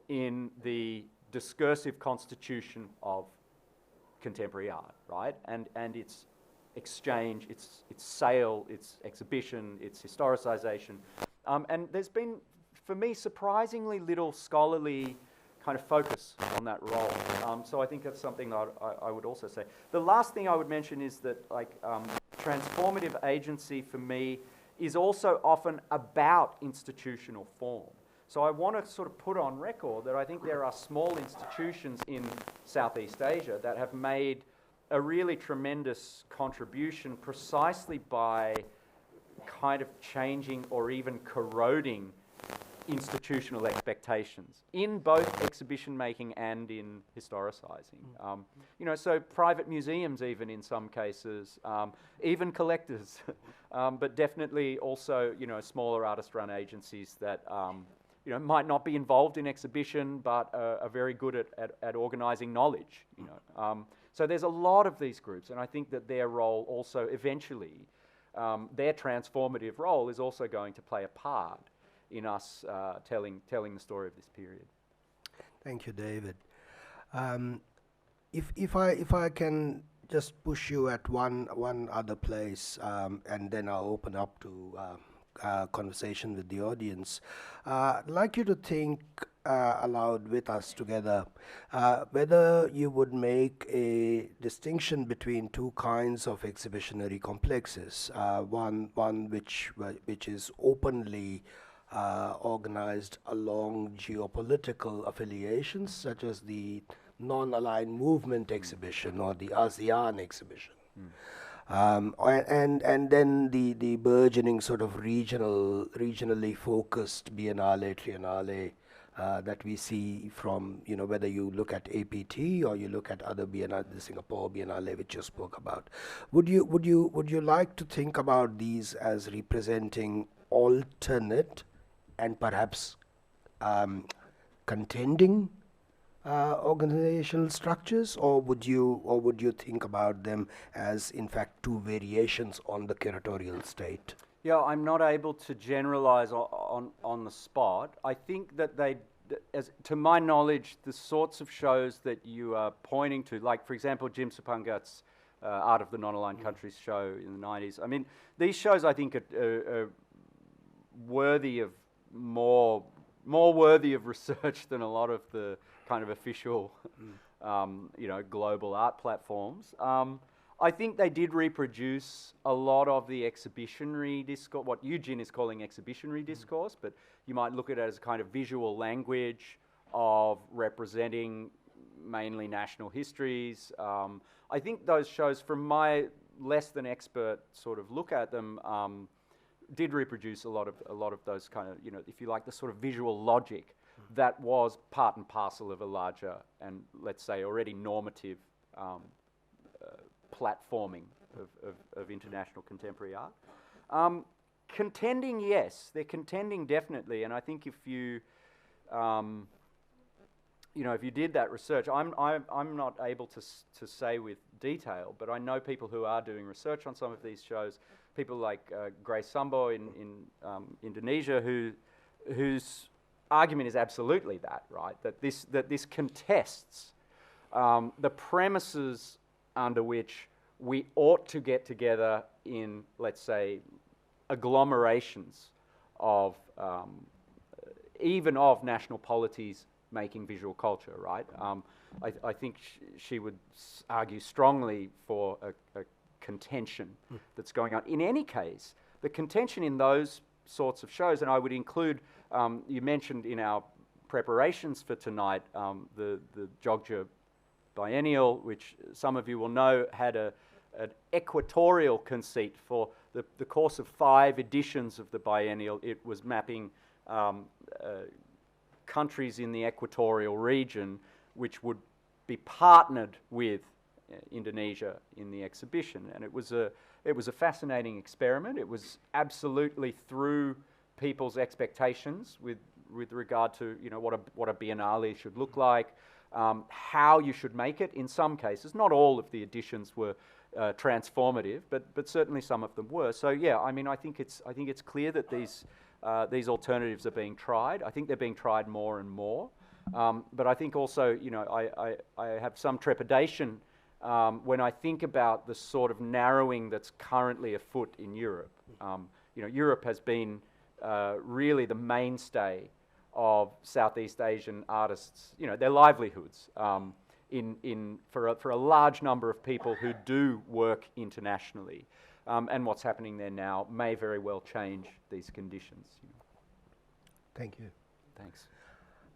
in the discursive constitution of contemporary art, right? And its exchange, its sale, its exhibition, its historicisation. And there's been, for me, surprisingly little scholarly kind of focus on that role. So I think that's something that I would also say. The last thing I would mention is that, like, transformative agency for me is also often about institutional form. So I want to sort of put on record that I think there are small institutions in Southeast Asia that have made a really tremendous contribution precisely by kind of changing or even corroding institutional expectations in both exhibition making and in historicising. You know, so private museums even in some cases, even collectors, but definitely also, you know, smaller artist-run agencies that, you know, might not be involved in exhibition but are very good at organising knowledge, you know. So there's a lot of these groups, and I think that their role also eventually, their transformative role is also going to play a part in us telling the story of this period. Thank you, David. If I can just push you at one other place, and then I'll open up to conversation with the audience. I'd like you to think aloud with us together whether you would make a distinction between two kinds of exhibitionary complexes. One which is openly organized along geopolitical affiliations, such as the non-aligned movement exhibition or the ASEAN exhibition. And then the burgeoning sort of regionally focused Biennale, Triennale that we see from, you know, whether you look at APT or you look at other Biennale, the Singapore Biennale which you spoke about. Would you like to think about these as representing alternate and perhaps contending organizational structures, or would you think about them as in fact two variations on the curatorial state? Yeah, I'm not able to generalize on the spot. I think that to my knowledge, the sorts of shows that you are pointing to, like for example Jim Supangat's Art of the Non-Aligned Countries show in the 90s. I mean, these shows I think are worthy of more worthy of research than a lot of the kind of official, you know, global art platforms. I think they did reproduce a lot of the exhibitionary discourse, what Eugene is calling exhibitionary discourse, but you might look at it as a kind of visual language of representing mainly national histories. I think those shows, from my less than expert sort of look at them, did reproduce a lot of those kind of, you know, if you like, the sort of visual logic that was part and parcel of a larger and, let's say, already normative platforming of international contemporary art. Contending, yes, they're contending definitely, and I think if you, you know, if you did that research, I'm not able to say with detail, but I know people who are doing research on some of these shows. People like Grace Sambo in Indonesia, whose argument is absolutely that, right? That this contests the premises under which we ought to get together in, let's say, agglomerations of even of national polities making visual culture, right? I think she would argue strongly for a contention that's going on. In any case, the contention in those sorts of shows, and I would include, you mentioned in our preparations for tonight, the Jogja Biennial, which some of you will know had an equatorial conceit for the course of 5 editions of the biennial. It was mapping countries in the equatorial region which would be partnered with Indonesia in the exhibition, and it was a fascinating experiment. It was absolutely through people's expectations with regard to, you know, what a biennale should look like, how you should make it. In some cases, not all of the editions were transformative, but certainly some of them were. So yeah, I mean, I think it's clear that these alternatives are being tried. I think they're being tried more and more. But I think also, you know, I have some trepidation when I think about the sort of narrowing that's currently afoot in Europe. You know, Europe has been really the mainstay of Southeast Asian artists, you know, their livelihoods for a large number of people who do work internationally. And what's happening there now may very well change these conditions. You know. Thank you. Thanks.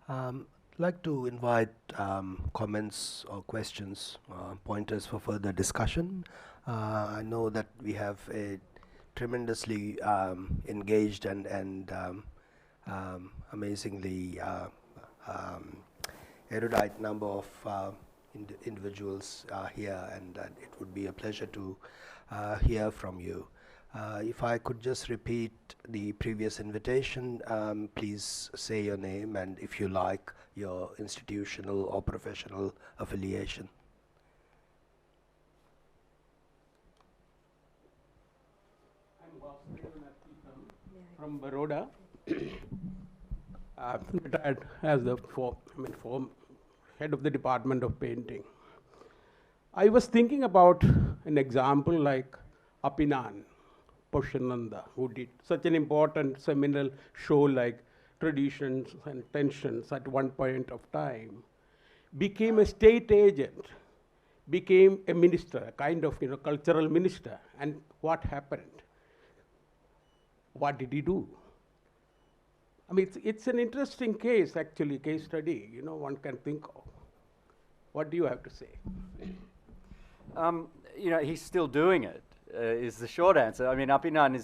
I'd like to invite comments or questions, pointers for further discussion. I know that we have a tremendously engaged and amazingly erudite number of individuals here, and it would be a pleasure to hear from you. If I could just repeat the previous invitation, please say your name and, if you like, your institutional or professional affiliation. From Baroda, retired as the head of the Department of Painting. I was thinking about an example like Apinan Poshananda, who did such an important seminal show like Traditions and Tensions at one point of time, became a state agent, became a minister, a kind of cultural minister. And what happened? What did he do? I mean, it's an interesting case, actually, case study, one can think of. What do you have to say? You know, he's still doing it, is the short answer. I mean, Apinan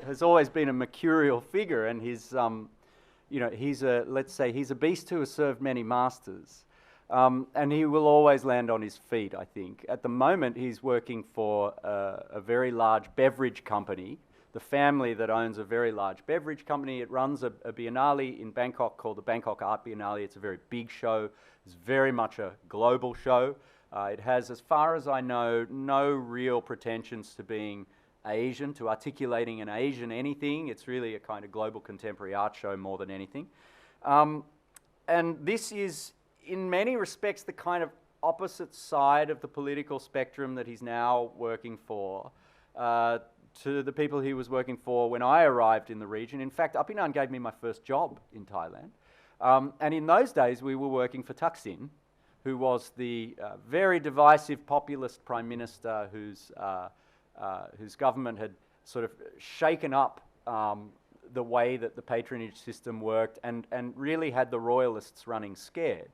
has always been a mercurial figure, and he's, let's say, he's a beast who has served many masters. And he will always land on his feet, I think. At the moment, he's working for a very large beverage company, the family that owns a very large beverage company. It runs a biennale in Bangkok called the Bangkok Art Biennale. It's a very big show. It's very much a global show. It has, as far as I know, no real pretensions to being Asian, to articulating an Asian anything. It's really a kind of global contemporary art show more than anything. And this is, in many respects, the kind of opposite side of the political spectrum that he's now working for to the people he was working for when I arrived in the region. In fact, Apinan gave me my first job in Thailand. And in those days, we were working for Thaksin, who was the very divisive populist prime minister whose government had sort of shaken up the way that the patronage system worked and really had the royalists running scared.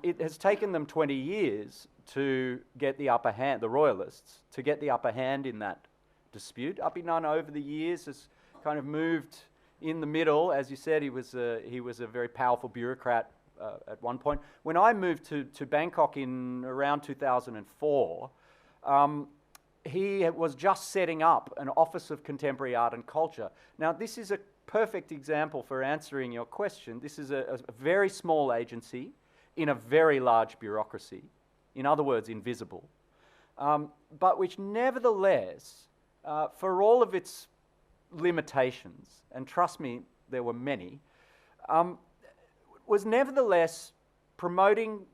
It has taken them 20 years to get the upper hand, the royalists, to get the upper hand in that dispute. Apinan over the years has kind of moved in the middle. As you said, he was a very powerful bureaucrat at one point. When I moved to Bangkok in around 2004, he was just setting up an Office of Contemporary Art and Culture. Now, this is a perfect example for answering your question. This is a very small agency in a very large bureaucracy, in other words, invisible, but which nevertheless, for all of its limitations, and trust me, there were many, was nevertheless promoting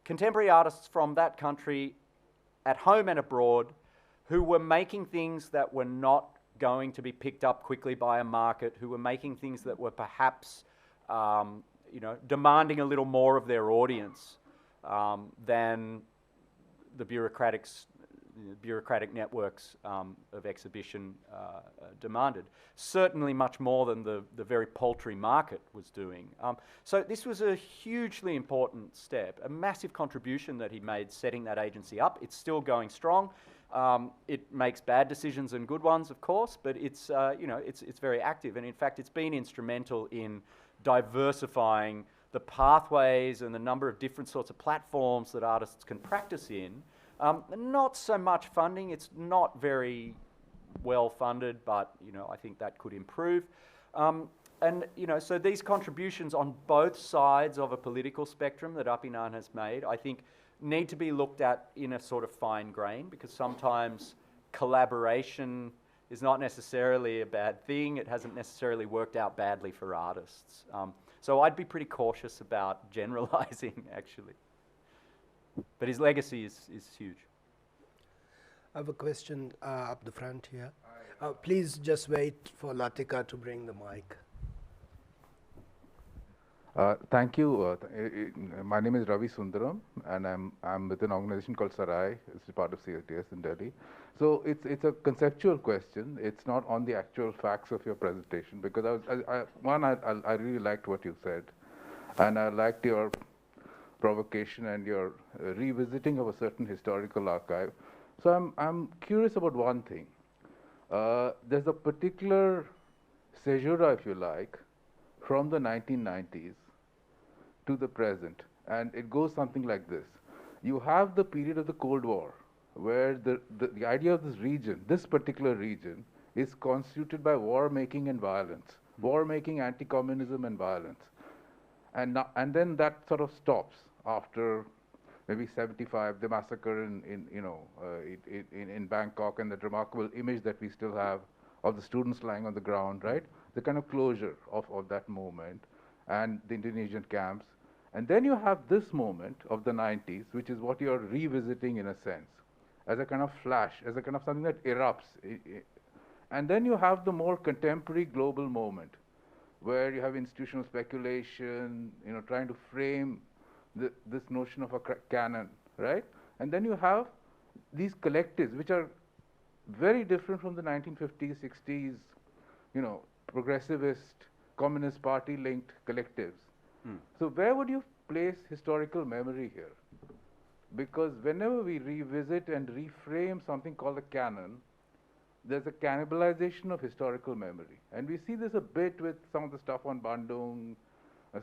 contemporary artists from that country at home and abroad who were making things that were not going to be picked up quickly by a market, who were making things that were perhaps demanding a little more of their audience than the bureaucratic networks of exhibition demanded. Certainly much more than the very paltry market was doing. So this was a hugely important step, a massive contribution that he made setting that agency up. It's still going strong. It makes bad decisions and good ones, of course, but it's very active, and in fact it's been instrumental in diversifying the pathways and the number of different sorts of platforms that artists can practice in. Not so much funding. It's not very well funded, but I think that could improve. So these contributions on both sides of a political spectrum that Apinan has made, I think, need to be looked at in a sort of fine grain, because sometimes collaboration is not necessarily a bad thing. It hasn't necessarily worked out badly for artists. So I'd be pretty cautious about generalizing, actually. But his legacy is huge. I have a question up the front here. Please just wait for Latika to bring the mic. Thank you. My name is Ravi Sundaram, and I'm with an organization called Sarai. It's a part of CSDS in Delhi. So it's a conceptual question. It's not on the actual facts of your presentation, because I really liked what you said, and I liked your provocation and your revisiting of a certain historical archive. So I'm curious about one thing. There's a particular caesura, if you like, from the 1990s to the present, and it goes something like this. You have the period of the Cold War, where the idea of this region, this particular region, is constituted by war-making and violence, war-making, anti-communism and violence. And then that sort of stops after maybe 75, the massacre in Bangkok, and that remarkable image that we still have of the students lying on the ground, right? The kind of closure of that moment, and the Indonesian camps. And then you have this moment of the 90s, which is what you're revisiting in a sense, as a kind of flash, as a kind of something that erupts. And then you have the more contemporary global moment, where you have institutional speculation, trying to frame this notion of a canon, right? And then you have these collectives, which are very different from the 1950s, 60s, progressivist, Communist Party linked collectives. So where would you place historical memory here? Because whenever we revisit and reframe something called a canon, there's a cannibalization of historical memory. And we see this a bit with some of the stuff on Bandung,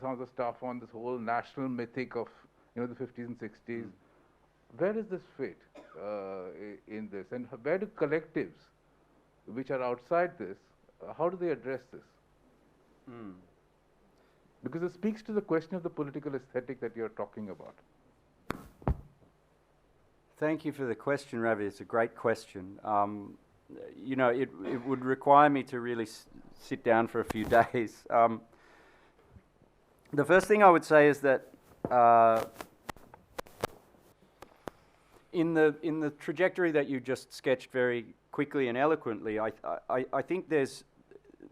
some of the stuff on this whole national mythic of the 50s and 60s. Where does this fit in this? And where do collectives, which are outside this, how do they address this? Because it speaks to the question of the political aesthetic that you're talking about. Thank you for the question, Ravi. It's a great question. It would require me to really sit down for a few days. The first thing I would say is that in the trajectory that you just sketched very quickly and eloquently, I think there's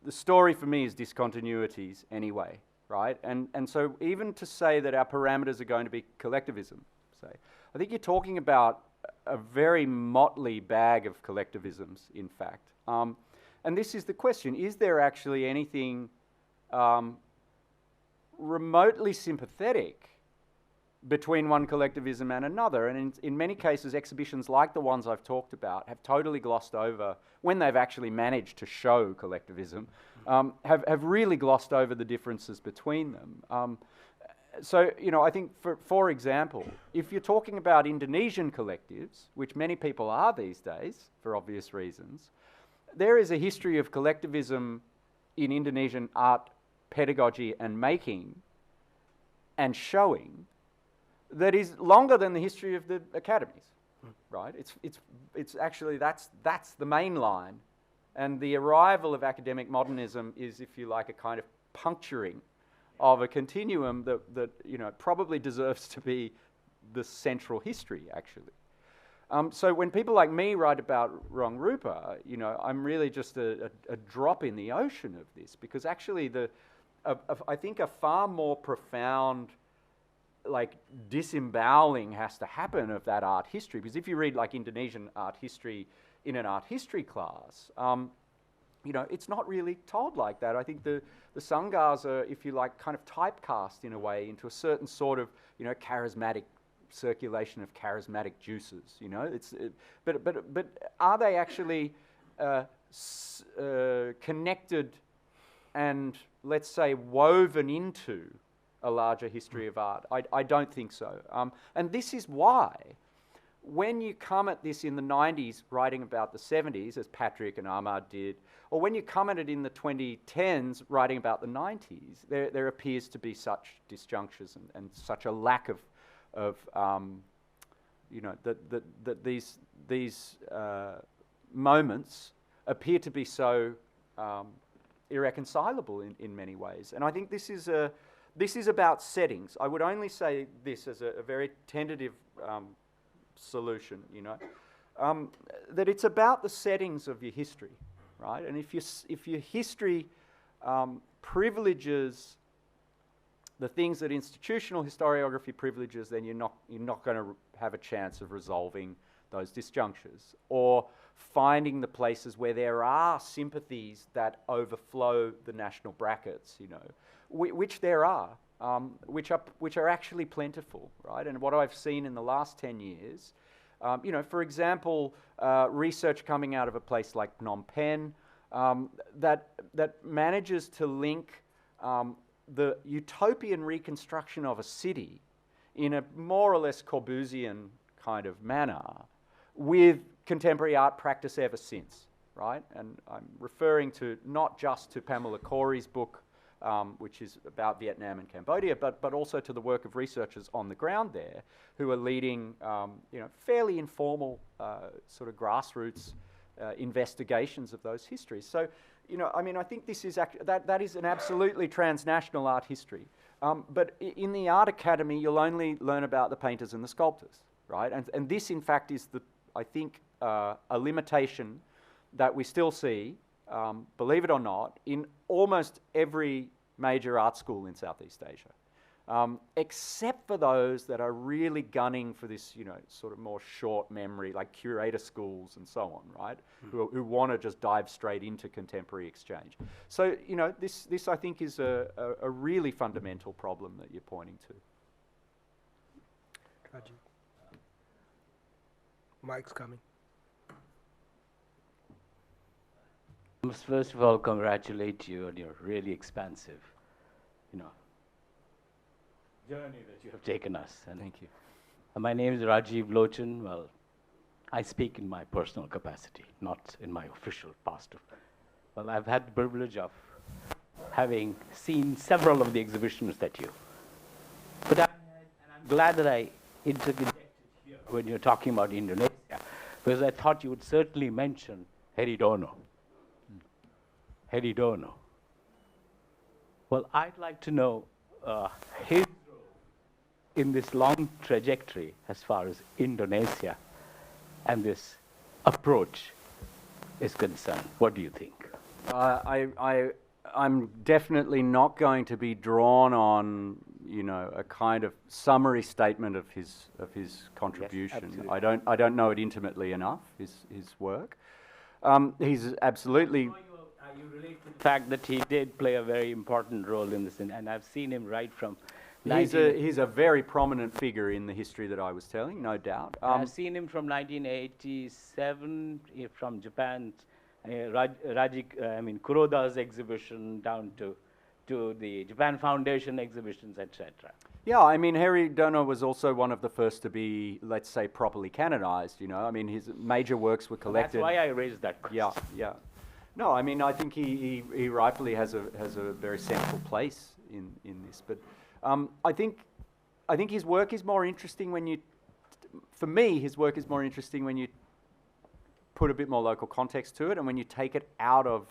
the story for me is discontinuities anyway, right? And so even to say that our parameters are going to be collectivism, say, I think you're talking about a very motley bag of collectivisms, in fact. And this is the question: is there actually anything remotely sympathetic between one collectivism and another? And in many cases, exhibitions like the ones I've talked about have totally glossed over, when they've actually managed to show collectivism, have really glossed over the differences between them. So, I think, for example, if you're talking about Indonesian collectives, which many people are these days, for obvious reasons, there is a history of collectivism in Indonesian art, pedagogy and making and showing that is longer than the history of the academies, right? It's actually, that's the main line. And the arrival of academic modernism is, if you like, a kind of puncturing of a continuum that probably deserves to be the central history, actually. So when people like me write about Rongrupa, I'm really just a drop in the ocean of this, because actually I think a far more profound disemboweling has to happen of that art history. Because if you read Indonesian art history in an art history class, it's not really told like that. I think the Sanghas are, if you like, kind of typecast in a way into a certain sort of, charismatic circulation of charismatic juices. But are they actually connected and, let's say, woven into a larger history of art? I don't think so. And this is why, when you come at this in the 90s, writing about the 70s, as Patrick and Ahmad did, or when you come at it in the 2010s, writing about the 90s, there appears to be such disjunctures and such a lack of that these moments appear to be so irreconcilable in many ways. And I think this is this is about settings. I would only say this as a very tentative solution, you know, that it's about the settings of your history, right? And if your history privileges the things that institutional historiography privileges, then you're not going to have a chance of resolving those disjunctures or finding the places where there are sympathies that overflow the national brackets, you know, which there are, which are actually plentiful, right? And what I've seen in the last 10 years, you know, for example, research coming out of a place like Phnom Penh that manages to link the utopian reconstruction of a city in a more or less Corbusian kind of manner with contemporary art practice ever since, right? And I'm referring to not just to Pamela Corey's book, which is about Vietnam and Cambodia, but also to the work of researchers on the ground there who are leading, you know, fairly informal sort of grassroots investigations of those histories. So, you know, I mean, I think this is that is an absolutely transnational art history. But in the art academy, you'll only learn about the painters and the sculptors, right? And this, in fact, is I think, a limitation that we still see, believe it or not, in almost every major art school in Southeast Asia. Except for those that are really gunning for this, you know, sort of more short memory, like curator schools and so on, right? Who want to just dive straight into contemporary exchange. So, you know, this I think is a really fundamental problem that you're pointing to. Raji. Mike's coming. I must first of all congratulate you on your really expansive, you know, journey that you have taken us. And thank you. My name is Rajiv Lochan. Well, I speak in my personal capacity, not in my official past. Well, I've had the privilege of having seen several of the exhibitions that you put out, and I'm glad that I interjected here when you're talking about Indonesia, because I thought you would certainly mention Heridono. Heridono. Well, I'd like to know his role in this long trajectory as far as Indonesia and this approach is concerned. What do you think? I'm definitely not going to be drawn on, you know, a kind of summary statement of his contribution. Yes, I don't know it intimately enough, his work. He's absolutely. You relate to the fact that he did play a very important role in this, and I've seen him right from. He's a very prominent figure in the history that I was telling, no doubt. I've seen him from 1987 from Japan, Kuroda's exhibition down to the Japan Foundation exhibitions, etc. Yeah, I mean, Heridono was also one of the first to be, let's say, properly canonized, you know. I mean, his major works were collected. That's why I raised that question. Yeah. No, I mean, I think he rightfully has a very central place in this. But I think his work is more interesting when you, for me, his work is more interesting when you put a bit more local context to it, and when you take it out of,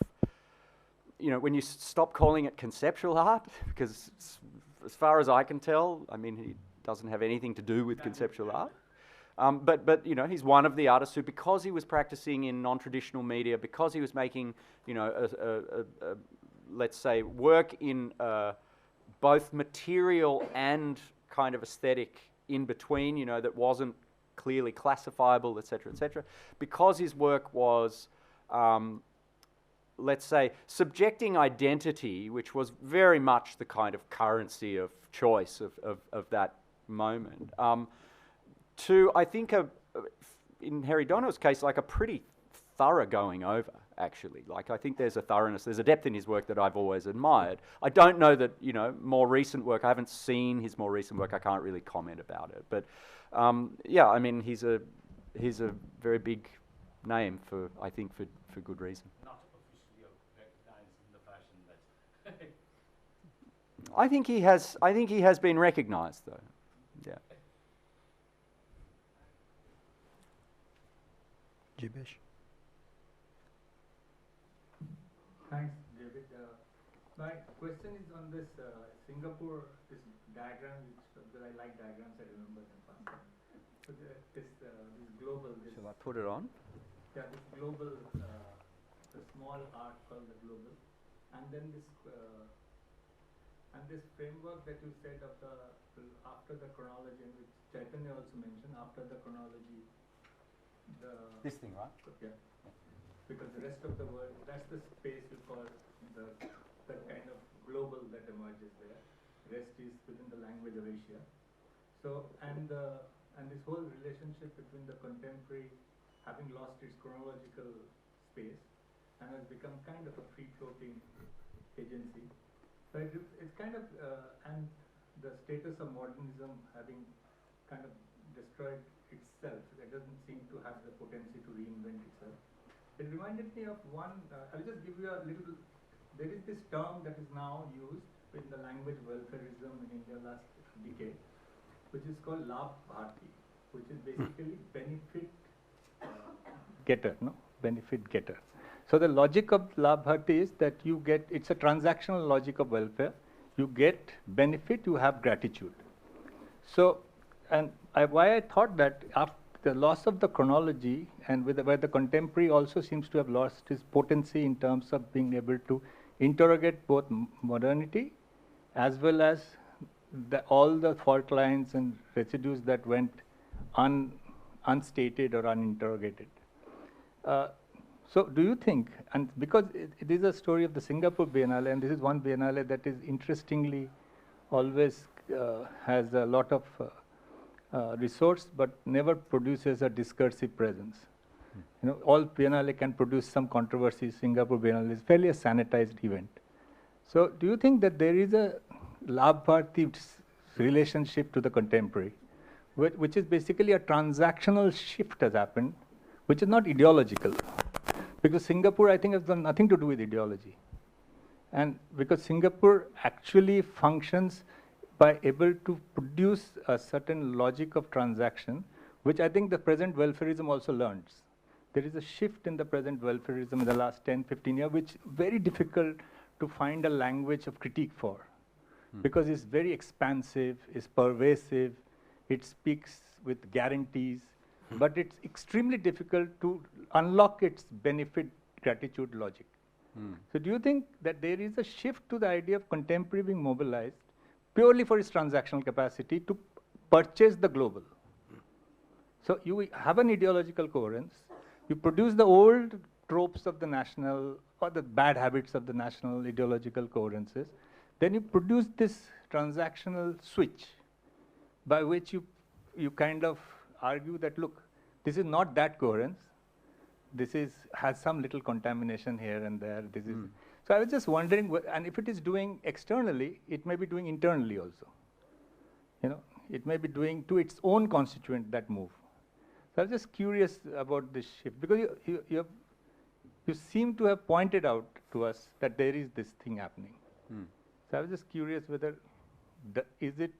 you know, when you stop calling it conceptual art, because as far as I can tell, I mean, he doesn't have anything to do with conceptual art. But you know, he's one of the artists who, because he was practicing in non-traditional media, because he was making, you know, let's say, work in both material and kind of aesthetic in between, you know, that wasn't clearly classifiable, etc., etc. Because his work was, let's say, subjecting identity, which was very much the kind of currency of choice of that moment, to, I think, in Heridono's case, like a pretty thorough going over, actually. Like, I think there's a thoroughness, there's a depth in his work that I've always admired. I don't know that, you know, more recent work, I haven't seen his more recent work, I can't really comment about it. But, yeah, I mean, he's a very big name for, I think, for good reason. Not officially recognized in the fashion that... I think he has been recognized, though. Yeah. Jibesh. Thanks, David. My question is on this Singapore, this diagram, because I like diagrams, I remember them faster. So this global. Shall I put it on? Yeah, this global, the small arc called the global, and then this framework that you said of after the chronology, and which Chaitanya also mentioned, after the chronology, This thing, right? yeah, because the rest of the world, that's the space you call the kind of global that emerges there. Rest is within the language of Asia. So and this whole relationship between the contemporary having lost its chronological space and has become kind of a free-floating agency. So it's kind of and the status of modernism having kind of destroyed itself. It doesn't seem to have the potency to reinvent itself. It reminded me of one. I'll just give you a little. There is this term that is now used in the language welfareism in India last decade, which is called Labh Bharti, which is basically benefit getter, no? Benefit getter. So the logic of Labh Bharti is that you get, it's a transactional logic of welfare. You get benefit, you have gratitude. So, and why I thought that after the loss of the chronology and where the contemporary also seems to have lost its potency in terms of being able to interrogate both modernity as well as all the fault lines and residues that went unstated or uninterrogated. So do you think, and because it is a story of the Singapore Biennale, and this is one Biennale that is interestingly always has a lot of resource but never produces a discursive presence. You know, all Biennale can produce some controversy. Singapore Biennale is fairly a sanitized event. So do you think that there is a Labh Bharti relationship to the contemporary, which is basically a transactional shift has happened, which is not ideological? Because Singapore, I think, has done nothing to do with ideology. And because Singapore actually functions by able to produce a certain logic of transaction, which I think the present welfareism also learns. There is a shift in the present welfareism in the last 10, 15 years, which is very difficult to find a language of critique for. Because it's very expansive, it's pervasive, it speaks with guarantees, but it's extremely difficult to unlock its benefit gratitude logic. So do you think that there is a shift to the idea of contemporary being mobilized purely for its transactional capacity to purchase the global? So you have an ideological coherence, you produce the old tropes of the national or the bad habits of the national ideological coherences, then you produce this transactional switch by which you kind of argue that, look, this is not that coherence, this has some little contamination here and there. This is so I was just wondering, and if it is doing externally, it may be doing internally also. You know, it may be doing to its own constituent that move. So I was just curious about this shift, because you seem to have pointed out to us that there is this thing happening. So I was just curious whether is it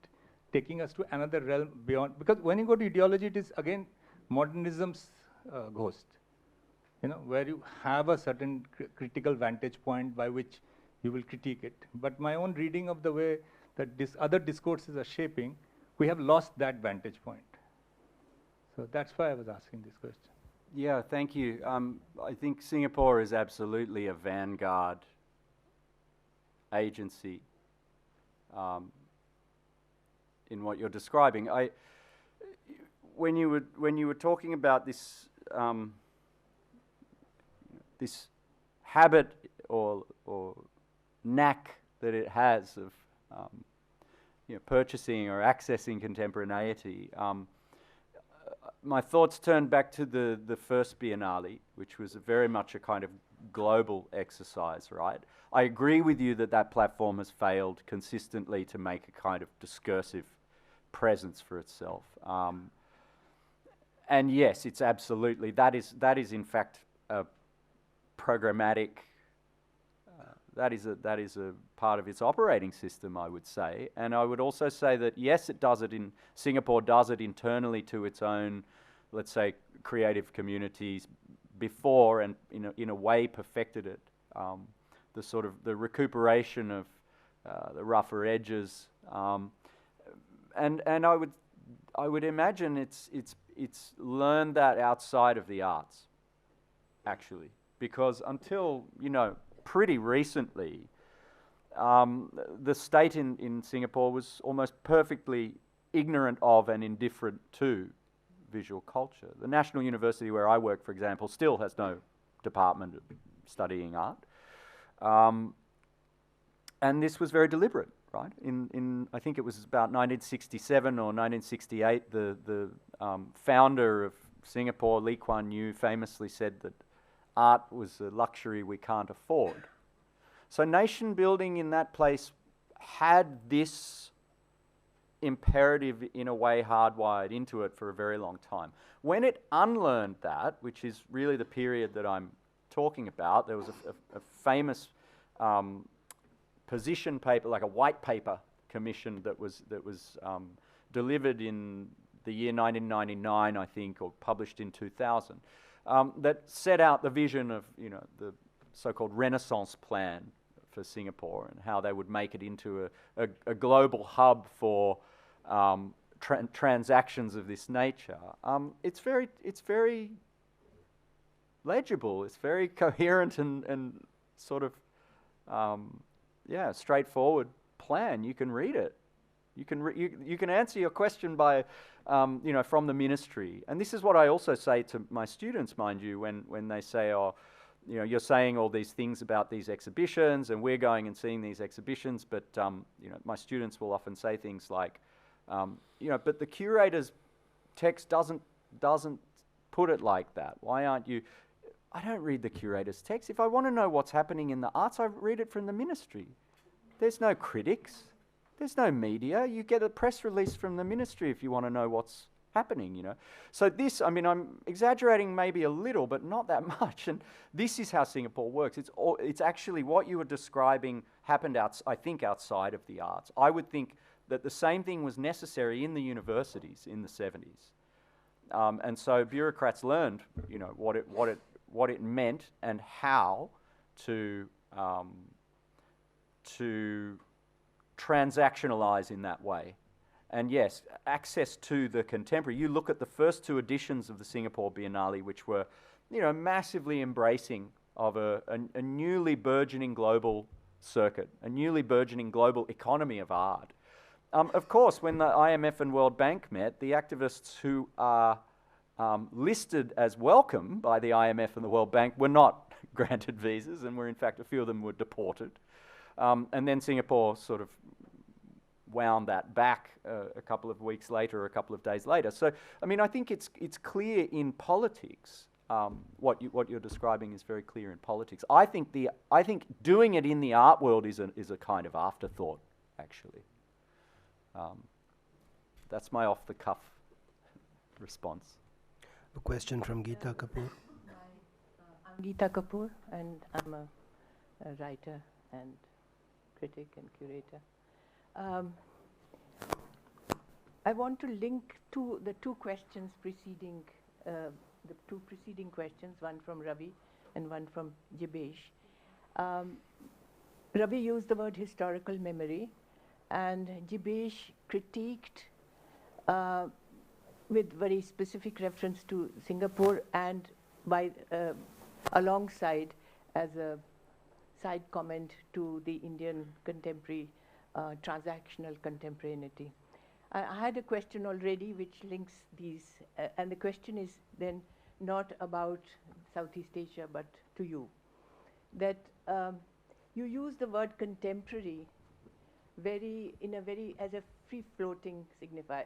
taking us to another realm beyond, because when you go to ideology, it is again modernism's ghost. You know, where you have a certain critical vantage point by which you will critique it. But my own reading of the way that this other discourses are shaping, we have lost that vantage point. So that's why I was asking this question. Yeah, thank you. I think Singapore is absolutely a vanguard agency in what you're describing. When you were talking about this this habit or knack that it has of purchasing or accessing contemporaneity, my thoughts turned back to the first Biennale, which was very much a kind of global exercise, right? I agree with you that platform has failed consistently to make a kind of discursive presence for itself. And yes, it's absolutely, that is in fact a programmatic, that is a part of its operating system, I would say. And I would also say that yes, Singapore does it internally to its own, let's say, creative communities before, and in a way perfected it. the sort of the recuperation of the rougher edges, and I would imagine it's learned that outside of the arts, actually, because until pretty recently, the state in Singapore was almost perfectly ignorant of and indifferent to visual culture. The National University where I work, for example, still has no department of studying art. And this was very deliberate, right? In I think it was about 1967 or 1968, the founder of Singapore, Lee Kuan Yew, famously said that art was a luxury we can't afford. So nation building in that place had this imperative in a way hardwired into it for a very long time. When it unlearned that, which is really the period that I'm talking about, there was a famous position paper, like a white paper commission that was delivered in the year 1999, I think, or published in 2000, that set out the vision of the so-called Renaissance plan for Singapore and how they would make it into a global hub for transactions of this nature. It's very legible. It's very coherent and sort of straightforward plan. You can read it. You can answer your question by from the ministry. And this is what I also say to my students, mind you, when they say, oh, you're saying all these things about these exhibitions, and we're going and seeing these exhibitions, but my students will often say things like, but the curator's text doesn't put it like that. Why aren't you? I don't read the curator's text. If I want to know what's happening in the arts, I read it from the ministry. There's no critics. There's no media. You get a press release from the ministry if you want to know what's happening, So this, I'm exaggerating maybe a little, but not that much. And this is how Singapore works. It's actually what you were describing happened I think outside of the arts. I would think that the same thing was necessary in the universities in the 70s. And so bureaucrats learned, what it meant and how to transactionalize in that way. And yes, access to the contemporary. You look at the first two editions of the Singapore Biennale, which were, massively embracing of a newly burgeoning global circuit, a newly burgeoning global economy of art. Of course, when the IMF and World Bank met, the activists who are listed as welcome by the IMF and the World Bank were not granted visas, and in fact, a few of them were deported. And then Singapore sort of wound that back a couple of weeks later or a couple of days later. So, I think it's clear in politics. What you're describing is very clear in politics. I think doing it in the art world is a kind of afterthought, actually. That's my off-the-cuff response. A question from Geeta Kapoor. I'm Geeta Kapoor, and I'm a writer and critic and curator. I want to link to the two questions preceding, the two preceding questions, one from Ravi and one from Jibesh. Ravi used the word historical memory, and Jibesh critiqued with very specific reference to Singapore and by alongside as a side comment to the Indian contemporary transactional contemporaneity. I had a question already which links these, and the question is then not about Southeast Asia but to you. That you use the word contemporary as a free-floating signifier.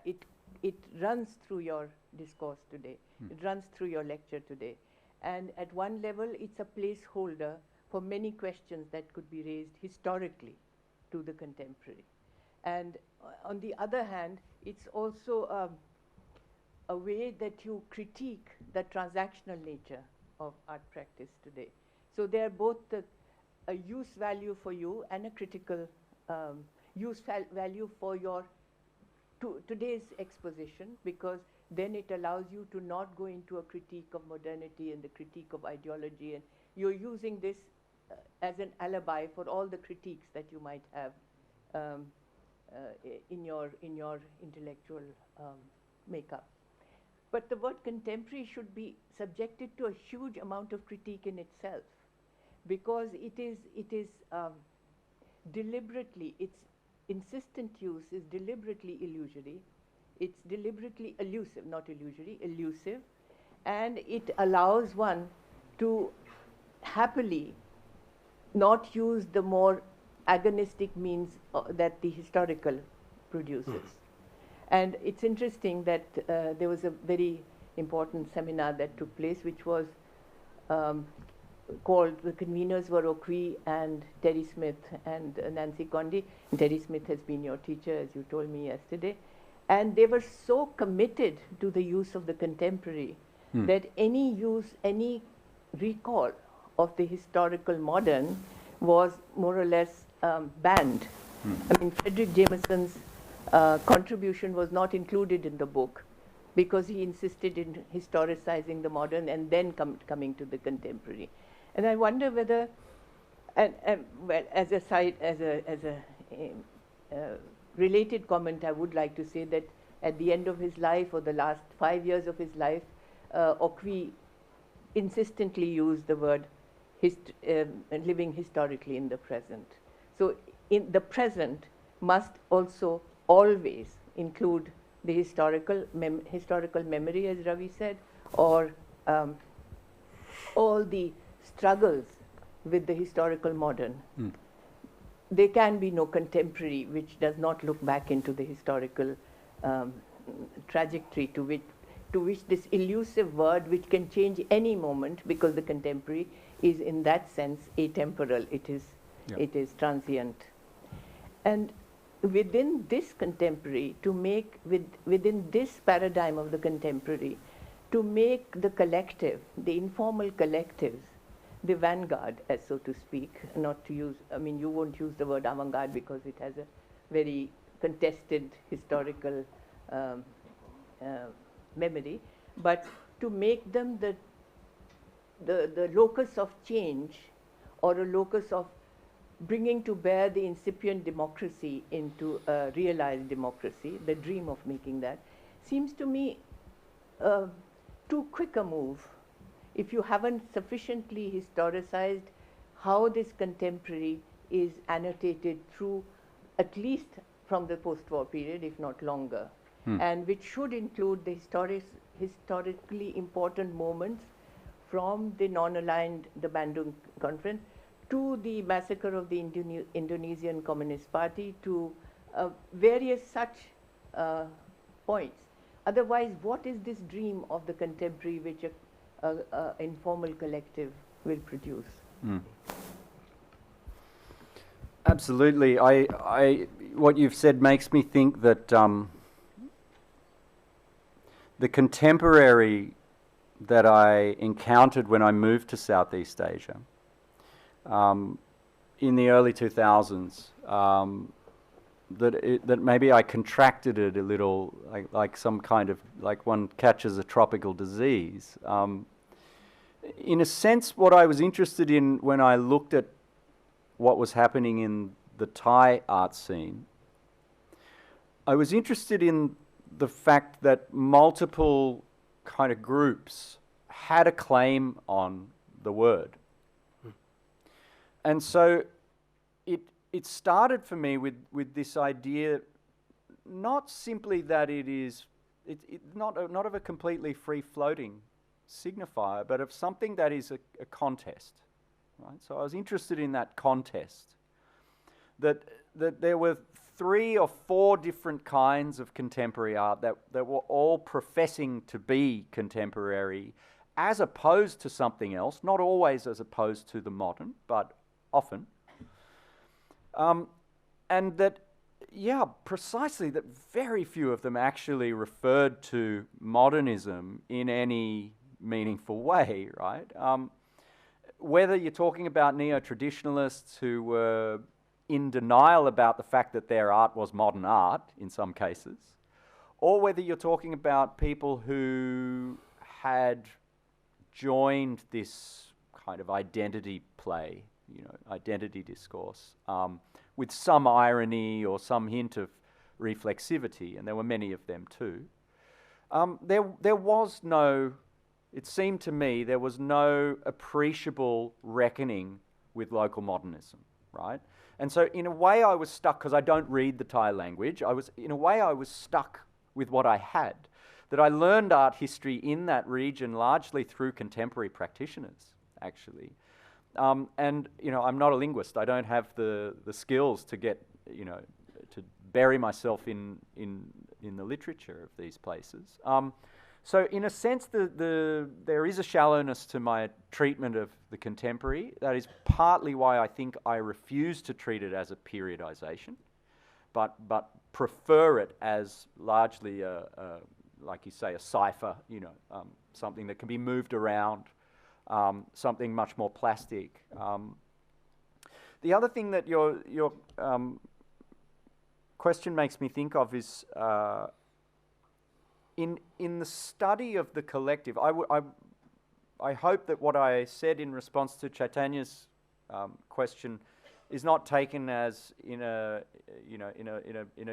It runs through your discourse today. It runs through your lecture today. And at one level, it's a placeholder for many questions that could be raised historically to the contemporary. And on the other hand, it's also a way that you critique the transactional nature of art practice today. So they are both a use value for you and a critical use value for your today's exposition, because then it allows you to not go into a critique of modernity and the critique of ideology, and you're using this as an alibi for all the critiques that you might have in your intellectual makeup. But the word contemporary should be subjected to a huge amount of critique in itself, because it is deliberately, its insistent use is deliberately illusory. It's deliberately elusive, not illusory, elusive, and it allows one to happily not use the more agonistic means that the historical produces. And it's interesting that there was a very important seminar that took place, which was called, the conveners were O'Quee and Terry Smith and Nancy Condi. And Terry Smith has been your teacher, as you told me yesterday. And they were so committed to the use of the contemporary that any use, any recall of the historical modern was more or less banned. I mean, Frederick Jameson's contribution was not included in the book because he insisted in historicizing the modern and then coming to the contemporary. And I wonder whether, well, as a side, as a related comment, I would like to say that at the end of his life, or the last 5 years of his life, O'Quee insistently used the word living historically in the present. So in the present must also always include the historical memory, as Ravi said, or all the struggles with the historical modern. There can be no contemporary which does not look back into the historical trajectory to which this elusive word, which can change any moment, because the contemporary is in that sense atemporal. It is transient. And within this contemporary, to make within this paradigm of the contemporary, to make the collective, the informal collectives, the vanguard, as so to speak, not to use, I mean, you won't use the word avant-garde because it has a very contested historical memory, but to make them the locus of change, or a locus of bringing to bear the incipient democracy into a realized democracy, the dream of making that, seems to me too quick a move if you haven't sufficiently historicized how this contemporary is annotated through, at least from the post-war period, if not longer, and which should include the historically important moments from the non-aligned, the Bandung Conference, to the massacre of the Indonesian Communist Party, to various such points. Otherwise, what is this dream of the contemporary which a informal collective will produce? Absolutely. What you've said makes me think that the contemporary that I encountered when I moved to Southeast Asia in the early 2000s, that maybe I contracted it a little, like some kind of, like one catches a tropical disease. In a sense, what I was interested in when I looked at what was happening in the Thai art scene, I was interested in the fact that multiple kind of groups had a claim on the word. And so it started for me with this idea, not simply that it is not of a completely free-floating signifier, but of something that is a contest. Right? So I was interested in that contest, that there were 3 or 4 different kinds of contemporary art that were all professing to be contemporary, as opposed to something else, not always as opposed to the modern, but often. And that, yeah, precisely, that very few of them actually referred to modernism in any meaningful way, right? Whether you're talking about neo-traditionalists who were in denial about the fact that their art was modern art in some cases, or whether you're talking about people who had joined this kind of identity play, identity discourse, with some irony or some hint of reflexivity, and there were many of them too. There was no, it seemed to me, there was no appreciable reckoning with local modernism, right? And so in a way I was stuck, because I don't read the Thai language, in a way I was stuck with what I had, that I learned art history in that region largely through contemporary practitioners, actually. And, I'm not a linguist. I don't have the skills to get, to bury myself in the literature of these places. So in a sense, there is a shallowness to my treatment of the contemporary. That is partly why I think I refuse to treat it as a periodization, but prefer it as largely like you say, a cipher, something that can be moved around, something much more plastic. The other thing that your question makes me think of is in the study of the collective. I hope that what I said in response to Chaitanya's question is not taken as in a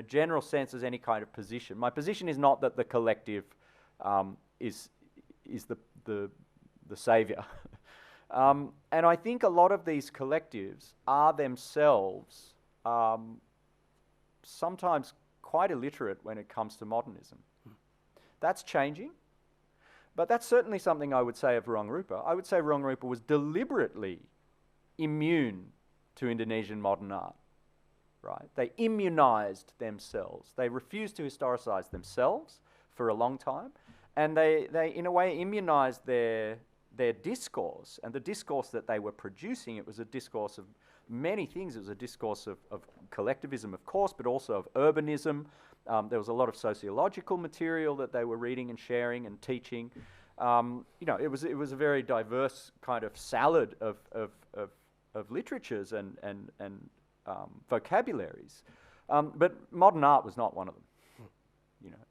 general sense as any kind of position. My position is not that the collective is the savior. And I think a lot of these collectives are themselves sometimes quite illiterate when it comes to modernism. That's changing, but that's certainly something I would say of Ruangrupa. I would say Ruangrupa was deliberately immune to Indonesian modern art, right? They immunized themselves. They refused to historicize themselves for a long time, and they in a way immunized their discourse, and the discourse that they were producing. It was a discourse of many things. It was a discourse of collectivism, of course, but also of urbanism. There was a lot of sociological material that they were reading and sharing and teaching. It was a very diverse kind of salad of literatures and vocabularies. But modern art was not one of them.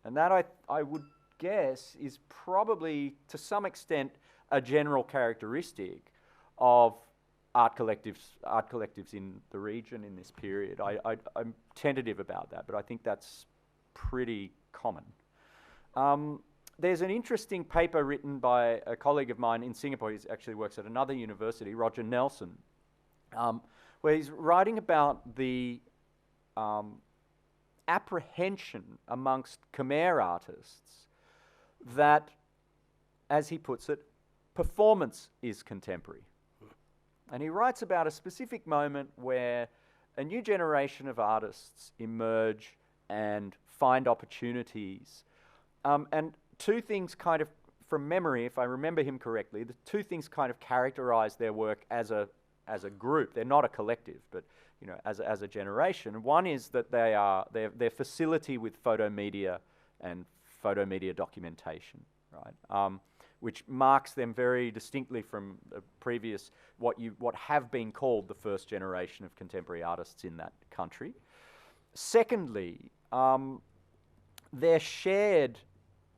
And that I would guess is probably to some extent a general characteristic of art collectives in the region in this period. I'm tentative about that, but I think that's pretty common. There's an interesting paper written by a colleague of mine in Singapore. He actually works at another university, Roger Nelson, where he's writing about the apprehension amongst Khmer artists that, as he puts it, performance is contemporary. And he writes about a specific moment where a new generation of artists emerge and find opportunities. And two things kind of, from memory, if I remember him correctly, the two things kind of characterize their work as a group. They're not a collective, but as a generation. One is that their facility with photomedia and photomedia documentation, right? Which marks them very distinctly from the previous, what have been called the first generation of contemporary artists in that country. Secondly, their shared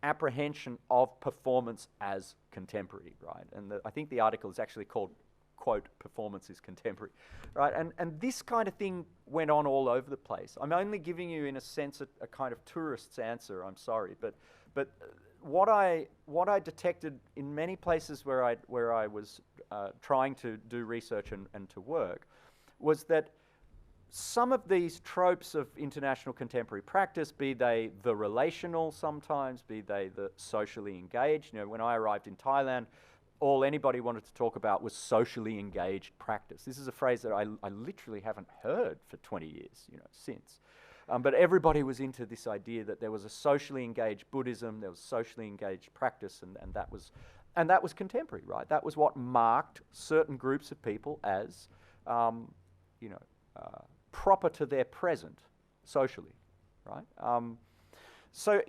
apprehension of performance as contemporary, right? And I think the article is actually called, quote, "Performance is Contemporary," right? And this kind of thing went on all over the place. I'm only giving you, in a sense, a kind of tourist's answer, I'm sorry, but what I detected in many places where I was trying to do research and to work was that some of these tropes of international contemporary practice, be they the relational sometimes, be they the socially engaged. When I arrived in Thailand, all anybody wanted to talk about was socially engaged practice. This is a phrase that I literally haven't heard for 20 years, since. But everybody was into this idea that there was a socially engaged Buddhism, there was socially engaged practice, and that was contemporary, right? That was what marked certain groups of people as, proper to their present socially, right? So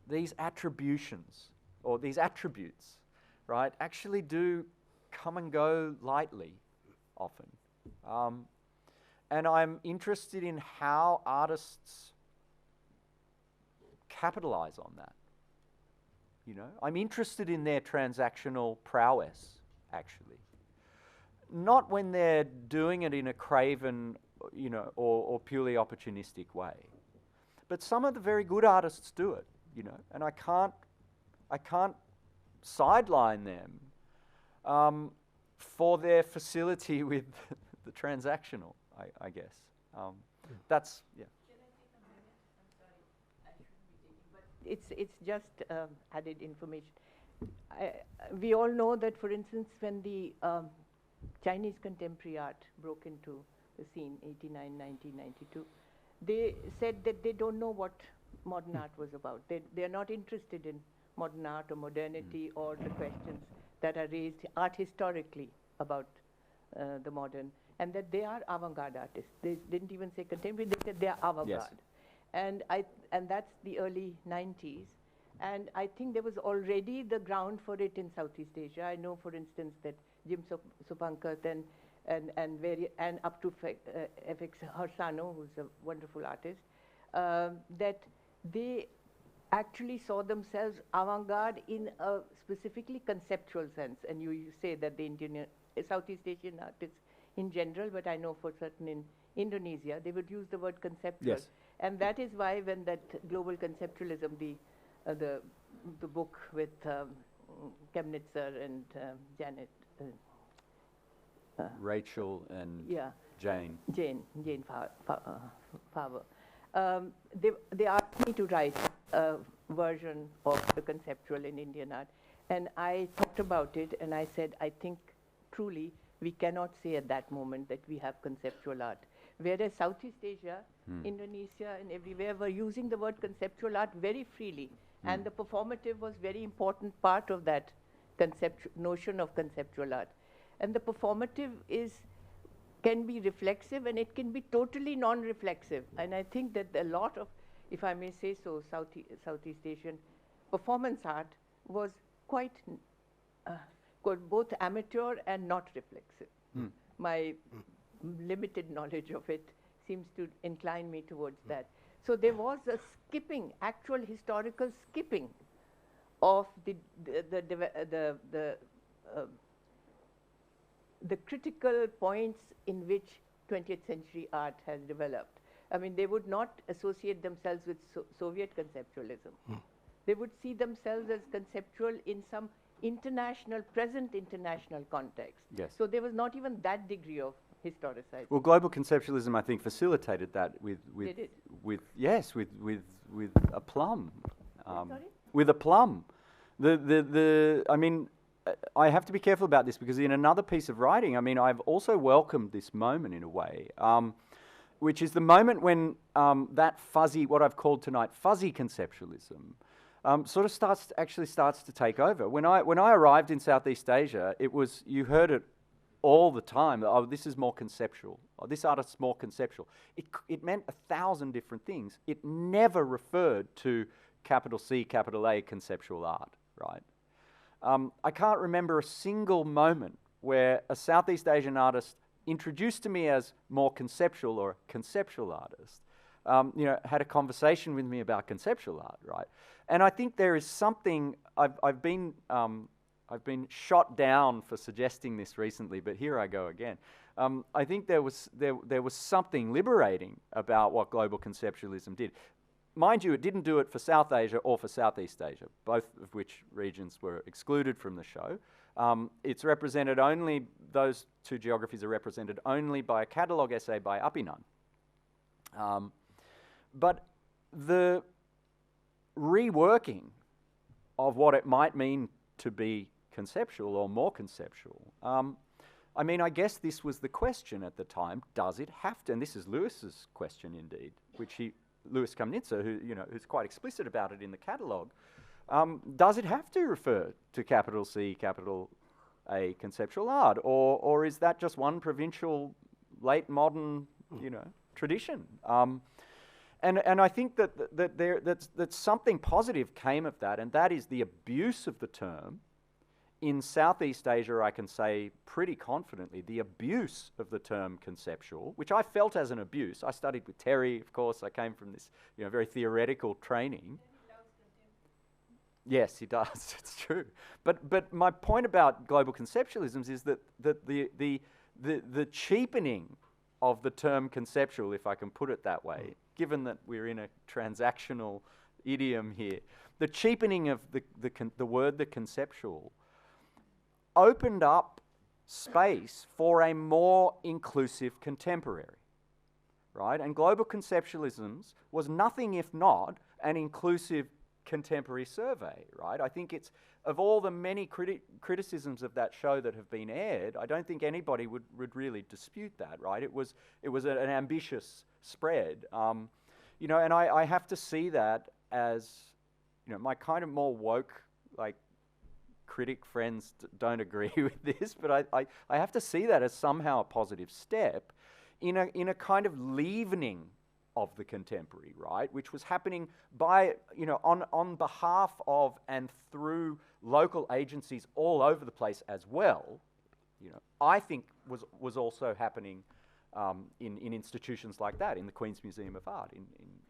these attributions or these attributes, right, actually do come and go lightly often. And I'm interested in how artists capitalize on that. I'm interested in their transactional prowess, actually. Not when they're doing it in a craven, you know, or purely opportunistic way. But some of the very good artists do it, you know, and I can't sideline them for their facility with the transactional, I guess. That's, yeah. It's just added information. We all know that, for instance, when the Chinese contemporary art broke into the scene, 89, 1992, they said that they don't know what modern art was about. They're not interested in modern art or modernity or the questions that are raised art historically about the modern, and that they are avant-garde artists. They didn't even say contemporary, they said they are avant-garde. Yes. And that's the early 90s. And I think there was already the ground for it in Southeast Asia. I know, for instance, that Jim Sopankat and up to FX Harsano, who's a wonderful artist, that they actually saw themselves avant-garde in a specifically conceptual sense. And you say that the Southeast Asian artists in general, but I know for certain in Indonesia, they would use the word conceptual. Yes. And that is why when that global conceptualism, the book with Kemnitzer and Janet, Rachel and yeah, Jane. Jane Faber. They asked me to write a version of the conceptual in Indian art, and I thought about it, and I said, I think truly we cannot say at that moment that we have conceptual art. Whereas Southeast Asia, Indonesia, and everywhere were using the word conceptual art very freely, and the performative was very important part of that notion of conceptual art. And the performative can be reflexive, and it can be totally non-reflexive. And I think that a lot of, if I may say so, Southeast Asian performance art was quite both amateur and not reflexive. My limited knowledge of it seems to incline me towards that. So there was a skipping, actual historical skipping of the critical points in which 20th century art has developed. I mean, they would not associate themselves with Soviet conceptualism. They would see themselves as conceptual in some present international context. Yes. So there was not even that degree of historicizing. Well, global conceptualism, I think, facilitated that with aplomb. Sorry? With aplomb. I mean, I have to be careful about this because in another piece of writing, I mean, I've also welcomed this moment in a way, which is the moment when that fuzzy, what I've called tonight, fuzzy conceptualism, sort of starts to take over. When I arrived in Southeast Asia, it was, you heard it all the time. Oh, this is more conceptual. Oh, this artist's more conceptual. It meant 1,000 different things. It never referred to capital C, capital A conceptual art, right? I can't remember a single moment where a Southeast Asian artist introduced to me as more conceptual or a conceptual artist, had a conversation with me about conceptual art, right? And I think there is something, I've been shot down for suggesting this recently, but here I go again. I think there was something liberating about what global conceptualism did. Mind you, it didn't do it for South Asia or for Southeast Asia, both of which regions were excluded from the show. It's represented only, those two geographies are represented only by a catalogue essay by Apinan. But the reworking of what it might mean to be conceptual or more conceptual, I mean, I guess this was the question at the time, does it have to, and this is Lewis's question indeed, which Lewis Kamnitzer, who's quite explicit about it in the catalogue, does it have to refer to capital C, capital A conceptual art, or is that just one provincial late modern, tradition? And I think that something positive came of that, and that is the abuse of the term. In Southeast Asia, I can say pretty confidently, the abuse of the term conceptual, which I felt as an abuse. I studied with Terry, of course. I came from this very theoretical training. Yes, he does. It's true. But my point about global conceptualisms is that the cheapening of the term conceptual, if I can put it that way, given that we're in a transactional idiom here, the cheapening of the word the conceptual opened up space for a more inclusive contemporary, right? And global conceptualisms was nothing if not an inclusive contemporary survey, right? I think it's, of all the many criticisms of that show that have been aired, I don't think anybody would really dispute that, right? It was an ambitious spread, you know, and I have to see that as, you know, my kind of more woke, like, critic friends don't agree with this, but I have to see that as somehow a positive step in a kind of leavening of the contemporary, right, which was happening by, you know, on behalf of and through local agencies all over the place as well, you know, I think was also happening in institutions like that, in the Queen's Museum of Art,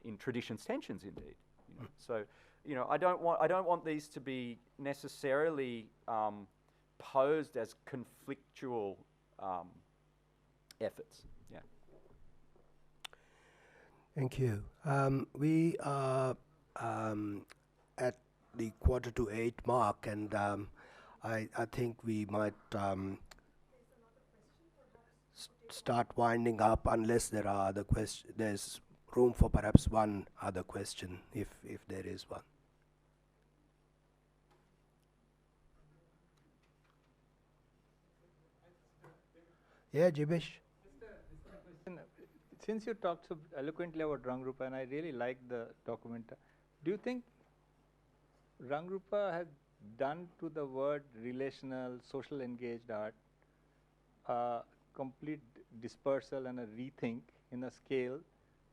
in Traditions Tensions indeed, you know. So, you know, I don't want these to be necessarily posed as conflictual efforts. Yeah. Thank you. We are at the 7:45 mark, and I think we might start winding up unless there are other questions. There's room for perhaps one other question, if there is one. Yeah, Jibesh. Since you talked so eloquently about Rangrupa, and I really like the document, do you think Rangrupa has done to the word relational, social engaged art a complete dispersal and a rethink in a scale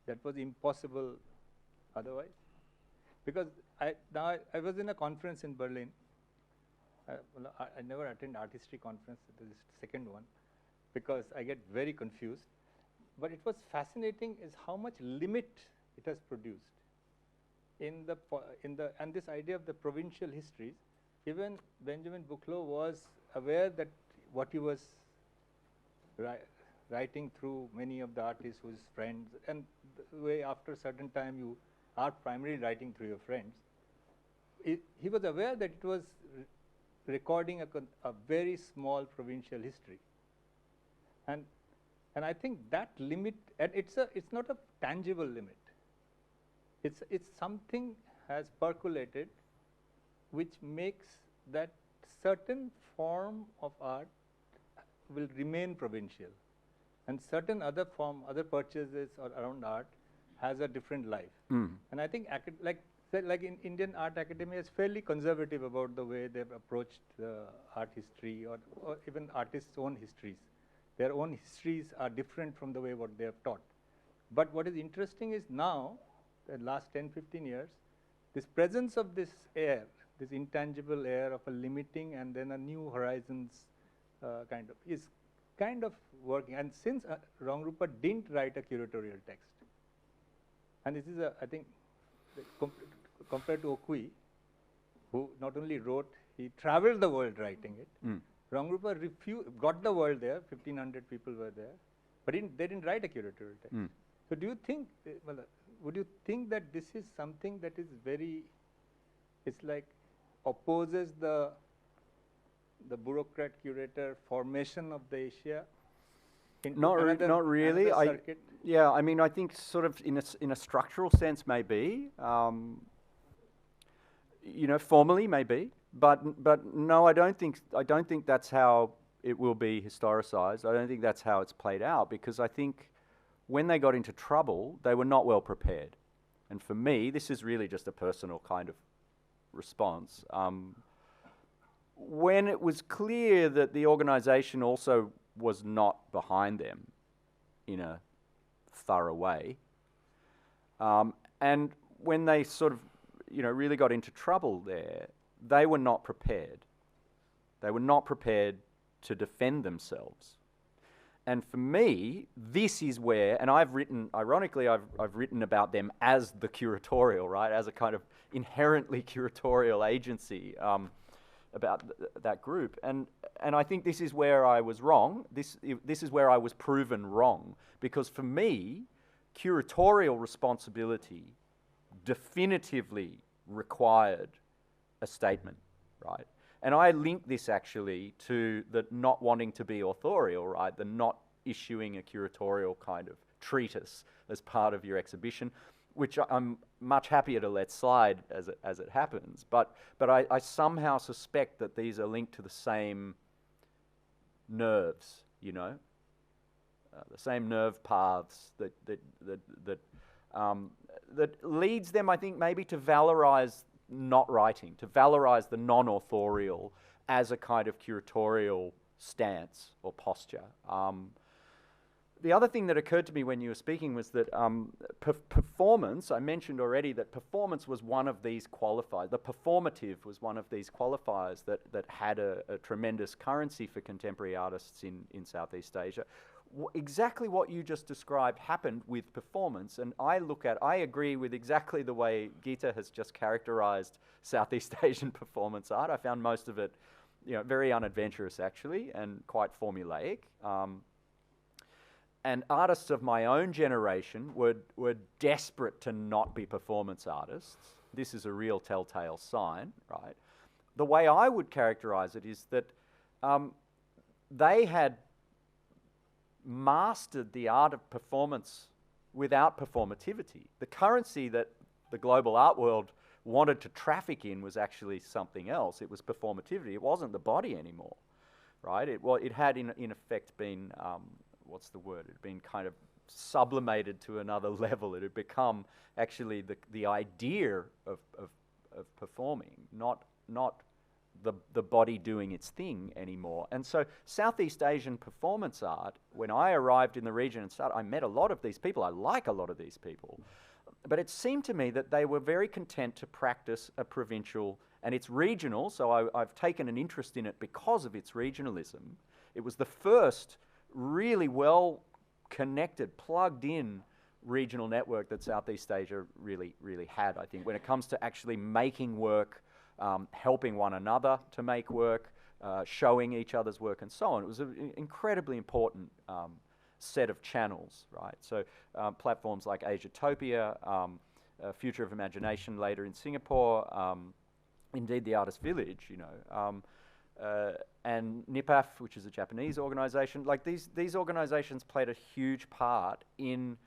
that was impossible otherwise? Because I was in a conference in Berlin. I never attend art history conference, this is the second one, because I get very confused. But it was fascinating is how much limit it has produced in and this idea of the provincial histories. Even Benjamin Buchloh was aware that what he was writing through many of the artists whose friends, and the way after a certain time you are primarily writing through your friends. He was aware that it was recording a very small provincial history. And I think that limit, and it's not a tangible limit. It's something has percolated, which makes that certain form of art will remain provincial, and certain other purchases around art has a different life. And I think like in Indian art academia is fairly conservative about the way they've approached the art history or even artists' own histories. Their own histories are different from the way what they have taught. But what is interesting is now, the last 10, 15 years, this presence of this air, this intangible air of a limiting and then a new horizons is kind of working. And since Rangrupa didn't write a curatorial text, and this is I think, compared to Okui, who not only wrote, he traveled the world writing it. Rangrupa got the world there, 1,500 people were there, but they didn't write a curatorial text. So do you think, would you think that this is something that is it's like opposes the bureaucrat curator formation of the Asia? Not really. Yeah, I mean, I think sort of in a structural sense, maybe. You know, formally, maybe. But no, I don't think that's how it will be historicized. I don't think that's how it's played out, because I think when they got into trouble, they were not well prepared. And for me, this is really just a personal kind of response. When it was clear that the organization also was not behind them in a thorough way, and when they sort of, you know, really got into trouble there, they were not prepared. They were not prepared to defend themselves. And for me, this is where, and I've written, ironically, I've written about them as the curatorial, right, as a kind of inherently curatorial agency about that group. And I think this is where I was wrong. This is where I was proven wrong, because for me, curatorial responsibility definitively required a statement, right? And I link this actually to the not wanting to be authorial, right? The not issuing a curatorial kind of treatise as part of your exhibition, which I'm much happier to let slide as it happens. But I somehow suspect that these are linked to the same nerves, you know, the same nerve paths that leads them, I think, maybe to valorize not writing, to valorize the non-authorial as a kind of curatorial stance or posture. The other thing that occurred to me when you were speaking was that performance, I mentioned already that performance was one of these qualifiers. The performative was one of these qualifiers that had a tremendous currency for contemporary artists in Southeast Asia. Exactly what you just described happened with performance, and I agree with exactly the way Gita has just characterized Southeast Asian performance art. I found most of it, you know, very unadventurous actually, and quite formulaic. And artists of my own generation were desperate to not be performance artists. This is a real telltale sign, right? The way I would characterize it is that they had mastered the art of performance without performativity. The currency that the global art world wanted to traffic in was actually something else. It was performativity. It wasn't the body anymore, right? It had in effect been, what's the word? It had been kind of sublimated to another level. It had become actually the idea of performing, not the body doing its thing anymore. And so Southeast Asian performance art, when I arrived in the region and started, I met a lot of these people. I like a lot of these people. But it seemed to me that they were very content to practice a provincial, and it's regional, so I've taken an interest in it because of its regionalism. It was the first really well-connected, plugged-in regional network that Southeast Asia really had, I think, when it comes to actually making work, helping one another to make work, showing each other's work, and so on. It was an incredibly important set of channels, right? So platforms like Asiatopia, Future of Imagination later in Singapore, indeed the Artist Village, you know, and NIPAF, which is a Japanese organization. Like these organizations played a huge part in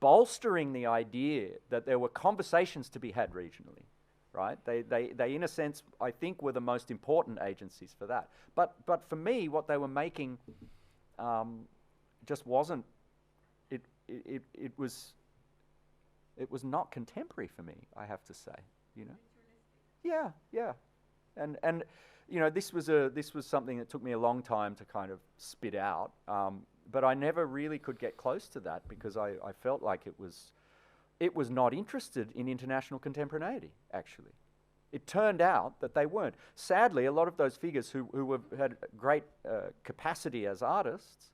bolstering the idea that there were conversations to be had regionally, right? They in a sense, I think, were the most important agencies for that. But for me, what they were making just wasn't. It was not contemporary for me, I have to say. You know. Yeah. And you know, this was something that took me a long time to kind of spit out. But I never really could get close to that because I felt like it was not interested in international contemporaneity, actually. It turned out that they weren't. Sadly, a lot of those figures who had great capacity as artists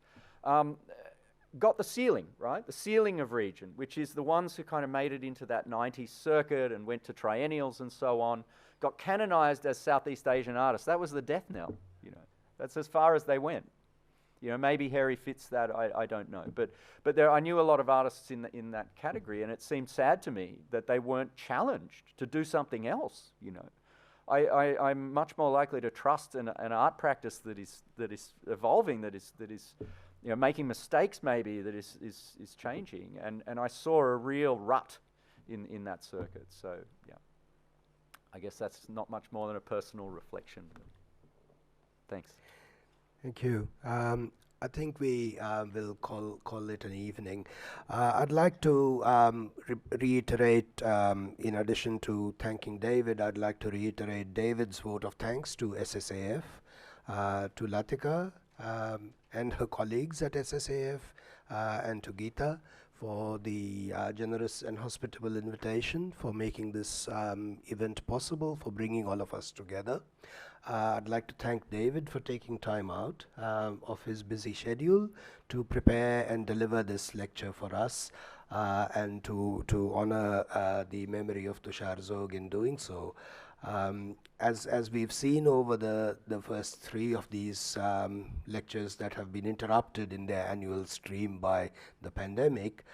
got the ceiling, right? The ceiling of region, which is the ones who kind of made it into that 90s circuit and went to triennials and so on, got canonized as Southeast Asian artists. That was the death knell, you know. That's as far as they went. You know, maybe Harry fits that, I don't know. But I knew a lot of artists in that category, and it seemed sad to me that they weren't challenged to do something else, you know. I'm much more likely to trust an art practice that is evolving, that is you know, making mistakes maybe, that is changing. And I saw a real rut in that circuit. So, yeah. I guess that's not much more than a personal reflection. Thanks. Thank you. I think we will call it an evening. I'd like to reiterate, in addition to thanking David, I'd like to reiterate David's vote of thanks to SSAF, to Latika and her colleagues at SSAF, and to Gita for the generous and hospitable invitation, for making this event possible, for bringing all of us together. I'd like to thank David for taking time out of his busy schedule to prepare and deliver this lecture for us, and to honor the memory of Tushar Joag in doing so. As we've seen over the first three of these lectures that have been interrupted in their annual stream by the pandemic,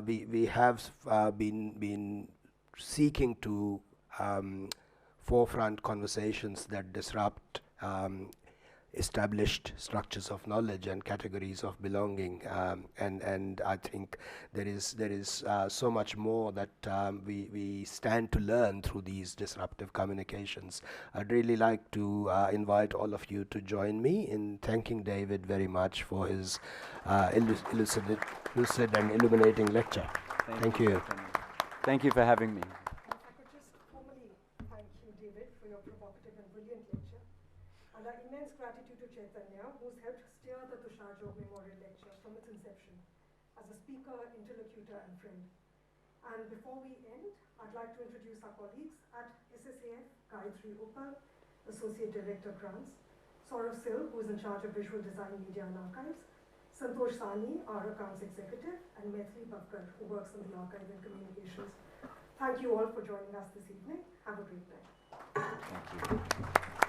we have been seeking to forefront conversations that disrupt established structures of knowledge and categories of belonging, and I think there is so much more that we stand to learn through these disruptive communications. I'd really like to invite all of you to join me in thanking David very much for his lucid and illuminating lecture. Thank you. Thank you for having me. If I could just formally thank you, David, for your provocative and brilliant lecture. And our immense gratitude to Chaitanya, who's helped steer the Tushar Joag Memorial Lecture from its inception as a speaker, interlocutor, and friend. And before we end, I'd like to introduce our colleagues at SSAF, Gayatri Uppal, Associate Director Grants, Saurav Sil, who is in charge of Visual Design, Media and Archives, Santosh Sani, our Accounts Executive, and Maithili Bhavkar, who works on the Archive and Communications. Thank you all for joining us this evening. Have a great night. Thank you.